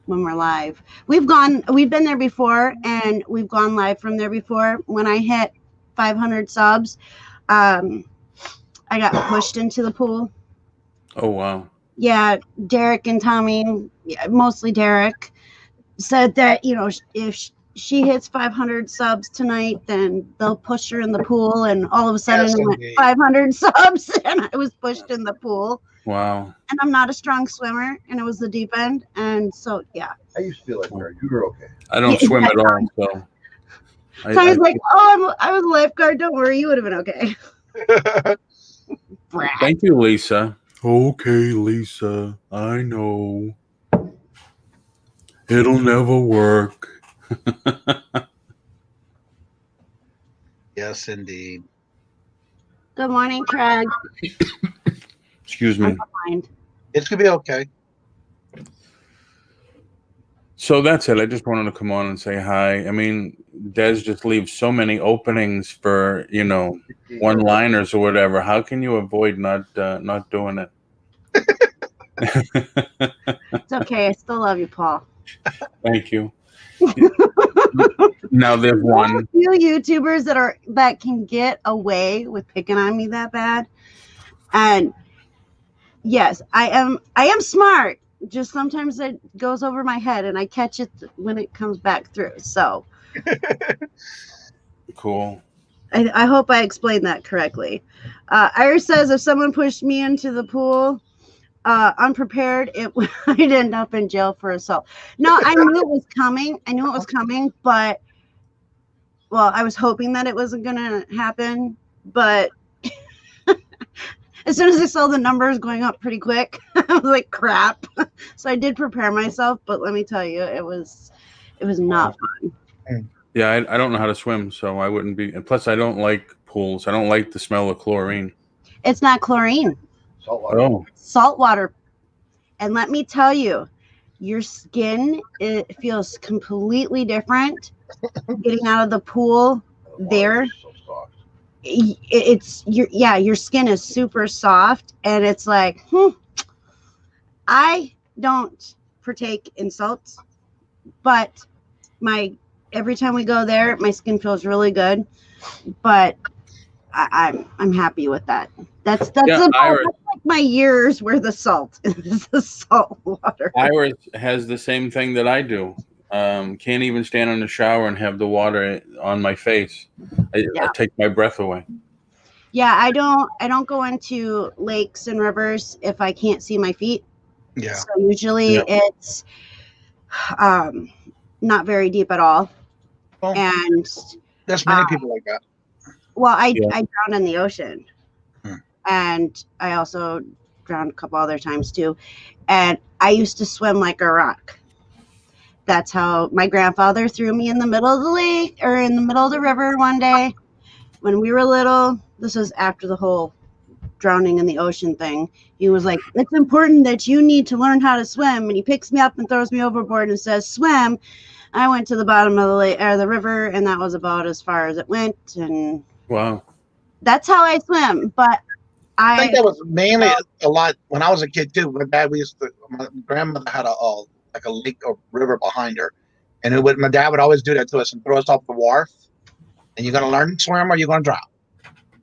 when we're live. We've been there before, and we've gone live from there before. When I hit 500 subs, I got pushed into the pool. Oh, wow. Yeah, Derek and Tommy, mostly Derek, said that, if she hits 500 subs tonight, then they'll push her in the pool. And all of a sudden, Yes, it went 500 subs, and I was pushed in the pool. Wow. And I'm not a strong swimmer, and it was the deep end. And so, yeah. I used to be like her. You were okay. I don't swim at all, so. Tommy's like, I was a lifeguard. Don't worry, you would have been okay. Thank you, Lisa. Okay, Lisa, I know. It'll never work. Yes, indeed. Good morning, Craig. Excuse me. It's going to be okay. So that's it. I just wanted to come on and say hi. I mean, Des just leaves so many openings for, one-liners or whatever. How can you avoid not doing it? It's okay. I still love you, Paul. Thank you. Now there's one. Few YouTubers that can get away with picking on me that bad. And yes, I am smart. Just sometimes it goes over my head, and I catch it when it comes back through. So Cool. I hope I explained that correctly. Iris says if someone pushed me into the pool unprepared, I'd end up in jail for assault. No, I knew it was coming. But I was hoping that it wasn't going to happen. But as soon as I saw the numbers going up pretty quick, I was like, crap. So I did prepare myself, but let me tell you, it was not fun. Yeah, I don't know how to swim, so I wouldn't be. And plus, I don't like pools. I don't like the smell of chlorine. It's not chlorine. Saltwater. Oh. Salt water. And let me tell you, your skin, it feels completely different getting out of the pool there. So soft. Your skin is super soft, and it's like, I don't partake in salts, but every time we go there, my skin feels really good. But I'm happy with that. That's like my year's worth of salt. Is the salt water. Iris has the same thing that I do. Can't even stand in the shower and have the water on my face. I take my breath away. Yeah, I don't go into lakes and rivers if I can't see my feet. Yeah. So usually it's not very deep at all. Well, and there's many people like that. Well, I drowned in the ocean. And I also drowned a couple other times too. And I used to swim like a rock. That's how my grandfather threw me in the middle of the lake or in the middle of the river one day when we were little. This was after the whole drowning in the ocean thing. He was like, it's important that you need to learn how to swim. And he picks me up and throws me overboard and says, swim. I went to the bottom of the lake or the river, and that was about as far as it went. And wow, that's how I swim. But I think that was mainly a lot when I was a kid too. My grandmother had a lake or river behind her, and my dad would always do that to us and throw us off the wharf. And you're gonna learn to swim, or you're gonna drown.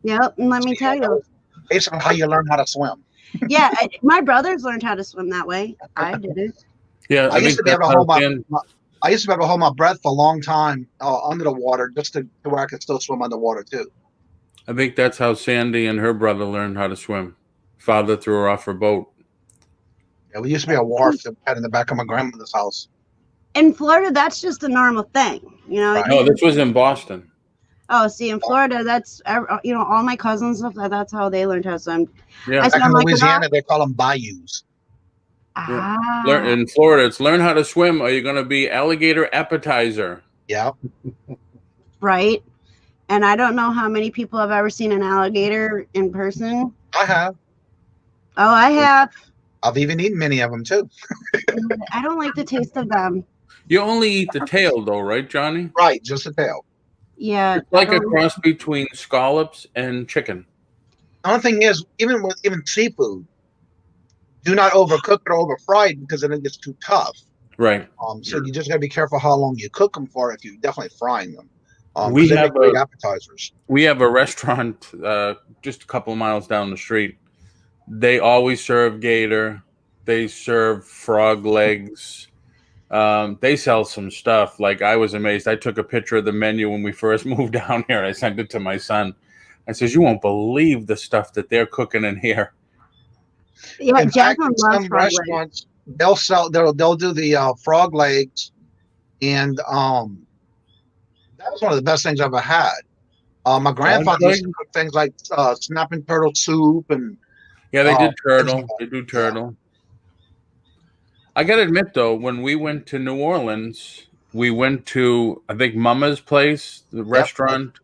Yep, and let me tell you, basically how you learn how to swim. Yeah, my brothers learned how to swim that way. I didn't. Yeah, I used to be able to hold I used to be able to hold my breath for a long time under the water just to where I could still swim underwater too. I think that's how Sandy and her brother learned how to swim. Father threw her off her boat. Yeah, we used to be a wharf that we had in the back of my grandmother's house. In Florida, that's just a normal thing. You know. Right. No, this was in Boston. Oh, see, in Florida, that's all my cousins and stuff. That's how they learned how to swim. Yeah. Back in Louisiana, they call them bayous. Learn, in Florida, it's learn how to swim or you're going to be alligator appetizer. Yeah. Right. And I don't know how many people have ever seen an alligator in person. I have. Oh, I have. I've even eaten many of them too. I don't like the taste of them. You only eat the tail, though, right, Johnny? Right, just the tail. Yeah. It's like a cross between scallops and chicken. The only thing is, even seafood, do not overcook it or over fry it because then it gets too tough. Right. So you just got to be careful how long you cook them for if you're definitely frying them. We they have make great appetizers. We have a restaurant just a couple of miles down the street. They always serve gator. They serve frog legs. They sell some stuff. Like, I was amazed. I took a picture of the menu when we first moved down here. I sent it to my son. I says, "You won't believe the stuff that they're cooking in here." Yeah, in fact, some restaurants they'll do the frog legs, and that was one of the best things I ever had. My grandfather used to cook things like snapping turtle soup and yeah, they did turtle. They do turtle. I gotta admit though, when we went to New Orleans, we went to I think Mama's Place, the restaurant,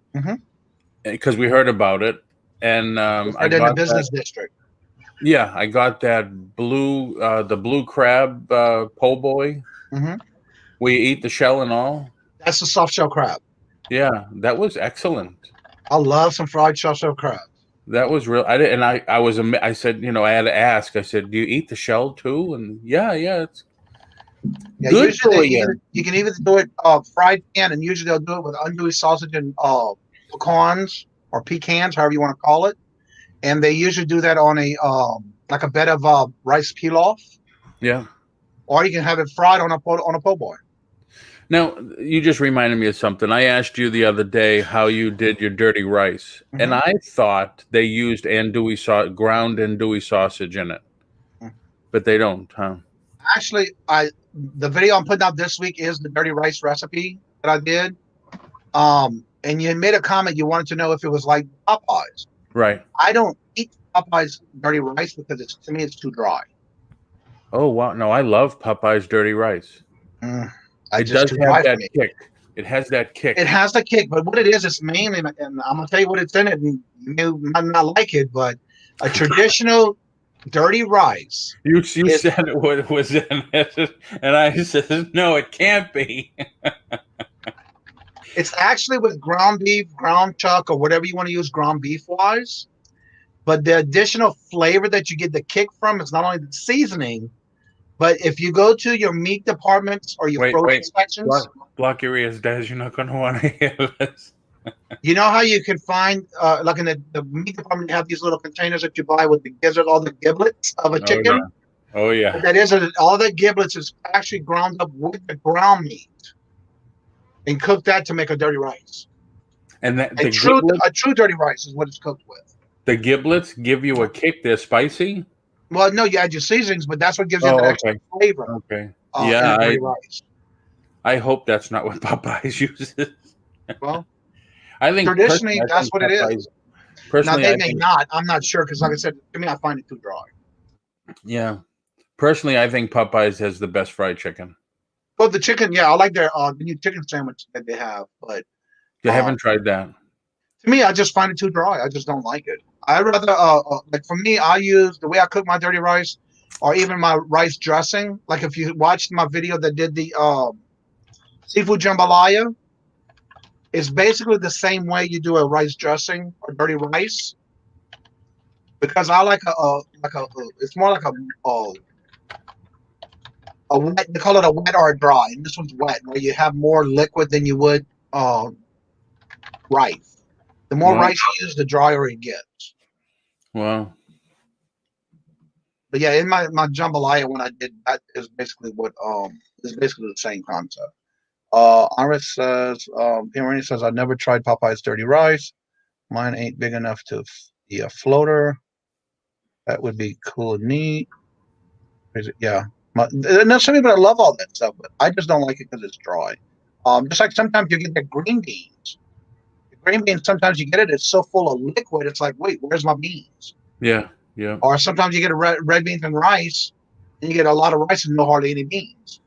because we heard about it, and I got in the business district. Yeah, I got that the blue crab po' boy. We eat the shell and all. That's the soft shell crab. Yeah, that was excellent. I love some fried soft shell crab. That was real. I said, I had to ask. I said, "Do you eat the shell too?" And yeah, it's good. Usually you can either do it fried pan, and usually they'll do it with andouille sausage and pecans or pecans, however you want to call it. And they usually do that on a like a bed of rice pilaf. Yeah. Or you can have it fried on a po' boy. Now, you just reminded me of something. I asked you the other day how you did your dirty rice, and I thought they used ground andouille sausage in it, but they don't, huh? Actually, the video I'm putting out this week is the dirty rice recipe that I did. And you made a comment you wanted to know if it was like Popeyes. Right. I don't eat Popeyes dirty rice because to me it's too dry. Oh wow! No, I love Popeye's dirty rice. It does have that kick. It has that kick. It has the kick, but what it is, it's mainly, and I'm gonna tell you what it's in it, and you might not like it, but a traditional dirty rice. You said it was in it, and I said, no, it can't be. It's actually with ground beef, ground chuck, or whatever you want to use ground beef wise. But the additional flavor that you get the kick from is not only the seasoning, but if you go to your meat departments or your frozen sections, block your ears, Des. You're not going to want to hear this. You know how you can find, like in the meat department, you have these little containers that you buy with the gizzard, all the giblets of a chicken. Oh yeah. That is all the giblets is actually ground up with the ground meat and cook that to make a dirty rice. And a true dirty rice is what it's cooked with. The giblets give you a kick. They're spicy. Well, no, you add your seasonings, but that's what gives you the extra flavor. Okay. I hope that's not what Popeyes uses. Well, I think traditionally that's what Popeyes, it is. Personally, now they may not. I'm not sure because, like I said, to me, I find it too dry. Yeah. Personally, I think Popeyes has the best fried chicken. Well, the chicken, yeah, I like their the new chicken sandwich that they have, but you haven't tried that. To me, I just find it too dry. I just don't like it. I rather like for me, I use the way I cook my dirty rice, or even my rice dressing. Like if you watched my video that did the seafood jambalaya, it's basically the same way you do a rice dressing or dirty rice. Because I like it's more like a wet. They call it a wet or a dry, and this one's wet, where you have more liquid than you would rice. The more rice you use, the drier it gets. Wow. But yeah, in my jambalaya when I did that is basically what is basically the same concept. Iris says, Irene says, I never tried Popeye's dirty rice. Mine ain't big enough to be a floater. That would be cool and neat. Yeah. There's some people that love all that stuff, but I just don't like it because it's dry. Just like sometimes you get the green beans. The green beans, sometimes you get it, it's so full of liquid, it's like, wait, where's my beans? Yeah, yeah. Or sometimes you get a red beans and rice, and you get a lot of rice and no hardly any beans.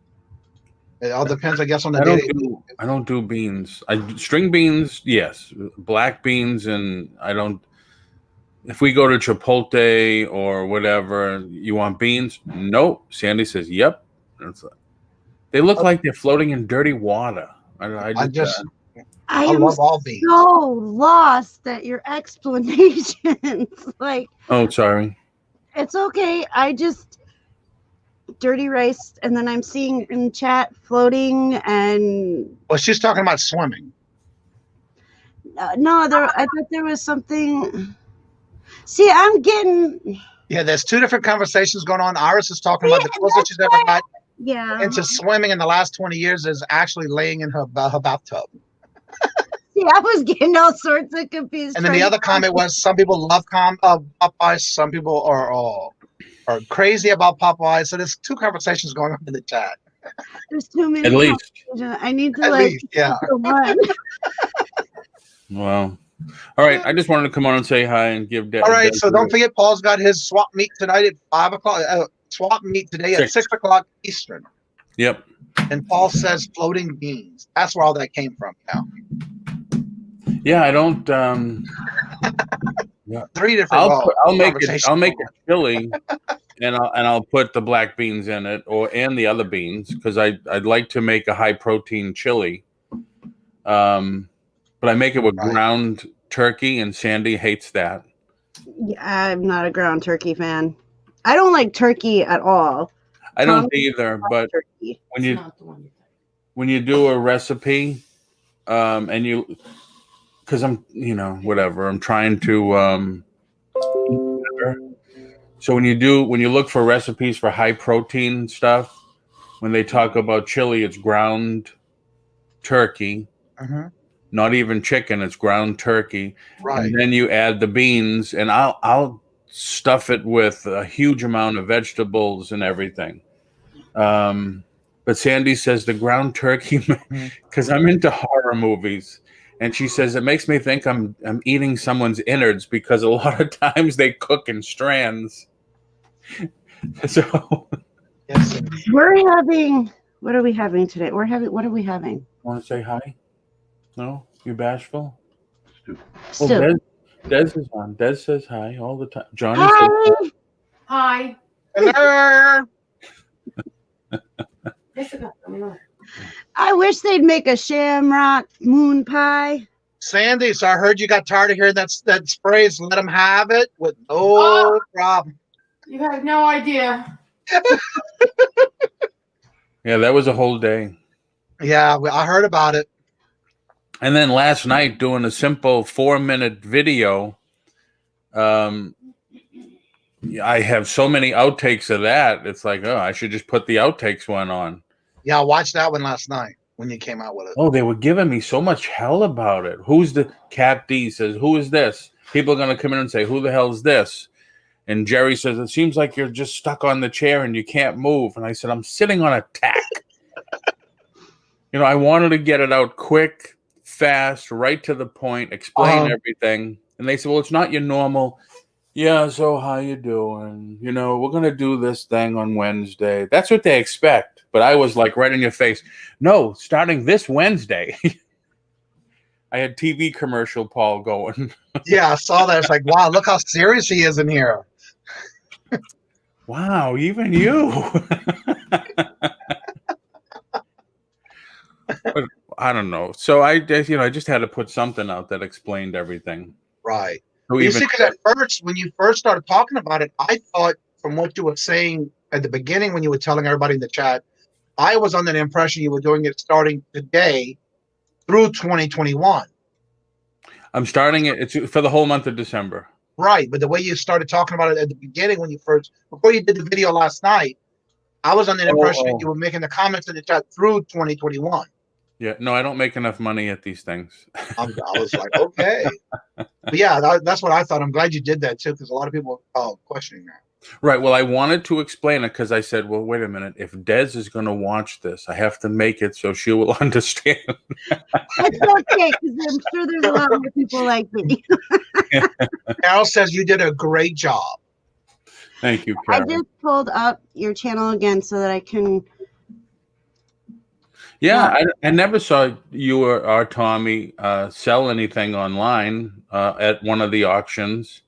It all depends, I guess, on the day. I don't do beans. String beans, yes. Black beans, and I don't. If we go to Chipotle or whatever, you want beans? Nope. Sandy says, yep. They look like they're floating in dirty water. I love all beans. So lost at your explanations. Like, oh, sorry. It's okay. I just dirty rice, and then I'm seeing in chat floating and. Well, she's talking about swimming. No, I thought there was something. See, I'm getting. Yeah, there's two different conversations going on. Iris is talking about the closest she's ever got into swimming in the last 20 years is actually laying in her bathtub. See, I was getting all sorts of confused. And then the other comment was some people love Popeyes, some people are crazy about Popeyes. So there's two conversations going on in the chat. There's too many. At least. I need to one. Wow. All right, I just wanted to come on and say hi and give. All right, so don't forget, Paul's got his swap meet tonight at 5 o'clock. Swap meet today at 6 o'clock Eastern. Yep. And Paul says floating beans. That's where all that came from. Now. Yeah, I don't. Yeah. Three different. I'll make it chili, and I'll put the black beans in it, and the other beans, because I'd like to make a high protein chili. But I make it with ground turkey, and Sandy hates that. Yeah, I'm not a ground turkey fan. I don't like turkey at all. I don't either, but turkey. when you do a recipe, and you, because I'm, whatever, I'm trying to, so when you look for recipes for high protein stuff, when they talk about chili, it's ground turkey. Uh-huh. Not even chicken, it's ground turkey. Right. And then you add the beans, and I'll stuff it with a huge amount of vegetables and everything. But Sandy says the ground turkey, because I'm into horror movies, and she says it makes me think I'm eating someone's innards, because a lot of times they cook in strands. So yes, we're having. What are we having today? What are we having? Want to say hi? No, you bashful? Still. Well, Des is on. Des says hi all the time. Johnny says hi. Hello. I wish they'd make a shamrock moon pie. Sandy, so I heard you got tired of hearing that phrase, let them have it with no problem. You have no idea. Yeah, that was a whole day. Yeah, I heard about it. And then last night, doing a simple 4-minute video, I have so many outtakes of that. It's like, oh, I should just put the outtakes one on. Yeah, I watched that one last night when you came out with it. Oh, they were giving me so much hell about it. Who's the Cat D says, who is this? People are going to come in and say, who the hell is this? And Jerry says, it seems like you're just stuck on the chair and you can't move. And I said, I'm sitting on a tack. I wanted to get it out quick, fast, right to the point, explain everything. And they said, well, it's not your normal. Yeah, so how you doing? We're going to do this thing on Wednesday. That's what they expect. But I was like right in your face. No, starting this Wednesday. I had TV commercial Paul going. Yeah, I saw that. It's like, wow, look how serious he is in here. Wow, even you. But I don't know. So I just had to put something out that explained everything. Right. You see, because at first, when you first started talking about it, I thought from what you were saying at the beginning when you were telling everybody in the chat, I was under the impression you were doing it starting today through 2021. I'm starting it. It's for the whole month of December. Right. But the way you started talking about it at the beginning before you did the video last night, I was under the impression that you were making the comments in the chat through 2021. Yeah, no, I don't make enough money at these things. I was like, okay. But yeah, that's what I thought. I'm glad you did that too, because a lot of people are questioning that. Right. Well, I wanted to explain it because I said, well, wait a minute. If Des is going to watch this, I have to make it so she will understand. It's okay, because I'm sure there's a lot more people like me. Carol says you did a great job. Thank you, I Carol. just pulled up your channel again so that I can. Yeah, I never saw you or Tommy sell anything online at one of the auctions.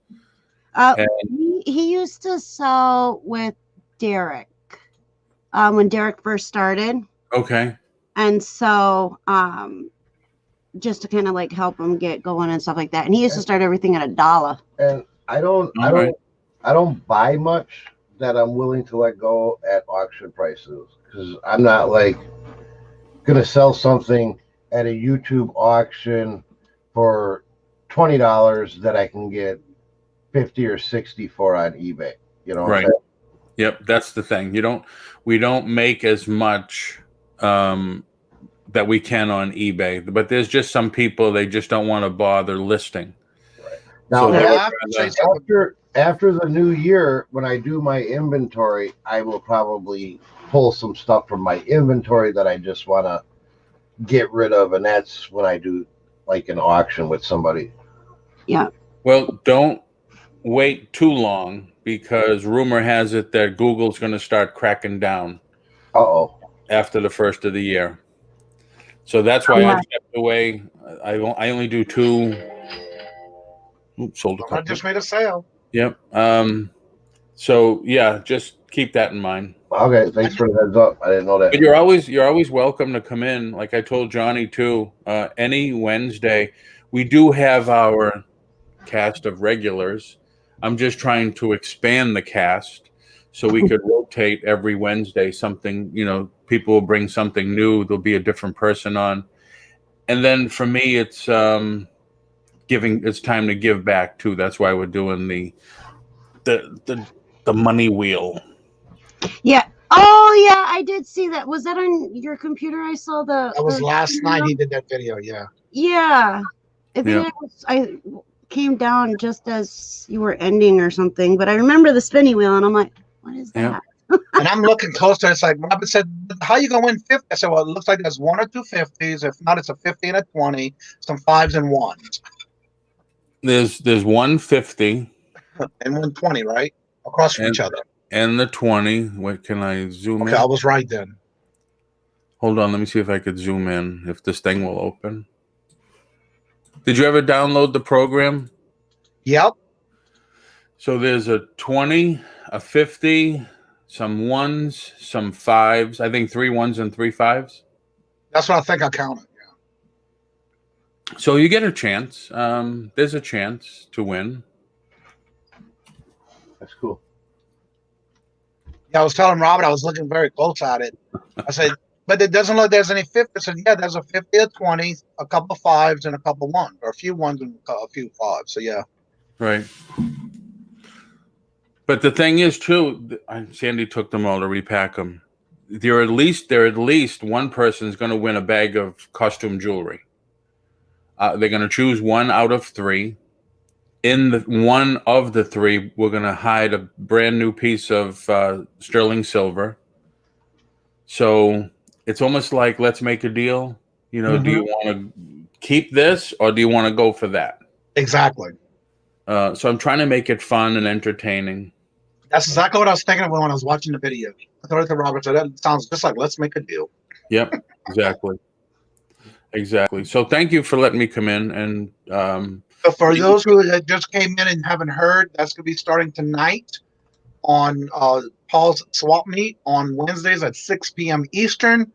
He used to sell with Derek when Derek first started. Okay. And so just to kind of like help him get going and stuff like that. And he used to start everything at $1. And I don't buy much that I'm willing to let go at auction prices, because I'm not like gonna sell something at a YouTube auction for $20 that I can get 50 or 60 for on eBay. You know, right? Yep, that's the thing. We don't make as much that we can on eBay, but there's just some people, they just don't want to bother listing. Right. Now, So after the new year, when I do my inventory, I will probably pull some stuff from my inventory that I just want to get rid of, and that's when I do like an auction with somebody. Yeah. Well, don't wait too long, because rumor has it that Google's going to start cracking down. After the first of the year. So that's why I stepped away. I only do 2. Oops, sold a couple. I just made a sale. Yep. So yeah, just keep that in mind. Okay, thanks for the heads up. I didn't know that. But you're always welcome to come in. Like I told Johnny too. Any Wednesday, we do have our cast of regulars. I'm just trying to expand the cast so we could rotate every Wednesday. Something, people will bring something new. There'll be a different person on, and then for me, it's giving. It's time to give back too. That's why we're doing the money wheel. Yeah. Oh yeah, I did see that. Was that on your computer? I saw that was last night. He did that video. Yeah. Yeah. I think I came down just as you were ending or something, but I remember the spinning wheel, and I'm like, what is that? And I'm looking closer. It's like Robert said, how are you going to win 50? I said, well, it looks like there's 1 or 2 50s. If not, it's a 50 and a 20, some 5s and 1s. There's 150 and 120, right? Across from each other. And the 20. Wait, can I zoom in? Okay, I was right then. Hold on, let me see if I could zoom in, if this thing will open. Did you ever download the program? Yep. So there's a 20, a 50, some 1s, some 5s. I think 3 1s and 3 5s. That's what I think I counted. Yeah. So you get a chance. There's a chance to win. That's cool. Yeah, I was telling Robert, I was looking very close at it. I said, but it doesn't look there's any 50. I said, yeah, there's a 50, a 20, a couple of 5s, and a couple of 1s, or a few 1s and a few 5s. So yeah. Right. But the thing is, too, Sandy took them all to repack them. There at least one person is going to win a bag of costume jewelry. They're going to choose 1 out of 3. In the 1 of the 3, we're going to hide a brand new piece of sterling silver. So it's almost like, let's make a deal. Do you want to keep this, or do you want to go for that? Exactly. So I'm trying to make it fun and entertaining. That's exactly what I was thinking of when I was watching the video. I thought to Robert, so that sounds just like, let's make a deal. Yep, exactly. Exactly. So thank you for letting me come in. And so for those who just came in and haven't heard, that's going to be starting tonight on Paul's Swap Meet on Wednesdays at 6 p.m. Eastern.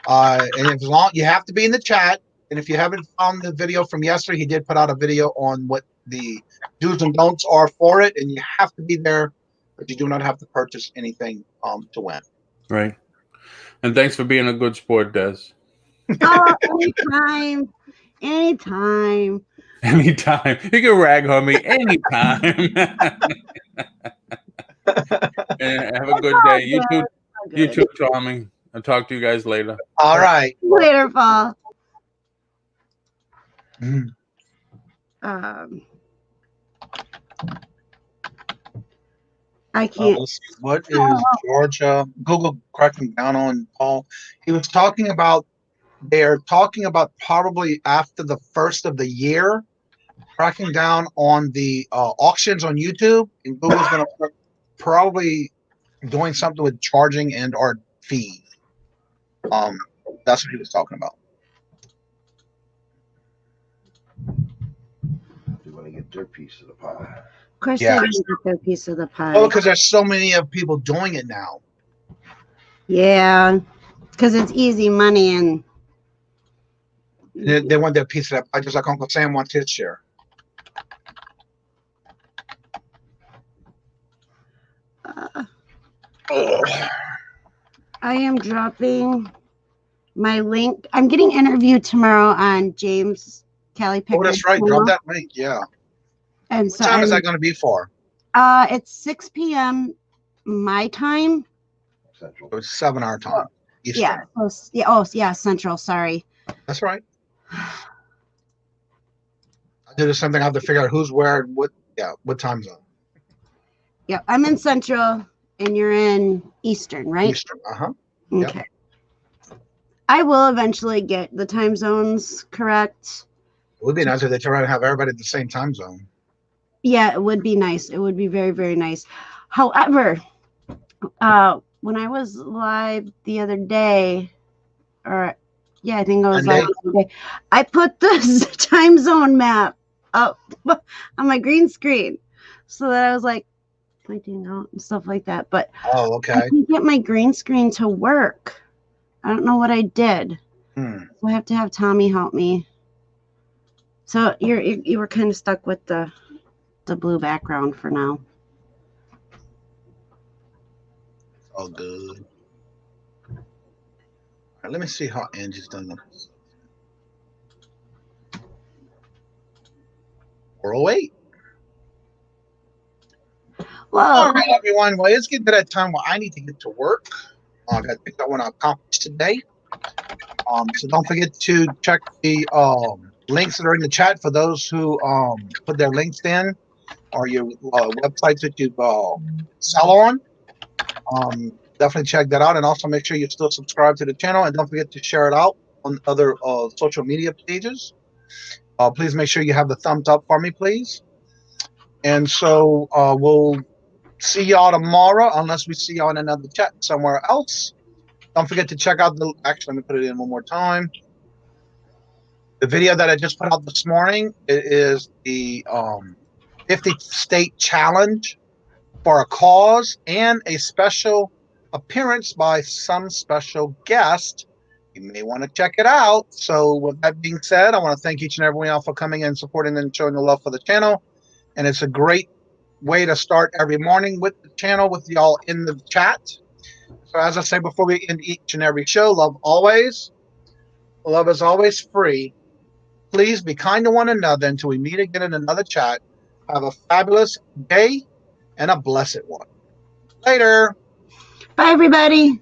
And as long you have to be in the chat. And if you haven't found the video from yesterday, he did put out a video on what the do's and don'ts are for it. And you have to be there, but you do not have to purchase anything to win. Right. And thanks for being a good sport, Des. Oh, anytime. Anytime. You can rag on me anytime. And have a good day. You too, Tommy. I'll talk to you guys later. All right. Later, Paul. Mhm. I can't. What is Georgia? Google cracking down on Paul. He was talking about, they're talking about probably after the first of the year, cracking down on the auctions on YouTube, and Google's going to probably doing something with charging and or fees. That's what he was talking about. They want to get their piece of the pie. Of course, Yeah. they're gonna get their piece of the pie. Oh, because there's so many of people doing it now. Yeah, because it's easy money and They want their piece of that pie, just like Uncle Sam wants his share. I am dropping my link. I'm getting interviewed tomorrow on James Kelly Pickard's Oh, that's right. channel. Drop that link. Yeah. And What time is that going to be for? It's 6 p.m. my time. Central. So it's 7 hour time. Eastern. Yeah. Oh, yeah. Central. Sorry. That's right. I do the same thing. I have to figure out who's where, what time zone. Yep. I'm in Central, and you're in Eastern, right? Eastern. Okay. Yep. I will eventually get the time zones correct. It would be nice if they try to have everybody at the same time zone. Yeah, it would be nice. It would be very, very nice. However, when I was live the other day, I think I was live the other day, I put the time zone map up on my green screen so that I was like pointing out and stuff like that. But okay. I can't get my green screen to work. I don't know what I did. So I have to have Tommy help me. So you were kind of stuck with the blue background for now. All good. All right, let me see how Angie's done this. 408. Well, all right, everyone. Well, it's getting to that time where I need to get to work. I got things I want to accomplish today. So don't forget to check the links that are in the chat for those who put their links in, or your websites that you sell on. Definitely check that out, and also make sure you still subscribe to the channel, and don't forget to share it out on other social media pages. Please make sure you have the thumbs up for me, please. And so we'll see y'all tomorrow, unless we see y'all in another chat somewhere else. Don't forget to check out actually, let me put it in one more time. The video that I just put out this morning, it is the 50 state challenge for a cause and a special appearance by some special guest. You may want to check it out. So with that being said, I want to thank each and every one of y'all for coming and supporting and showing the love for the channel. And it's a great way to start every morning with the channel, with y'all in the chat. So as I say before we end each and every show, love always. Love is always free. Please be kind to one another until we meet again in another chat. Have a fabulous day and a blessed one. Later. Bye, everybody.